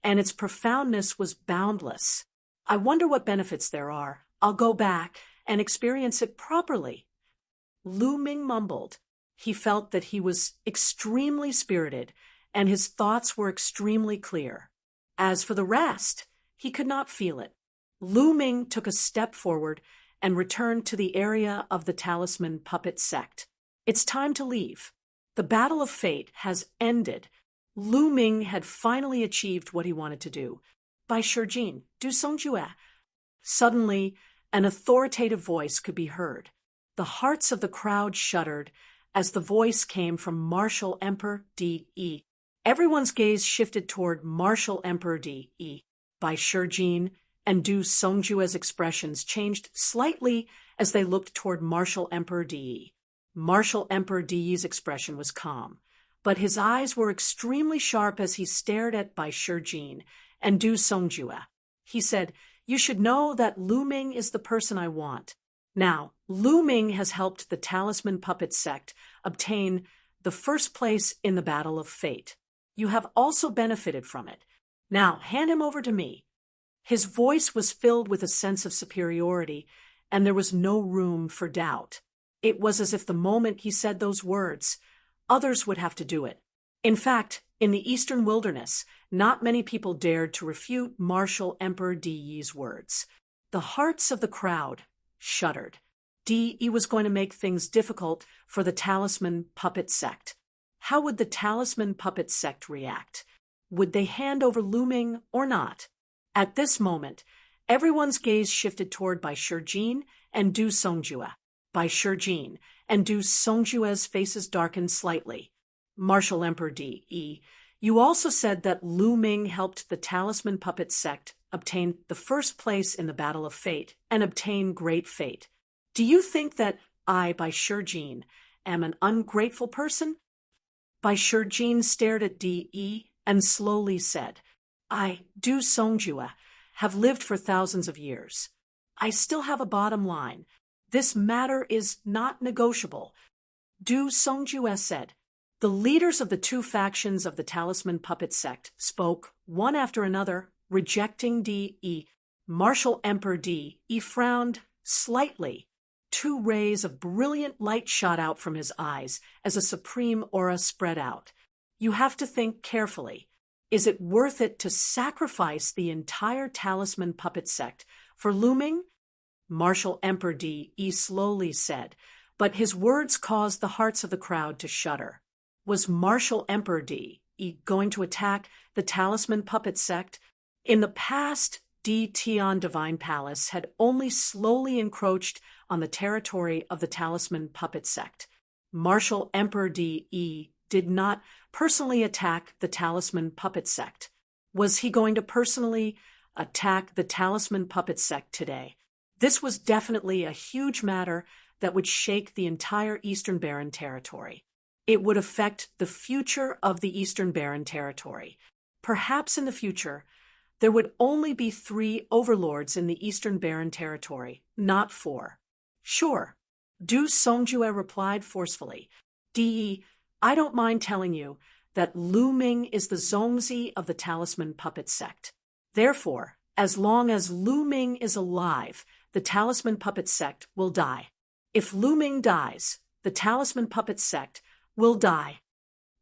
and its profoundness was boundless. I wonder what benefits there are. I'll go back and experience it properly. Lu Ming mumbled. He felt that he was extremely spirited, and his thoughts were extremely clear. As for the rest, he could not feel it. Lu Ming took a step forward and returned to the area of the Talisman Puppet Sect. It's time to leave. The battle of fate has ended. Lu Ming had finally achieved what he wanted to do. Bai Shijin, du Songjue. Suddenly, an authoritative voice could be heard. The hearts of the crowd shuddered as the voice came from Martial Emperor Di. Everyone's gaze shifted toward Martial Emperor Di. Bai Shijin and Du Songjue's expressions changed slightly as they looked toward Martial Emperor Di. Martial Emperor Di's expression was calm, but his eyes were extremely sharp as he stared at Bai Shijin and Du Songjue. He said, "You should know that Lu Ming is the person I want." Now, Lu Ming has helped the Talisman Puppet Sect obtain the first place in the Battle of Fate. You have also benefited from it. Now, hand him over to me. His voice was filled with a sense of superiority, and there was no room for doubt. It was as if the moment he said those words, others would have to do it. In fact, in the eastern wilderness, not many people dared to refute Martial Emperor Di's words. The hearts of the crowd shuddered. Di was going to make things difficult for the Talisman Puppet Sect. How would the Talisman Puppet Sect react? Would they hand over Lu Ming or not? At this moment, everyone's gaze shifted toward Bai Shijin and Du Songjue. Bai Shijin and Du Songjue's faces darkened slightly. Martial Emperor Di, you also said that Lu Ming helped the Talisman Puppet Sect obtain the first place in the Battle of Fate and obtain great fate. Do you think that I, Bai Shijin, am an ungrateful person? Bai Shijin stared at Di and slowly said, I, Du Songjue, have lived for thousands of years. I still have a bottom line. This matter is not negotiable. Du Songjue said. The leaders of the two factions of the Talisman Puppet Sect spoke, one after another, rejecting Di. Martial Emperor Di frowned slightly. Two rays of brilliant light shot out from his eyes as a supreme aura spread out. You have to think carefully. Is it worth it to sacrifice the entire Talisman Puppet Sect for Lu Ming? Martial Emperor Di slowly said, but his words caused the hearts of the crowd to shudder. Was Martial Emperor Di going to attack the Talisman Puppet Sect? In the past, Di Tian Divine Palace had only slowly encroached on the territory of the Talisman Puppet Sect. Martial Emperor Di did not personally attack the Talisman Puppet Sect. Was he going to personally attack the Talisman Puppet Sect today? This was definitely a huge matter that would shake the entire Eastern Barren Territory. It would affect the future of the Eastern Barren Territory. Perhaps in the future, there would only be 3 overlords in the Eastern Barren Territory, not 4. Sure, Du Songjue replied forcefully. Di, I don't mind telling you that Lu Ming is the Zongzi of the Talisman Puppet Sect. Therefore, as long as Lu Ming is alive, the Talisman Puppet Sect will die. If Lu Ming dies, the Talisman Puppet Sect will die.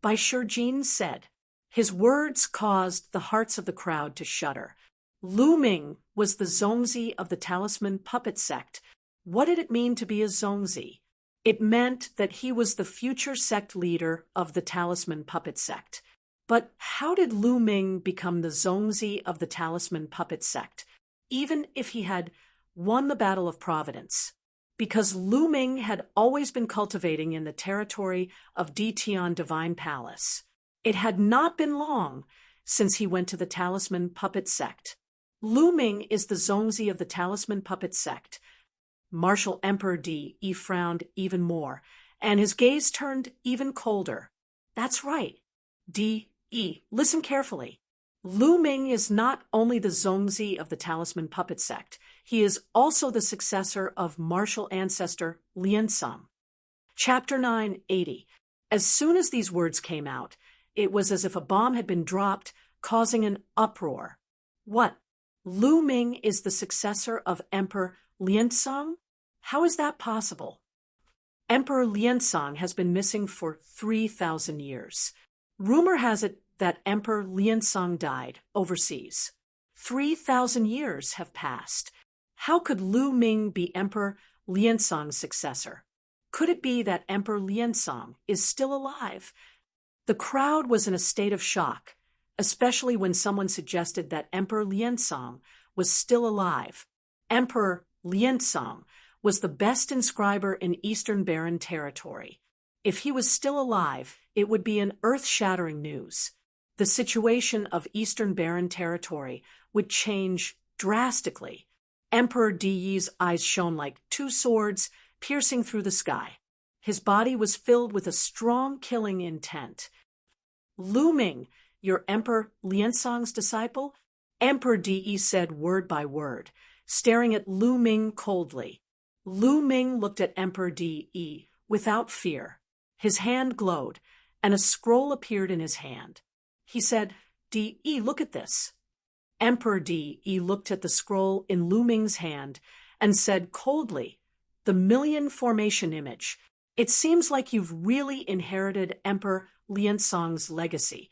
Bai Shijin said. His words caused the hearts of the crowd to shudder. Lu Ming was the Zongzi of the Talisman Puppet Sect. What did it mean to be a Zongzi? It meant that he was the future sect leader of the Talisman Puppet Sect. But how did Lu Ming become the Zongzi of the Talisman Puppet Sect, even if he had won the Battle of Providence? Because Lu Ming had always been cultivating in the territory of Ditian Divine Palace. It had not been long since he went to the Talisman Puppet Sect. Lu Ming is the Zongzi of the Talisman Puppet Sect. Martial Emperor Di frowned even more, and his gaze turned even colder. That's right. Di, listen carefully. Lu Ming is not only the Zongzi of the Talisman Puppet Sect, he is also the successor of martial ancestor Liansong. Chapter 980. As soon as these words came out, it was as if a bomb had been dropped, causing an uproar. What? Lu Ming is the successor of Emperor Liansong? How is that possible? Emperor Liansong has been missing for 3,000 years. Rumor has it that Emperor Liansong died overseas. 3,000 years have passed. How could Lu Ming be Emperor Liansong's successor? Could it be that Emperor Liansong is still alive? The crowd was in a state of shock, especially when someone suggested that Emperor Liansong was still alive. Emperor Liansong was the best inscriber in Eastern Barren territory. If he was still alive, it would be an earth-shattering news. The situation of Eastern Barren territory would change drastically. Emperor Di's eyes shone like two swords piercing through the sky. His body was filled with a strong killing intent. Lu Ming, your Emperor Liansong's disciple? Emperor Di said word by word, staring at Lu Ming coldly. Lu Ming looked at Emperor Di without fear. His hand glowed, and a scroll appeared in his hand. He said, Di, look at this. Emperor Di looked at the scroll in Lu Ming's hand and said coldly, the Million Formation Image. It seems like you've really inherited Emperor Liansong's legacy.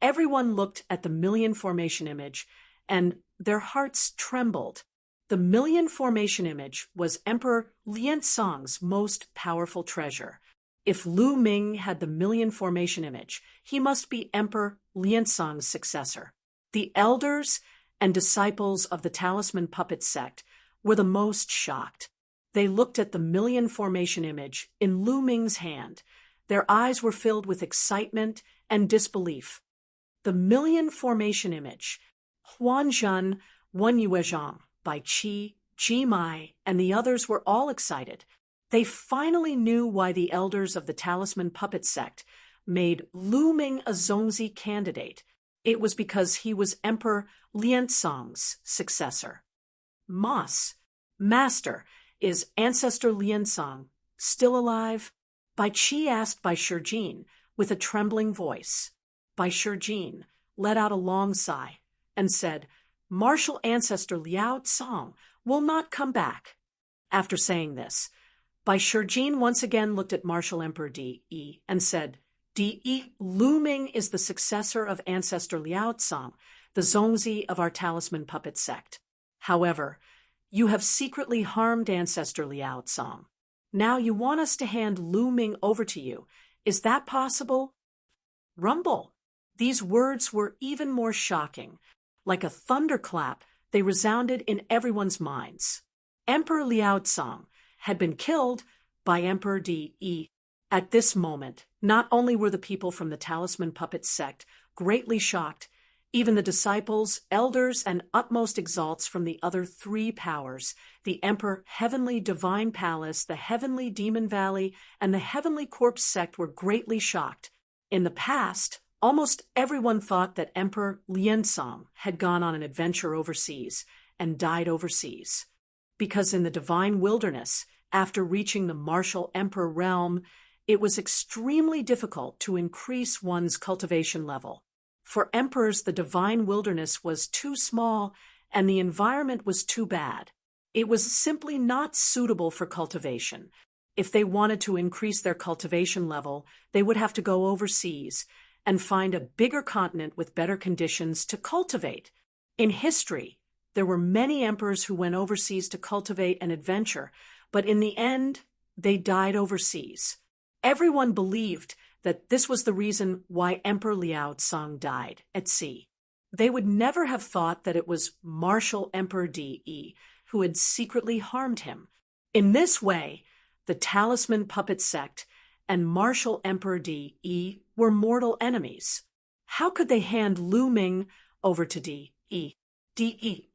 Everyone looked at the Million Formation Image, and their hearts trembled. The Million Formation Image was Emperor Liansong's most powerful treasure. If Lu Ming had the Million Formation Image, he must be Emperor Liansong's successor. The elders and disciples of the Talisman Puppet Sect were the most shocked. They looked at the Million Formation Image in Lu Ming's hand. Their eyes were filled with excitement and disbelief. The Million Formation Image, Huanzhen Wenyuezhang, by Qi, Jimai, and the others were all excited. They finally knew why the elders of the Talisman Puppet Sect made Lu Ming a Zongzi candidate. It was because he was Emperor Liansong's successor. Master, is Ancestor Liansong still alive? Bai Qi asked Bai Shijin with a trembling voice. Bai Shijin let out a long sigh and said, Martial Ancestor Liao Tsong will not come back. After saying this, Bai Shijin once again looked at Martial Emperor Di and said, Di, Lu Ming is the successor of Ancestor Liao Tsong, the Zongzi of our Talisman Puppet Sect. However, you have secretly harmed Ancestor Liao Tsong. Now you want us to hand Lu Ming over to you. Is that possible? Rumble. These words were even more shocking. Like a thunderclap, they resounded in everyone's minds. Emperor Liao Tsong had been killed by Emperor Di. At this moment, not only were the people from the Talisman Puppet Sect greatly shocked, even the disciples, elders, and utmost exalts from the other three powers, the Emperor Heavenly Divine Palace, the Heavenly Demon Valley, and the Heavenly Corpse Sect were greatly shocked. In the past, almost everyone thought that Emperor Liansong had gone on an adventure overseas and died overseas. Because in the Divine Wilderness, after reaching the martial Emperor realm, it was extremely difficult to increase one's cultivation level. For emperors, the Divine Wilderness was too small and the environment was too bad. It was simply not suitable for cultivation. If they wanted to increase their cultivation level, they would have to go overseas and find a bigger continent with better conditions to cultivate. In history, there were many emperors who went overseas to cultivate an adventure, but in the end, They died overseas. Everyone believed that this was the reason why Emperor Liao Tsang died at sea. They would never have thought that it was Martial Emperor Di who had secretly harmed him. In this way, the Talisman Puppet Sect and Martial Emperor Di were mortal enemies. How could they hand Lu Ming over to Di?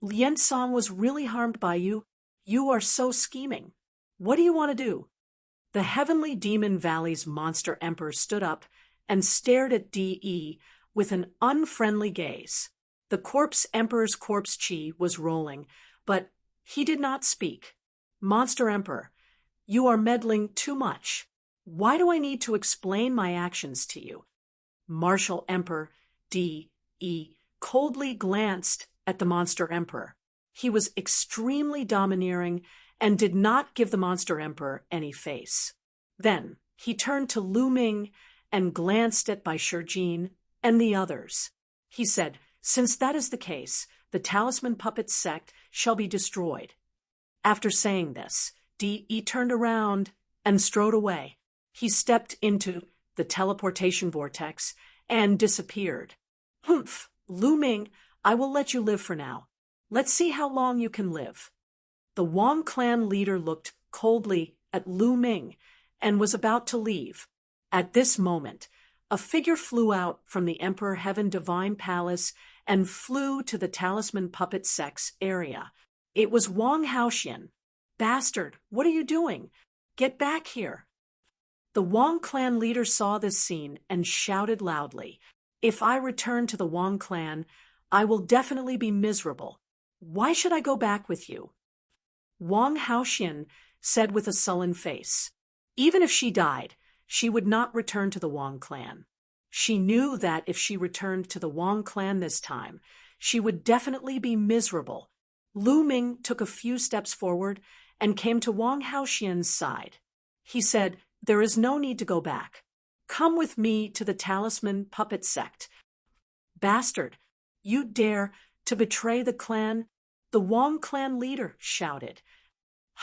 Lien Song was really harmed by you. You are so scheming. What do you want to do? The Heavenly Demon Valley's monster emperor stood up and stared at Di with an unfriendly gaze. The corpse emperor's corpse chi was rolling, but he did not speak. Monster Emperor, you are meddling too much. Why do I need to explain my actions to you? Martial Emperor Di coldly glanced at the Monster Emperor. He was extremely domineering and did not give the Monster Emperor any face. Then he turned to Lu Ming and glanced at Bai Shijin and the others. He said, "Since that is the case, the Talisman Puppet Sect shall be destroyed." After saying this, Di turned around and strode away. He stepped into the teleportation vortex and disappeared. "Humph, Lu Ming, I will let you live for now. Let's see how long you can live." The Wang clan leader looked coldly at Lu Ming and was about to leave. At this moment, a figure flew out from the Emperor Heaven Divine Palace and flew to the Talisman Puppet Sect's area. It was Wang Haoxian. "Bastard, what are you doing? Get back here." The Wang clan leader saw this scene and shouted loudly, "If I return to the Wang clan, I will definitely be miserable. Why should I go back with you?" Wang Haoxian said with a sullen face, even if she died, she would not return to the Wang clan. She knew that if she returned to the Wang clan this time, she would definitely be miserable. Lu Ming took a few steps forward and came to Wang Haoxian's side. He said, "There is no need to go back. Come with me to the Talisman Puppet Sect." "Bastard, you dare to betray the clan?" the Wang clan leader shouted.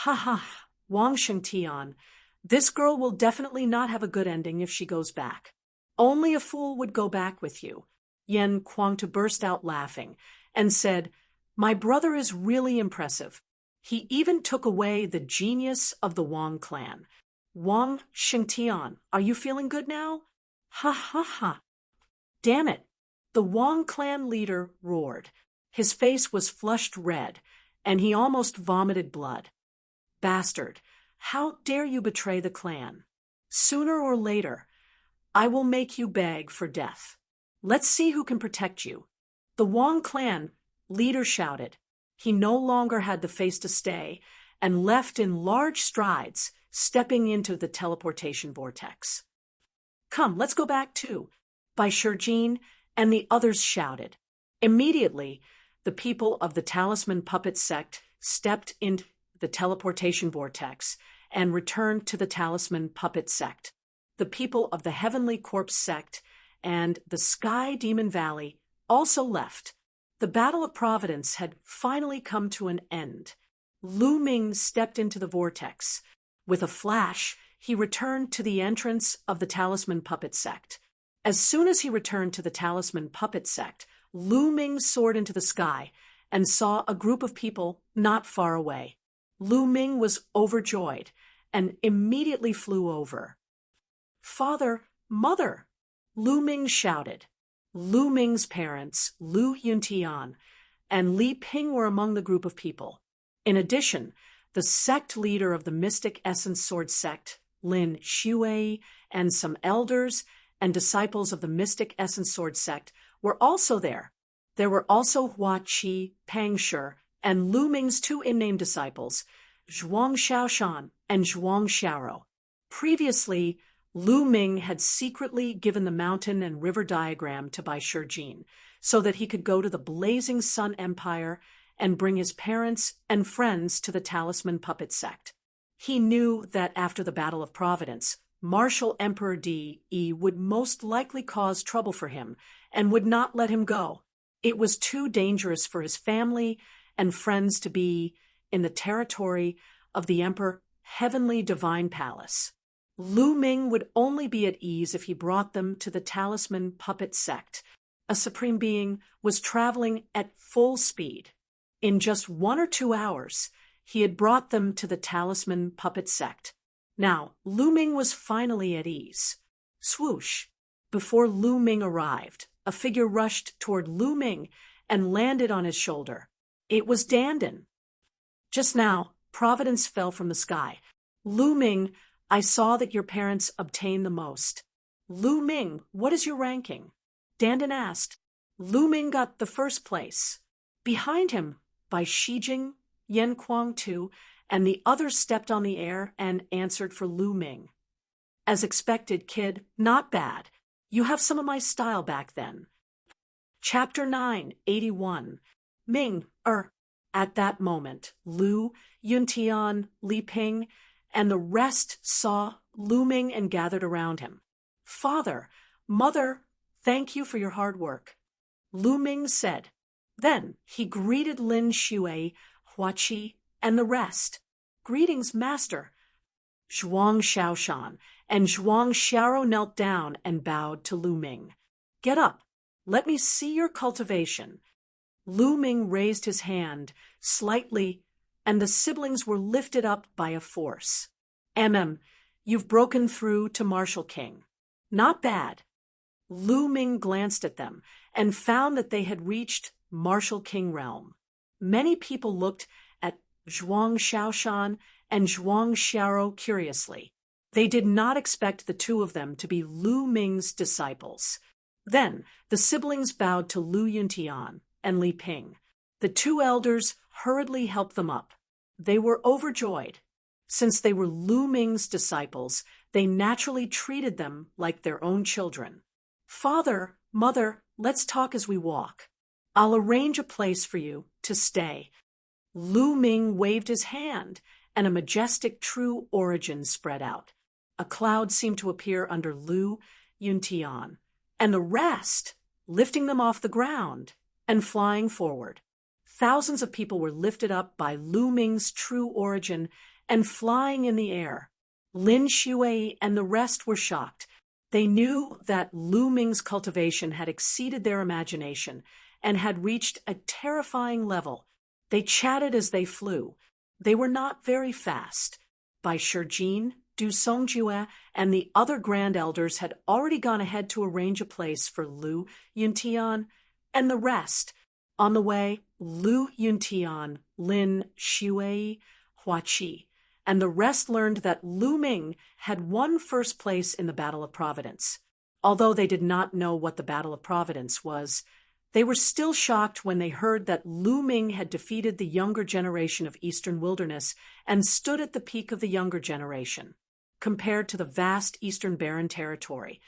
"Ha ha, Wang Shengtian, this girl will definitely not have a good ending if she goes back. Only a fool would go back with you." Yen Kuangtu burst out laughing and said, "My brother is really impressive. He even took away the genius of the Wang clan. Wang Shengtian, are you feeling good now?" "Ha ha ha." "Damn it," the Wang clan leader roared. His face was flushed red, and he almost vomited blood. "Bastard, how dare you betray the clan? Sooner or later, I will make you beg for death. Let's see who can protect you." The Wang clan leader shouted. He no longer had the face to stay and left in large strides, stepping into the teleportation vortex. "Come, let's go back too," Bai Shijin and the others shouted. Immediately, the people of the Talisman Puppet Sect stepped into the teleportation vortex and returned to the Talisman Puppet Sect. The people of the Heavenly Corpse Sect and the Sky Demon Valley also left. The Battle of Providence had finally come to an end. Lu Ming stepped into the vortex. With a flash, he returned to the entrance of the Talisman Puppet Sect. As soon as he returned to the Talisman Puppet Sect, Lu Ming soared into the sky and saw a group of people not far away. Lu Ming was overjoyed and immediately flew over. "Father, Mother!" Lu Ming shouted. Lu Ming's parents, Lu Yuntian and Li Ping, were among the group of people. In addition, the sect leader of the Mystic Essence Sword Sect, Lin Shui, and some elders and disciples of the Mystic Essence Sword Sect were also there. There were also Hua Qi, Pang Shi, and Lu Ming's two unnamed disciples, Zhuang Xiaoshan and Zhuang Xiaoro. Previously, Lu Ming had secretly given the mountain and river diagram to Bai Shijin so that he could go to the Blazing Sun Empire and bring his parents and friends to the Talisman Puppet Sect. He knew that after the Battle of Providence, Martial Emperor Di would most likely cause trouble for him and would not let him go. It was too dangerous for his family and friends to be in the territory of the Emperor heavenly divine palace. Lu Ming would only be at ease if he brought them to the talisman puppet sect. A supreme being was traveling at full speed. In just 1 or 2 hours, he had brought them to the talisman puppet sect. Now, Lu Ming was finally at ease. Swoosh! Before Lu Ming arrived, a figure rushed toward Lu Ming and landed on his shoulder. It was Dandan. Just now, Providence fell from the sky. Lu Ming, I saw that your parents obtained the most. Lu Ming, what is your ranking? Dandan asked. Lu Ming got the first place. Behind him, by Shijing, Yan Kuang too, and the others stepped on the air and answered for Lu Ming. As expected, kid, not bad. You have some of my style back then. Chapter 9, 81. Ming, At that moment, Lu, Yuntian, Li Ping, and the rest saw Lu Ming and gathered around him. Father, mother, thank you for your hard work, Lu Ming said. Then he greeted Lin Shui, Huaqi, and the rest. Greetings, master. Zhuang Shaoshan and Zhuang Xiao knelt down and bowed to Lu Ming. Get up. Let me see your cultivation. Lu Ming raised his hand slightly, and the siblings were lifted up by a force. You've broken through to Martial King. Not bad. Lu Ming glanced at them and found that they had reached Martial King realm. Many people looked at Zhuang Shaoshan and Zhuang Xiao curiously. They did not expect the two of them to be Lu Ming's disciples. Then the siblings bowed to Lu Yuntian and Li Ping. The two elders hurriedly helped them up. They were overjoyed. Since they were Lu Ming's disciples, they naturally treated them like their own children. Father, mother, let's talk as we walk. I'll arrange a place for you to stay. Lu Ming waved his hand, and a majestic true origin spread out. A cloud seemed to appear under Lu Yuntian, and the rest, lifting them off the ground and flying forward. Thousands of people were lifted up by Lu Ming's true origin and flying in the air. Lin Shui and the rest were shocked. They knew that Lu Ming's cultivation had exceeded their imagination and had reached a terrifying level. They chatted as they flew. They were not very fast. By Shijing, Du Songjue, and the other grand elders had already gone ahead to arrange a place for Lu Yuntian and the rest. On the way, Lu Yuntian, Lin Shui, Huaqi, and the rest learned that Lu Ming had won first place in the Battle of Providence. Although they did not know what the Battle of Providence was, they were still shocked when they heard that Lu Ming had defeated the younger generation of Eastern Wilderness and stood at the peak of the younger generation. Compared to the vast Eastern Barren Territory,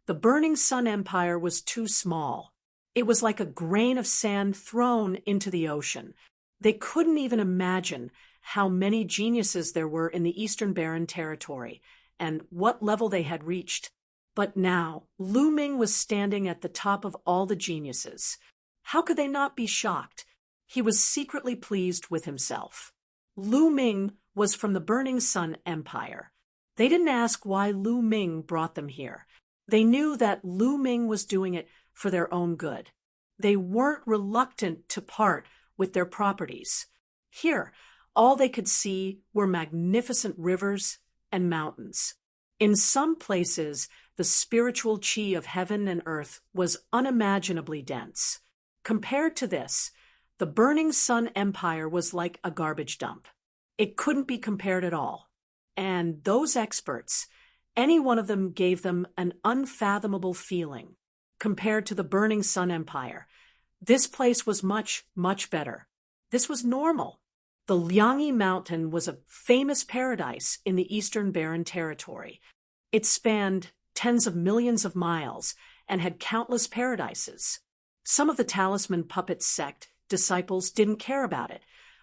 the Burning Sun Empire was too small. It was like a grain of sand thrown into the ocean. They couldn't even imagine how many geniuses there were in the Eastern Barren Territory and what level they had reached. But now, Lu Ming was standing at the top of all the geniuses. How could they not be shocked? He was secretly pleased with himself. Lu Ming was from the Burning Sun Empire. They didn't ask why Lu Ming brought them here. They knew that Lu Ming was doing it for their own good. They weren't reluctant to part with their properties. Here, all they could see were magnificent rivers and mountains. In some places, the spiritual chi of heaven and earth was unimaginably dense. Compared to this, the Burning Sun Empire was like a garbage dump. It couldn't be compared at all. And those experts, any one of them gave them an unfathomable feeling. Compared to the Burning Sun Empire, this place was much, much better. This was normal. The Liangyi Mountain was a famous paradise in the Eastern Barren Territory. It spanned tens of millions of miles and had countless paradises. Some of the Talisman Puppet sect disciples didn't care about it,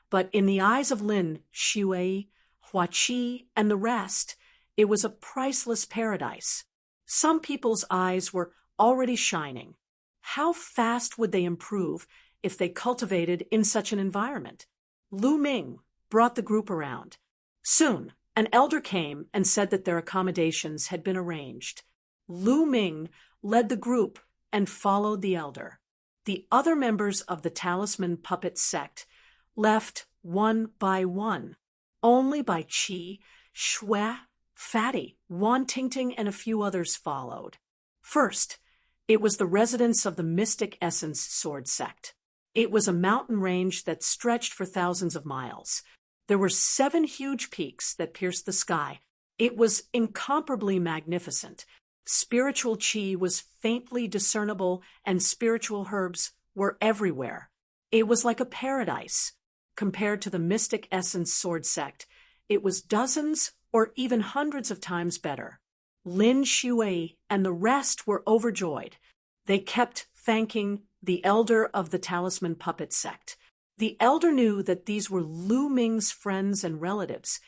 but in the eyes of Lin Shui, Huaqi, and the rest, it was a priceless paradise. Some people's eyes were already shining. How fast would they improve if they cultivated in such an environment? Lu Ming brought the group around. Soon, An elder came and said that their accommodations had been arranged. Lu Ming led the group and followed the elder. The other members of the Talisman Puppet sect left one by one. Only by Qi, Shui, Fatty, Wan Tingting, and a few others followed. First, it was the residents of the Mystic Essence Sword sect. It was a mountain range that stretched for thousands of miles. There were 7 huge peaks that pierced the sky. It was incomparably magnificent. Spiritual qi was faintly discernible, and spiritual herbs were everywhere. It was like a paradise. Compared to the Mystic Essence Sword sect, it was dozens or even hundreds of times better. Lin Shui and the rest were overjoyed. They kept thanking the elder of the Talisman Puppet sect. The elder knew that these were Lu Ming's friends and relatives,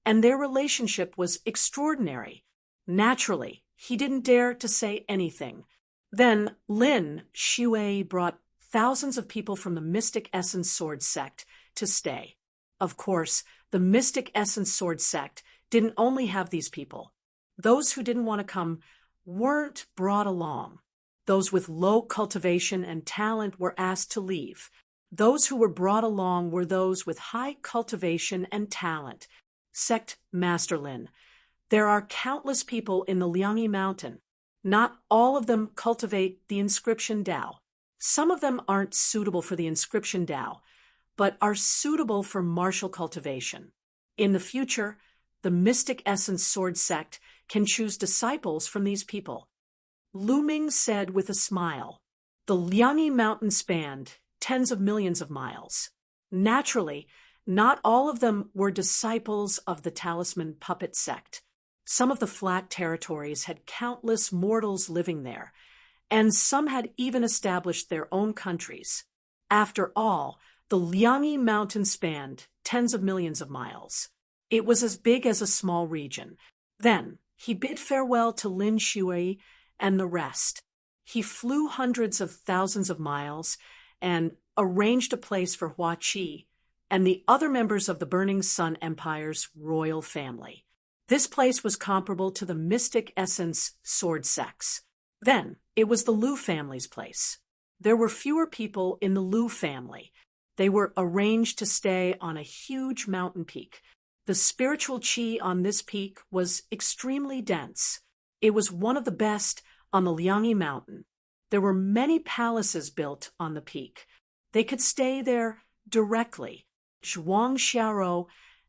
and their relationship was extraordinary. Naturally, he didn't dare to say anything. Then Lin Shui brought thousands of people from the Mystic Essence Sword sect to stay. Of course, the Mystic Essence Sword sect didn't only have these people. Those who didn't want to come weren't brought along. Those with low cultivation and talent were asked to leave. Those who were brought along were those with high cultivation and talent. Sect Master Lin. There are countless people in the Liangyi Mountain. Not all of them cultivate the inscription Dao. Some of them aren't suitable for the inscription Dao, but are suitable for martial cultivation. In the future, the Mystic Essence Sword sect can choose disciples from these people. Lu Ming said with a smile, "The Liangyi Mountain spanned tens of millions of miles. Naturally, not all of them were disciples of the Talisman Puppet sect. Some of the flat territories had countless mortals living there, and some had even established their own countries. After all, the Liangyi Mountain spanned tens of millions of miles. It was as big as a small region. Then he bid farewell to Lin Shui and the rest. He flew hundreds of thousands of miles and arranged a place for Hua Qi and the other members of the Burning Sun Empire's royal family. This place was comparable to the Mystic Essence Sword sects. Then it was the Lu family's place. There were fewer people in the Lu family. They were arranged to stay on a huge mountain peak. The spiritual qi on this peak was extremely dense. It was one of the best on the Liangyi Mountain. There were many palaces built on the peak. They could stay there directly. Zhuang Xiaorou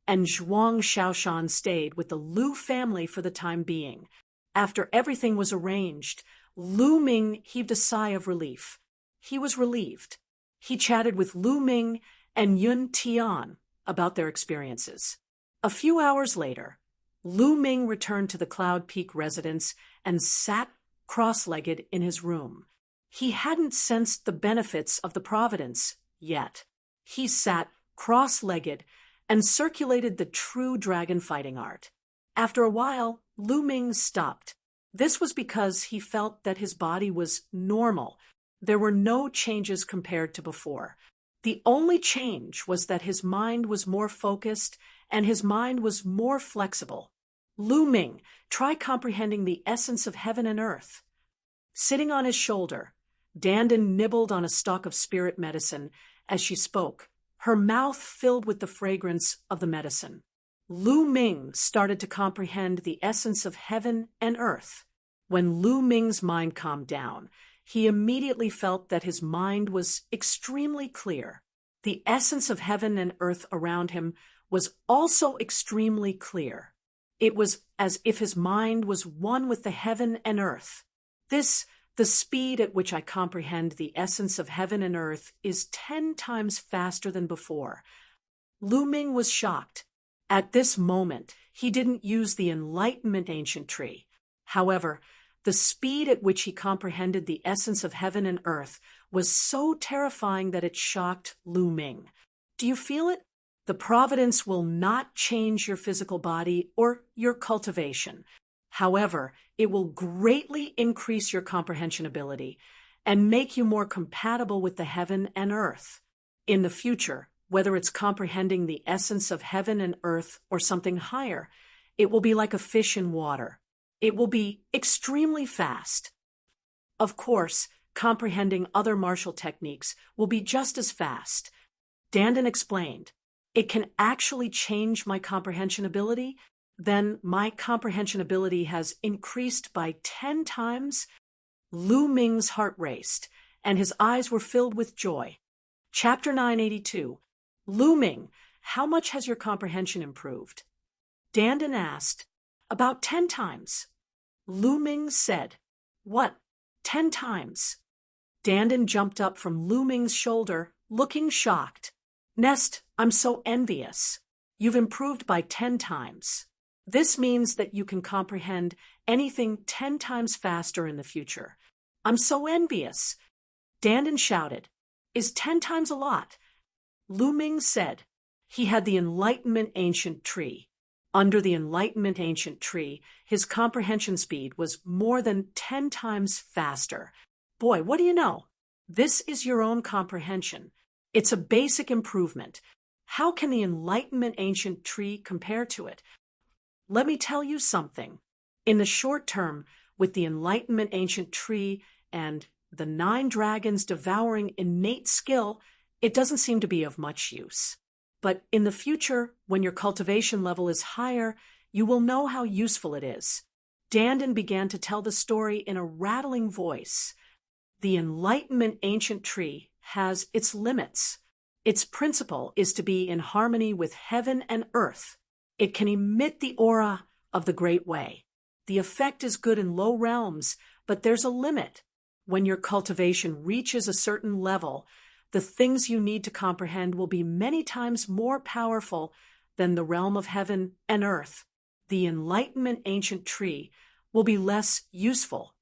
and Zhuang Xiaoshan stayed with the Lu family for the time being. After everything was arranged, Lu Ming heaved a sigh of relief. He was relieved. He chatted with Lu Ming and Yun Tian about their experiences. A few hours later, Lu Ming returned to the Cloud Peak residence and sat cross-legged in his room. He hadn't sensed the benefits of the providence yet. He sat cross-legged and circulated the true dragon fighting art. After a while, Lu Ming stopped. This was because he felt that his body was normal. There were no changes compared to before. The only change was that his mind was more focused and his mind was more flexible. Lu Ming, try comprehending the essence of heaven and earth. Sitting on his shoulder, Dandan nibbled on a stalk of spirit medicine as she spoke, her mouth filled with the fragrance of the medicine. Lu Ming started to comprehend the essence of heaven and earth. When Lu Ming's mind calmed down, he immediately felt that his mind was extremely clear. The essence of heaven and earth around him was also extremely clear. It was as if his mind was one with the heaven and earth. The speed at which I comprehend the essence of heaven and earth is 10 times faster than before. Lu Ming was shocked. At this moment, he didn't use the Enlightenment ancient tree. However, the speed at which he comprehended the essence of heaven and earth was so terrifying that it shocked Lu Ming. Do you feel it? The providence will not change your physical body or your cultivation. However, it will greatly increase your comprehension ability and make you more compatible with the heaven and earth. In the future, whether it's comprehending the essence of heaven and earth or something higher, it will be like a fish in water. It will be extremely fast. Of course, comprehending other martial techniques will be just as fast. Dandin explained, it can actually change my comprehension ability. Then my comprehension ability has increased by 10 times. Lu Ming's heart raced, and his eyes were filled with joy. Chapter 982. Lu Ming, how much has your comprehension improved? Dandin asked. About 10 times. Lu Ming said. What? 10 times? Dandin jumped up from Lu Ming's shoulder, looking shocked. Nest, I'm so envious. You've improved by 10 times. This means that you can comprehend anything 10 times faster in the future. I'm so envious. Dandin shouted. Is 10 times a lot? Lu Ming said. He had the Enlightenment Ancient Tree. Under the Enlightenment Ancient Tree, his comprehension speed was more than 10 times faster. Boy, what do you know? This is your own comprehension. It's a basic improvement. How can the Enlightenment Ancient Tree compare to it? Let me tell you something. In the short term, with the Enlightenment Ancient Tree and the 9 dragons devouring innate skill, it doesn't seem to be of much use. But in the future, when your cultivation level is higher, you will know how useful it is. Dandin began to tell the story in a rattling voice. The Enlightenment Ancient Tree has its limits. Its principle is to be in harmony with heaven and earth. It can emit the aura of the Great Way. The effect is good in low realms, but there's a limit. When your cultivation reaches a certain level, the things you need to comprehend will be many times more powerful than the realm of heaven and earth. The Enlightenment Ancient Tree will be less useful.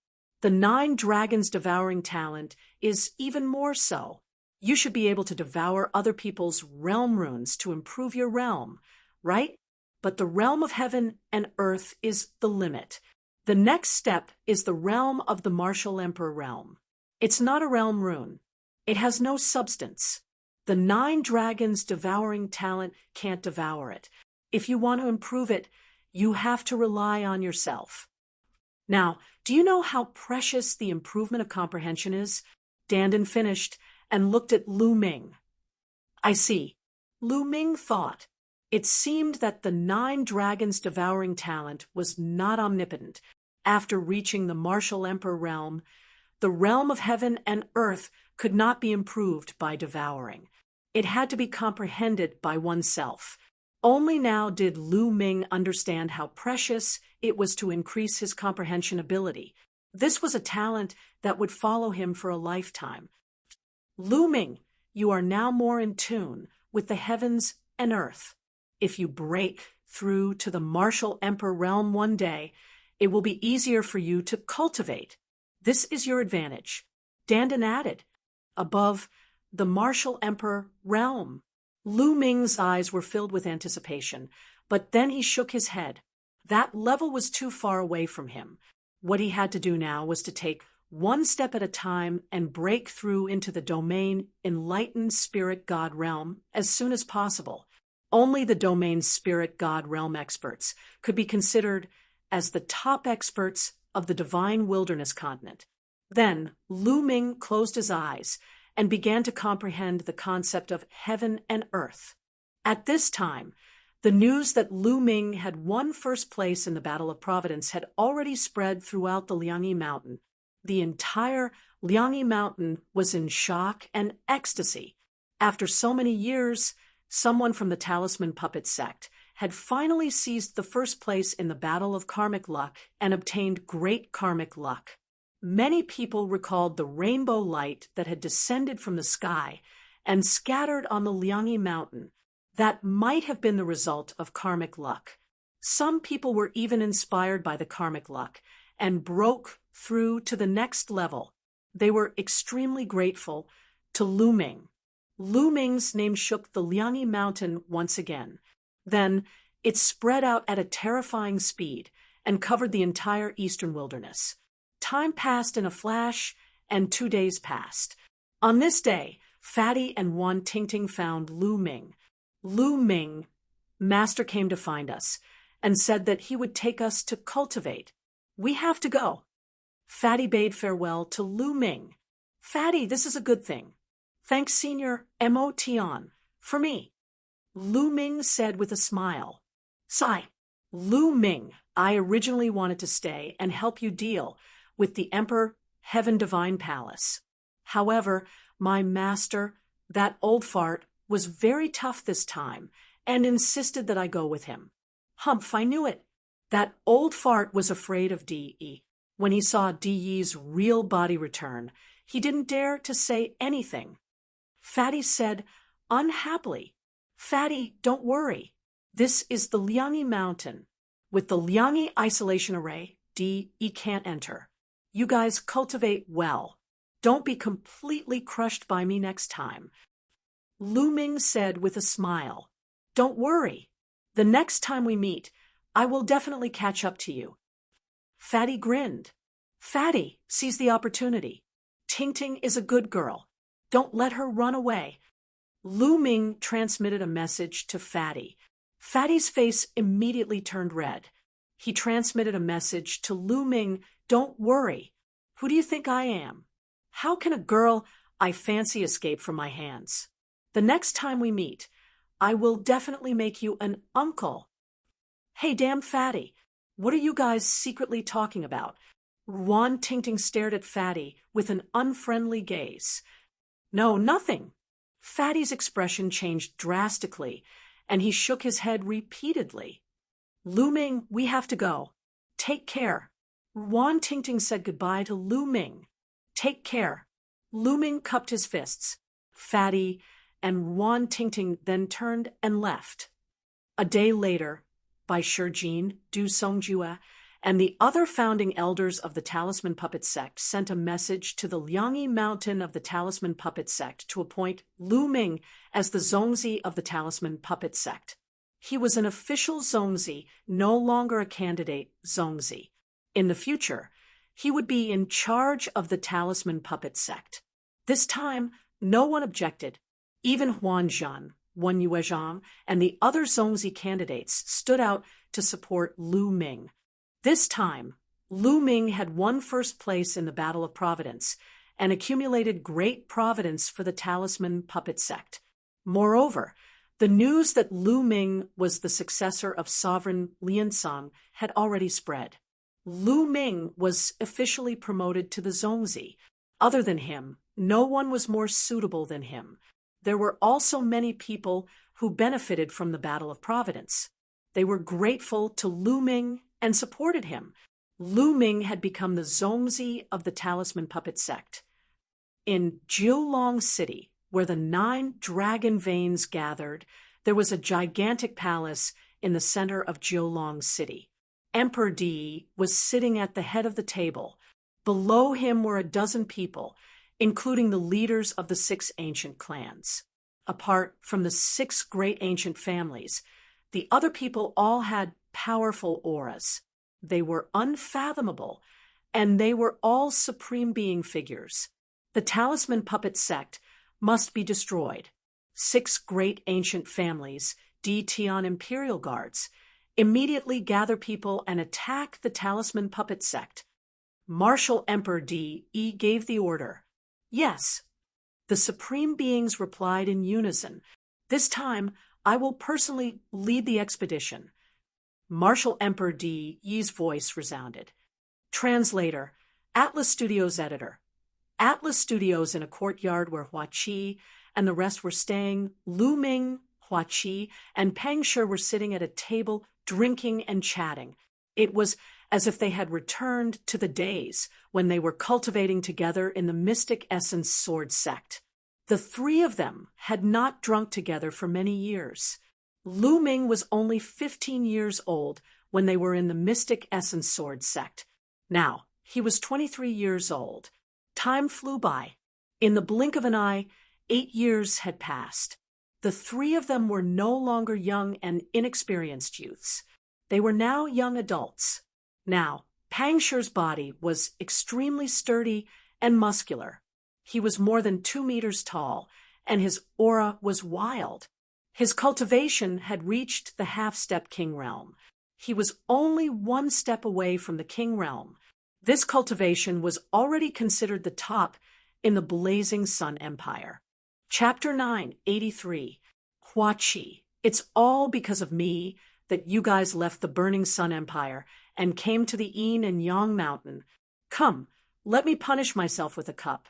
The 9 dragons devouring talent is even more so. You should be able to devour other people's realm runes to improve your realm, right? But the realm of heaven and earth is the limit. The next step is the realm of the Martial Emperor realm. It's not a realm rune. It has no substance. The 9 dragons devouring talent can't devour it. If you want to improve it, you have to rely on yourself. Now, do you know how precious the improvement of comprehension is? Dandin finished and looked at Lu Ming. I see. Lu Ming thought. It seemed that the 9 dragons devouring talent was not omnipotent. After reaching the Martial Emperor realm, the realm of heaven and earth could not be improved by devouring. It had to be comprehended by oneself. Only now did Lu Ming understand how precious it was to increase his comprehension ability. This was a talent that would follow him for a lifetime. Lu Ming, you are now more in tune with the heavens and earth. If you break through to the Martial Emperor realm one day, it will be easier for you to cultivate. This is your advantage. Dandin added, above the Martial Emperor realm. Lu Ming's eyes were filled with anticipation, but then he shook his head. That level was too far away from him. What he had to do now was to take one step at a time and break through into the domain Enlightened Spirit God realm as soon as possible. Only the domain Spirit God realm experts could be considered as the top experts of the divine wilderness continent. Then Lu Ming closed his eyes and began to comprehend the concept of heaven and earth. At this time, the news that Lu Ming had won first place in the Battle of Providence had already spread throughout the Liangyi Mountain. The entire Liangyi Mountain was in shock and ecstasy. After so many years, someone from the Talisman Puppet sect had finally seized the first place in the Battle of Karmic Luck and obtained great karmic luck. Many people recalled the rainbow light that had descended from the sky and scattered on the Liangyi Mountain. That might have been the result of karmic luck. Some people were even inspired by the karmic luck and broke through to the next level. They were extremely grateful to Lu Ming. Lu Ming's name shook the Liangyi Mountain once again. Then it spread out at a terrifying speed and covered the entire eastern wilderness. Time passed in a flash, and 2 days passed. On this day, Fatty and Wan Tingting found Lu Ming. Lu Ming, Master came to find us and said that he would take us to cultivate. We have to go. Fatty bade farewell to Lu Ming. Fatty, this is a good thing. Thanks, Senior Mo Tian, for me. Lu Ming said with a smile. Sigh. Lu Ming, I originally wanted to stay and help you deal with the Emperor Heaven Divine Palace. However, my master, that old fart, was very tough this time and insisted that I go with him. Humph, I knew it. That old fart was afraid of D.E. When he saw D.E.'s real body return, he didn't dare to say anything. Fatty said, unhappily, Fatty, don't worry. This is the Liangyi Mountain. With the Liangyi Isolation Array, D.E. can't enter. You guys cultivate well. Don't be completely crushed by me next time. Lu Ming said with a smile. Don't worry. The next time we meet, I will definitely catch up to you. Fatty grinned. Fatty, seize the opportunity. Tingting is a good girl. Don't let her run away. Lu Ming transmitted a message to Fatty. Fatty's face immediately turned red. He transmitted a message to Lu Ming. Don't worry. Who do you think I am? How can a girl I fancy escape from my hands? The next time we meet, I will definitely make you an uncle. Hey, damn Fatty, what are you guys secretly talking about? Wan Tingting stared at Fatty with an unfriendly gaze. No, nothing. Fatty's expression changed drastically, and he shook his head repeatedly. Lu Ming, we have to go. Take care. Wan Tingting said goodbye to Lu Ming. Take care. Lu Ming cupped his fists. Fatty and Wan Tingting then turned and left. A day later, Bai Shijin, Du Songjue, and the other founding elders of the Talisman Puppet Sect sent a message to the Liangyi Mountain of the Talisman Puppet Sect to appoint Lu Ming as the Zongzi of the Talisman Puppet Sect. He was an official Zongzi, no longer a candidate Zongzi. In the future, he would be in charge of the Talisman Puppet Sect. This time, no one objected. Even Huan Zhan, Wen Yuezhang, and the other Zongzi candidates stood out to support Lu Ming. This time, Lu Ming had won first place in the Battle of Providence and accumulated great providence for the Talisman Puppet Sect. Moreover, the news that Lu Ming was the successor of Sovereign Liansong had already spread. Lu Ming was officially promoted to the Zongzi. Other than him, no one was more suitable than him. There were also many people who benefited from the Battle of Providence. They were grateful to Lu Ming and supported him. Lu Ming had become the Zongzi of the Talisman Puppet Sect. In Jiulong City, where the 9 dragon veins gathered, there was a gigantic palace in the center of Jiulong City. Emperor Di was sitting at the head of the table. Below him were a dozen people, including the leaders of the 6 ancient clans. Apart from the 6 great ancient families, the other people all had powerful auras. They were unfathomable, and they were all supreme being figures. The Talisman Puppet Sect must be destroyed. 6 great ancient families, Di Tian Imperial Guards, immediately gather people and attack the Talisman Puppet Sect. Martial Emperor Di gave the order. Yes. The supreme beings replied in unison. This time, I will personally lead the expedition. Martial Emperor Di's voice resounded. Translator, Atlas Studios editor. Atlas Studios in a courtyard where Hua Qi and the rest were staying. Lu Ming, Hua Qi, and Peng Shi were sitting at a table, drinking and chatting. It was as if they had returned to the days when they were cultivating together in the Mystic Essence Sword Sect. The 3 of them had not drunk together for many years. Lu Ming was only 15 years old when they were in the Mystic Essence Sword Sect. Now, he was 23 years old. Time flew by. In the blink of an eye, 8 years had passed. The 3 of them were no longer young and inexperienced youths. They were now young adults. Now, Pang Shi's body was extremely sturdy and muscular. He was more than 2 meters tall and his aura was wild. His cultivation had reached the half-step king realm. He was only one step away from the king realm. This cultivation was already considered the top in the Blazing Sun Empire. Chapter 983. Hua Qi. It's all because of me that you guys left the Burning Sun Empire and came to the Yin and Yang Mountain. Come, let me punish myself with a cup.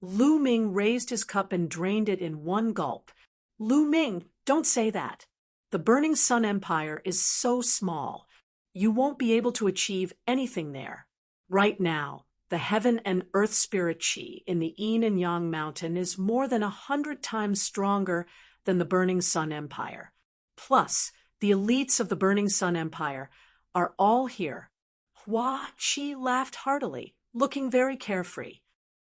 Lu Ming raised his cup and drained it in one gulp. Lu Ming, don't say that. The Burning Sun Empire is so small. You won't be able to achieve anything there. Right now, the heaven and earth spirit Qi in the Yin and Yang Mountain is more than 100 times stronger than the Burning Sun Empire. Plus, the elites of the Burning Sun Empire are all here. Hua Qi laughed heartily, looking very carefree.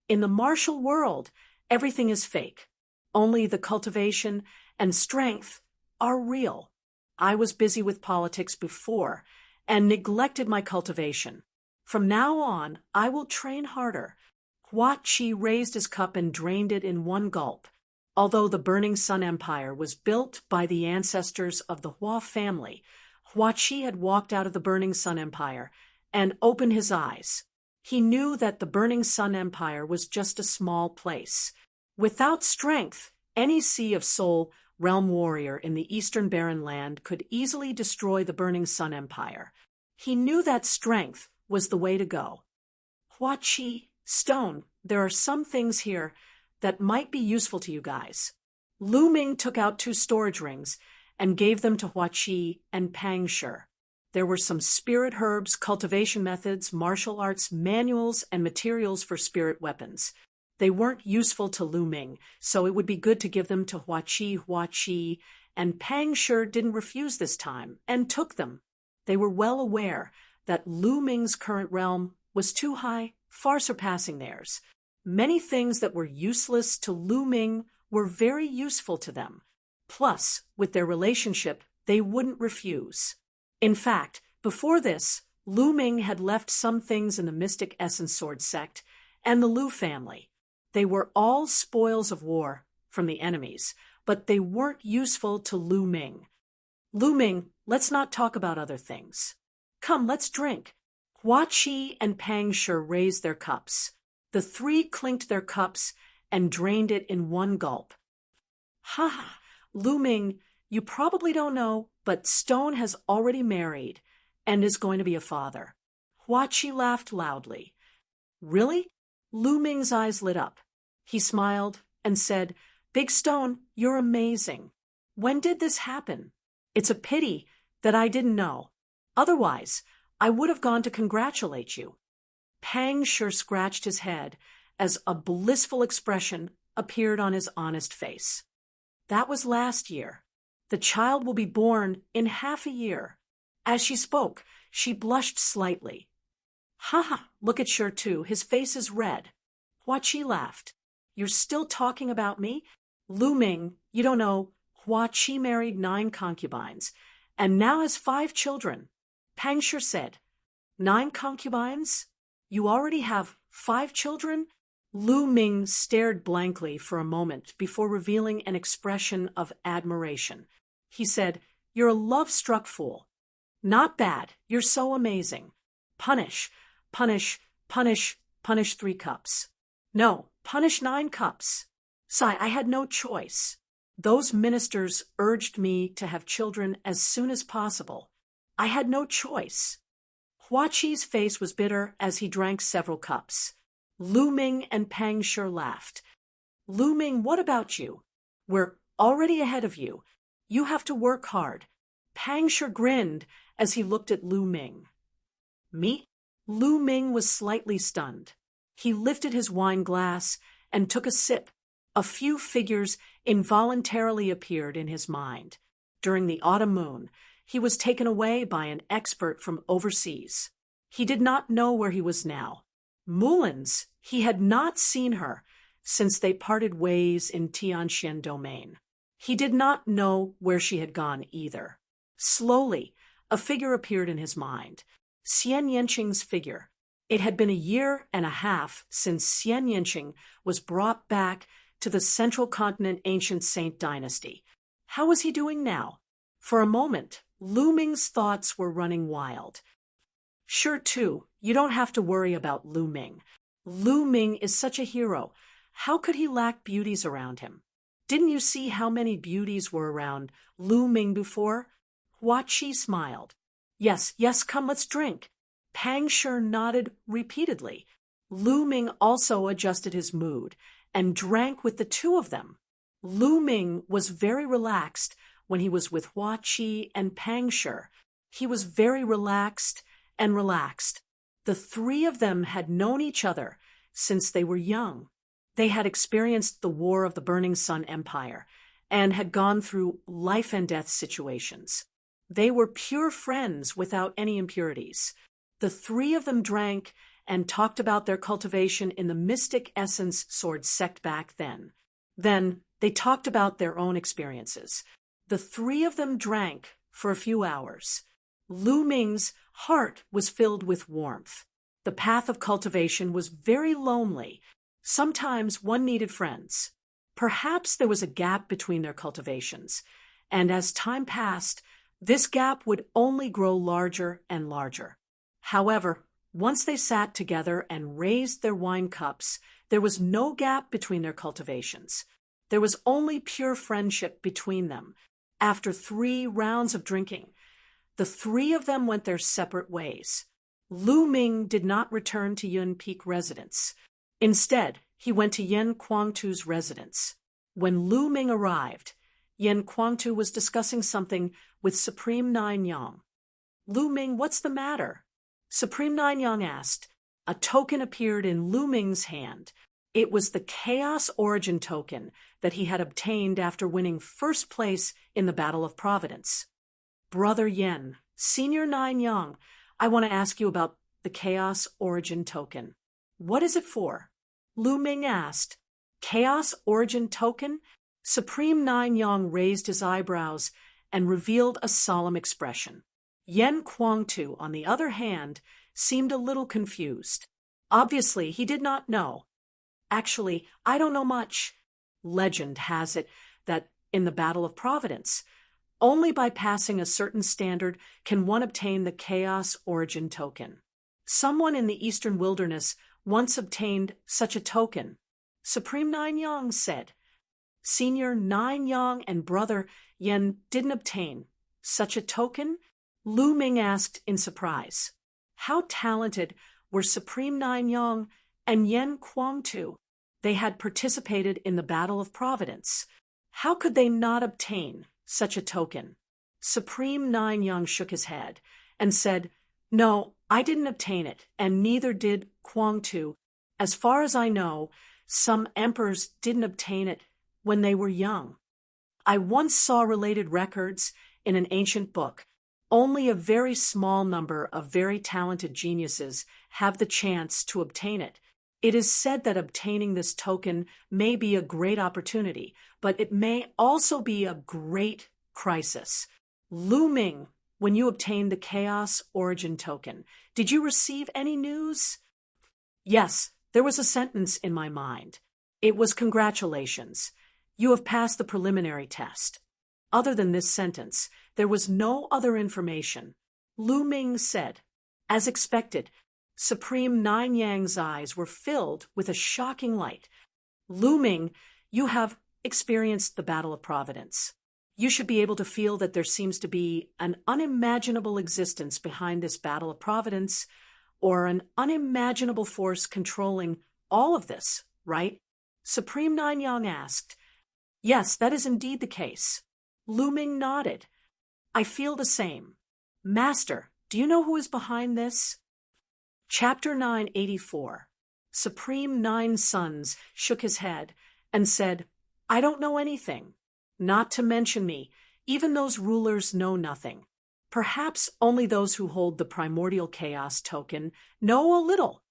In the martial world, everything is fake. Only the cultivation and strength are real. I was busy with politics before and neglected my cultivation. From now on, I will train harder. Hua Qi raised his cup and drained it in one gulp. Although the Burning Sun Empire was built by the ancestors of the Hua family, Hua Qi had walked out of the Burning Sun Empire and opened his eyes. He knew that the Burning Sun Empire was just a small place. Without strength, any Sea of Soul realm warrior in the Eastern Barren Land could easily destroy the Burning Sun Empire. He knew that strength was the way to go. Hua Qi, Stone, there are some things here that might be useful to you guys. Lu Ming took out 2 storage rings and gave them to Hua Qi and Pang Shi. There were some spirit herbs, cultivation methods, martial arts, manuals, and materials for spirit weapons. They weren't useful to Lu Ming, so it would be good to give them to Hua Qi, and Pang Shi didn't refuse this time, and took them. They were well aware that Lu Ming's current realm was too high, far surpassing theirs. Many things that were useless to Lu Ming were very useful to them. Plus, with their relationship, they wouldn't refuse. In fact, before this, Lu Ming had left some things in the Mystic Essence Sword sect and the Lu family. They were all spoils of war from the enemies, but they weren't useful to Lu Ming. Lu Ming, let's not talk about other things. Come, let's drink. Hua Qi and Pang Shi raised their cups. The 3 clinked their cups and drained it in one gulp. Ha ha, Lu Ming, you probably don't know, but Stone has already married and is going to be a father. Hua Qi laughed loudly. Really? Lu Ming's eyes lit up. He smiled and said, Big Stone, you're amazing. When did this happen? It's a pity that I didn't know. Otherwise, I would have gone to congratulate you. Pang Shi scratched his head as a blissful expression appeared on his honest face. That was last year. The child will be born in half a year. As she spoke, she blushed slightly. Ha ha, look at Shi too. His face is red. Hua Qi laughed. You're still talking about me? Lu Ming, you don't know, Hua Qi married 9 concubines and now has 5 children. Pang Shi said, 9 concubines? You already have 5 children? Lu Ming stared blankly for a moment before revealing an expression of admiration. He said, You're a love-struck fool. Not bad. You're so amazing. Punish, punish, punish, punish 3 cups. No, punish 9 cups. Sigh, I had no choice. Those ministers urged me to have children as soon as possible. I had no choice. Hua Qi's face was bitter as he drank several cups. Lu Ming and Pang Shi laughed. Lu Ming, what about you? We're already ahead of you. You have to work hard. Pang Shi grinned as he looked at Lu Ming. Me? Lu Ming was slightly stunned. He lifted his wine glass and took a sip. A few figures involuntarily appeared in his mind. During the autumn moon, he was taken away by an expert from overseas. He did not know where he was now. Mulin's, he had not seen her since they parted ways in Tianxian domain. He did not know where she had gone either. Slowly, a figure appeared in his mind. Xian Yanqing's figure. It had been a year and a half since Xian Yanqing was brought back to the Central Continent Ancient Saint Dynasty. How was he doing now? For a moment, Lu Ming's thoughts were running wild. Sure, too, you don't have to worry about Lu Ming. Lu Ming is such a hero. How could he lack beauties around him? Didn't you see how many beauties were around Lu Ming before? Hua Qi smiled. Yes, yes, come, let's drink. Pang Shi nodded repeatedly. Lu Ming also adjusted his mood and drank with the two of them. Lu Ming was very relaxed when he was with Hua Qi and Pang Shi. He was very relaxed and relaxed. The three of them had known each other since they were young. They had experienced the War of the Burning Sun Empire and had gone through life and death situations. They were pure friends without any impurities. The three of them drank and talked about their cultivation in the mystic essence sword sect back then. Then they talked about their own experiences. The three of them drank for a few hours. Lu Ming's heart was filled with warmth. The path of cultivation was very lonely. Sometimes one needed friends. Perhaps there was a gap between their cultivations, and as time passed, this gap would only grow larger and larger. However, once they sat together and raised their wine cups, there was no gap between their cultivations. There was only pure friendship between them. After 3 rounds of drinking, the three of them went their separate ways. Lu Ming did not return to Yun Peak residence. Instead, he went to Yen Kuangtu's residence. When Lu Ming arrived, Yen Kuangtu was discussing something with Supreme Nine Yang. Lu Ming, what's the matter? Supreme Nine Yang asked. A token appeared in Lu Ming's hand. It was the Chaos Origin token that he had obtained after winning first place in the Battle of Providence. Brother Yen, Senior Nine Yang, I want to ask you about the Chaos Origin token. What is it for? Lu Ming asked. Chaos Origin token? Supreme Nine Yang raised his eyebrows and revealed a solemn expression. Yen Kuangtu, on the other hand, seemed a little confused. Obviously, he did not know. Actually, I don't know much. Legend has it that in the Battle of Providence, only by passing a certain standard can one obtain the Chaos Origin token. Someone in the Eastern Wilderness once obtained such a token. Supreme Nine Yang said. Senior Nine Yang and Brother Yen didn't obtain such a token? Lu Ming asked in surprise. How talented were Supreme Nine Yang and Yen Kuangtu? They had participated in the Battle of Providence. How could they not obtain such a token? Supreme Nine Yang shook his head and said, No, I didn't obtain it, and neither did Kuangtu. As far as I know, some emperors didn't obtain it when they were young. I once saw related records in an ancient book. Only a very small number of very talented geniuses have the chance to obtain it. It is said that obtaining this token may be a great opportunity, but it may also be a great crisis. Lu Ming, when you obtained the Chaos Origin token, did you receive any news? Yes, there was a sentence in my mind. It was congratulations. You have passed the preliminary test. Other than this sentence, there was no other information. Lu Ming said. As expected, Supreme Nine Yang's eyes were filled with a shocking light. Lu Ming, you have experienced the Battle of Providence. You should be able to feel that there seems to be an unimaginable existence behind this Battle of Providence, or an unimaginable force controlling all of this, right? Supreme Nine Yang asked. Yes, that is indeed the case. Lu Ming nodded. I feel the same. Master, do you know who is behind this? Chapter 984. Supreme Nine Sons shook his head and said, I don't know anything. Not to mention me, even those rulers know nothing. Perhaps only those who hold the primordial chaos token know a little.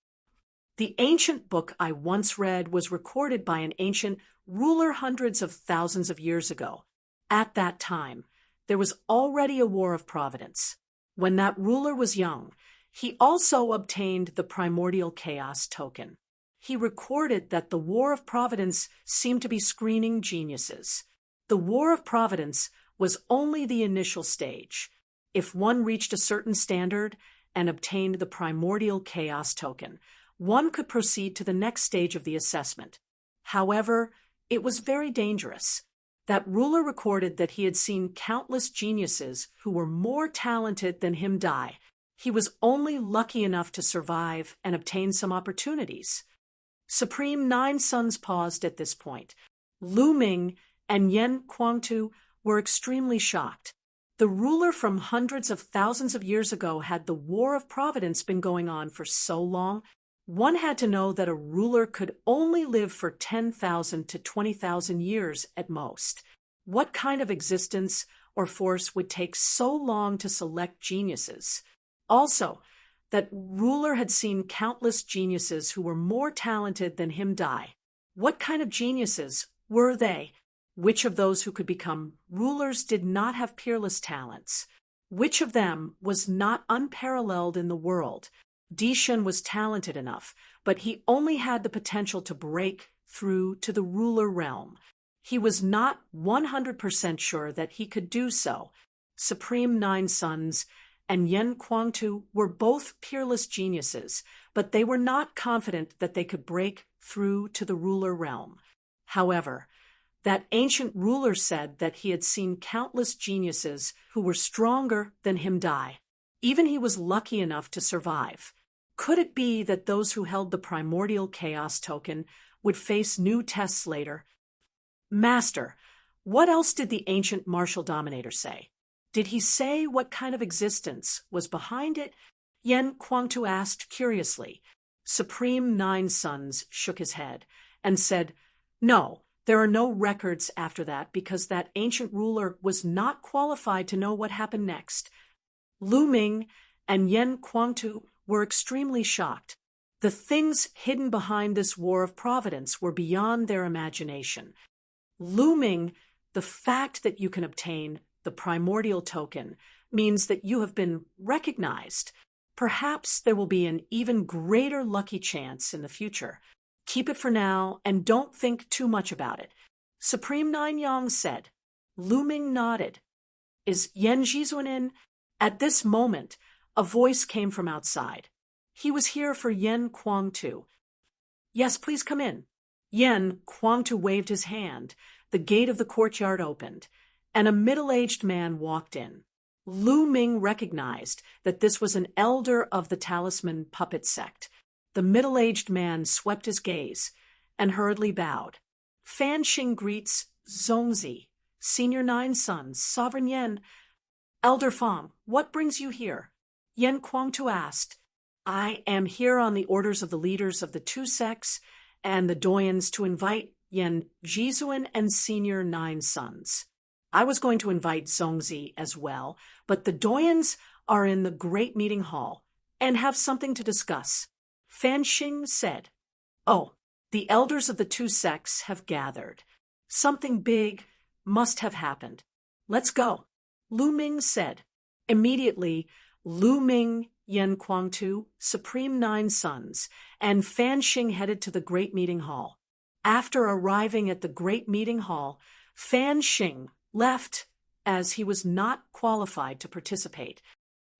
The ancient book I once read was recorded by an ancient ruler hundreds of thousands of years ago. At that time, there was already a War of Providence. When that ruler was young, he also obtained the primordial chaos token. he recorded that the War of Providence seemed to be screening geniuses. The War of Providence was only the initial stage. If one reached a certain standard and obtained the primordial chaos token, one could proceed to the next stage of the assessment. However, it was very dangerous. That ruler recorded that he had seen countless geniuses who were more talented than him die. He was only lucky enough to survive and obtain some opportunities. Supreme Nine Suns paused at this point. Lu Ming and Yen Kuangtu were extremely shocked. The ruler from hundreds of thousands of years ago had the War of Providence been going on for so long? One had to know that a ruler could only live for 10,000 to 20,000 years at most. What kind of existence or force would take so long to select geniuses? Also, that ruler had seen countless geniuses who were more talented than him die. What kind of geniuses were they? Which of those who could become rulers did not have peerless talents? Which of them was not unparalleled in the world? Di Shun was talented enough, but he only had the potential to break through to the ruler realm. He was not 100% sure that he could do so. Supreme Nine Suns and Yen Kuangtu were both peerless geniuses, but they were not confident that they could break through to the ruler realm. However, that ancient ruler said that he had seen countless geniuses who were stronger than him die. Even he was lucky enough to survive. Could it be that those who held the primordial chaos token would face new tests later? Master, what else did the ancient martial dominator say? Did he say what kind of existence was behind it? Yen Kuangtu asked curiously. Supreme Nine Suns shook his head and said, "No, there are no records after that because that ancient ruler was not qualified to know what happened next." Lu Ming and Yen Kuangtu were extremely shocked. The things hidden behind this War of Providence were beyond their imagination. Lu Ming, the fact that you can obtain the primordial token means that you have been recognized. Perhaps there will be an even greater lucky chance in the future. Keep it for now and don't think too much about it. Supreme Nine Yang said. Lu Ming nodded. Is Yen Jizun in? At this moment, a voice came from outside. He was here for Yen Kuangtu. Yes, please come in. Yen Kuangtu waved his hand. The gate of the courtyard opened, and a middle-aged man walked in. Lu Ming recognized that this was an elder of the Talisman Puppet Sect. The middle-aged man swept his gaze and hurriedly bowed. Fan Xing greets Zongzi, Senior Nine Suns, Sovereign Yen. Elder Fang, what brings you here? Yen Kuangtu asked. I am here on the orders of the leaders of the two sects and the doyens to invite Yen Jizun and Senior Nine Suns. I was going to invite Zongzi as well, but the doyens are in the great meeting hall and have something to discuss. Fan Xing said. Oh, the elders of the two sects have gathered. Something big must have happened. Let's go. Lu Ming said. Immediately, Lu Ming, Yen Kuangtu, Supreme Nine Suns, and Fan Xing headed to the Great Meeting Hall. After arriving at the Great Meeting Hall, Fan Xing left as he was not qualified to participate.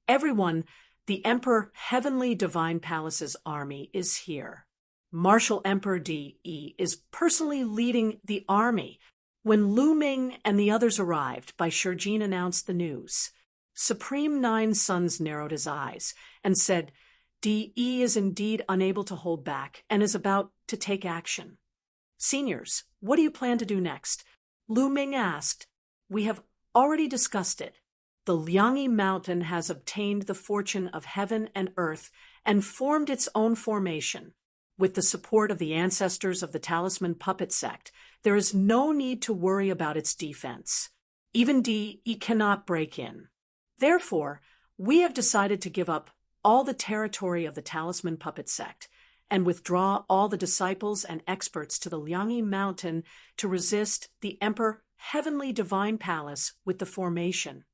Everyone, the Emperor Heavenly Divine Palace's army is here. Martial Emperor Di is personally leading the army. When Lu Ming and the others arrived, Bai Shijin announced the news. Supreme Nine Suns narrowed his eyes and said, Di is indeed unable to hold back and is about to take action. Seniors, what do you plan to do next? Lu Ming asked. We have already discussed it. The Liangyi Mountain has obtained the fortune of heaven and earth and formed its own formation. With the support of the ancestors of the Talisman Puppet Sect, there is no need to worry about its defense. Even Di cannot break in. Therefore, we have decided to give up all the territory of the Talisman Puppet Sect and withdraw all the disciples and experts to the Liangyi Mountain to resist the Emperor Heavenly Divine Palace with the formation.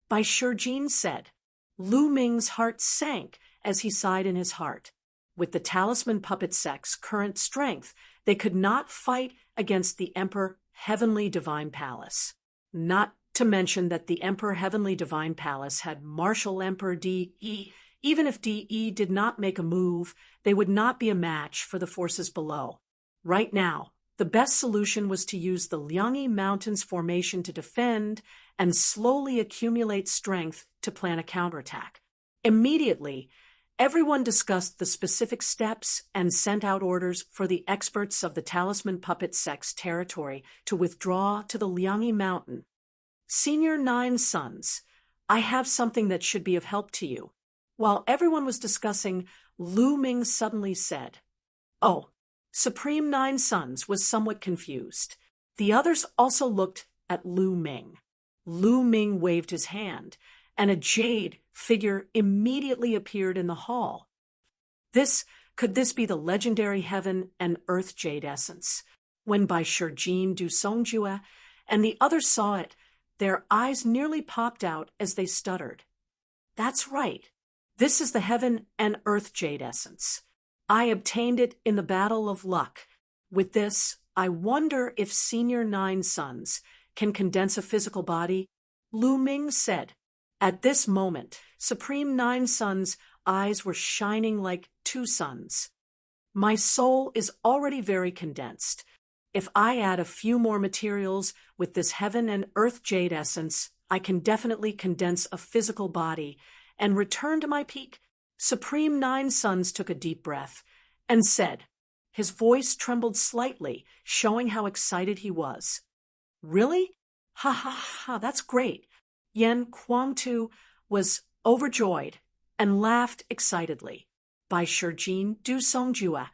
Bai Shijin said. Lu Ming's heart sank as he sighed in his heart. with the talisman puppet sect's current strength, they could not fight against the Emperor Heavenly Divine Palace. Not to mention that the Emperor Heavenly Divine Palace had Martial Emperor DE. Even if DE did not make a move, they would not be a match for the forces below. Right now, the best solution was to use the Liangyi Mountains formation to defend and slowly accumulate strength to plan a counterattack. Immediately, everyone discussed the specific steps and sent out orders for the experts of the Talisman Puppet Sect's territory to withdraw to the Liangyi Mountain. Senior 9 Sons, I have something that should be of help to you. While everyone was discussing, Lu Ming suddenly said, "Oh." Supreme 9 Sons was somewhat confused. The others also looked at Lu Ming. Lu Ming waved his hand, and a jade figure immediately appeared in the hall. Could this be the legendary heaven and earth jade essence? When Bai Shijin Du Songjue and the others saw it, their eyes nearly popped out as they stuttered. That's right. This is the heaven and earth jade essence. I obtained it in the Battle of Luck. With this, I wonder if Senior 9 Sons can condense a physical body, Lu Ming said. At this moment, Supreme 9 Sons' eyes were shining like 2 suns. My soul is already very condensed. If I add a few more materials with this heaven and earth jade essence, I can definitely condense a physical body and return to my peak. Supreme 9 Sons took a deep breath and said, his voice trembled slightly, showing how excited he was. Really? Ha ha ha, that's great. Yan Kuangtu was overjoyed and laughed excitedly. Bai Shijin Du Songjue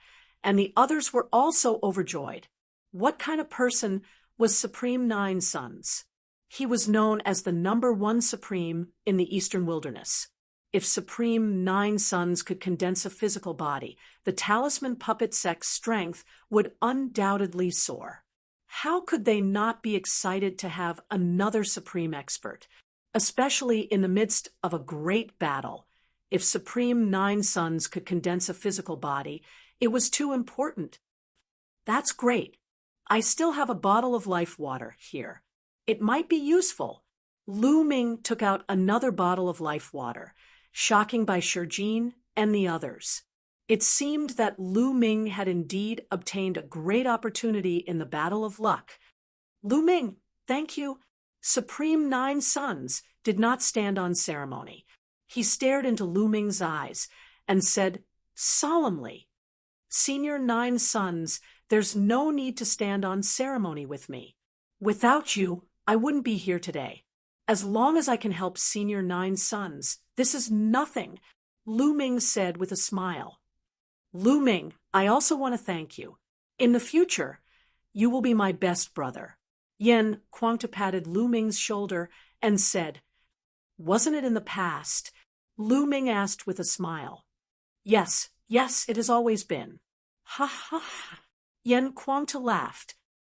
and the others were also overjoyed. What kind of person was Supreme 9 Sons? He was known as the #1 Supreme in the Eastern Wilderness. If Supreme 9 Sons could condense a physical body, the Talisman Puppet Sect's strength would undoubtedly soar. How could they not be excited to have another Supreme expert, especially in the midst of a great battle? If Supreme 9 Sons could condense a physical body, it was too important. That's great. I still have a bottle of life water here. It might be useful. Lu Ming took out another bottle of life water, shocking Bai Shijin and the others. It seemed that Lu Ming had indeed obtained a great opportunity in the Battle of Luck. Lu Ming, thank you. Supreme 9 Sons did not stand on ceremony. He stared into Lu Ming's eyes and said solemnly, Senior 9 Sons, there's no need to stand on ceremony with me. Without you, I wouldn't be here today. As long as I can help Senior 9 Sons, this is nothing, Lu Ming said with a smile. Lu Ming, I also want to thank you. In the future, you will be my best brother. Yan Kuangtu patted Lu Ming's shoulder and said, wasn't it in the past? Lu Ming asked with a smile. Yes, it has always been. Ha ha ha. Yan Kuangtu laughed,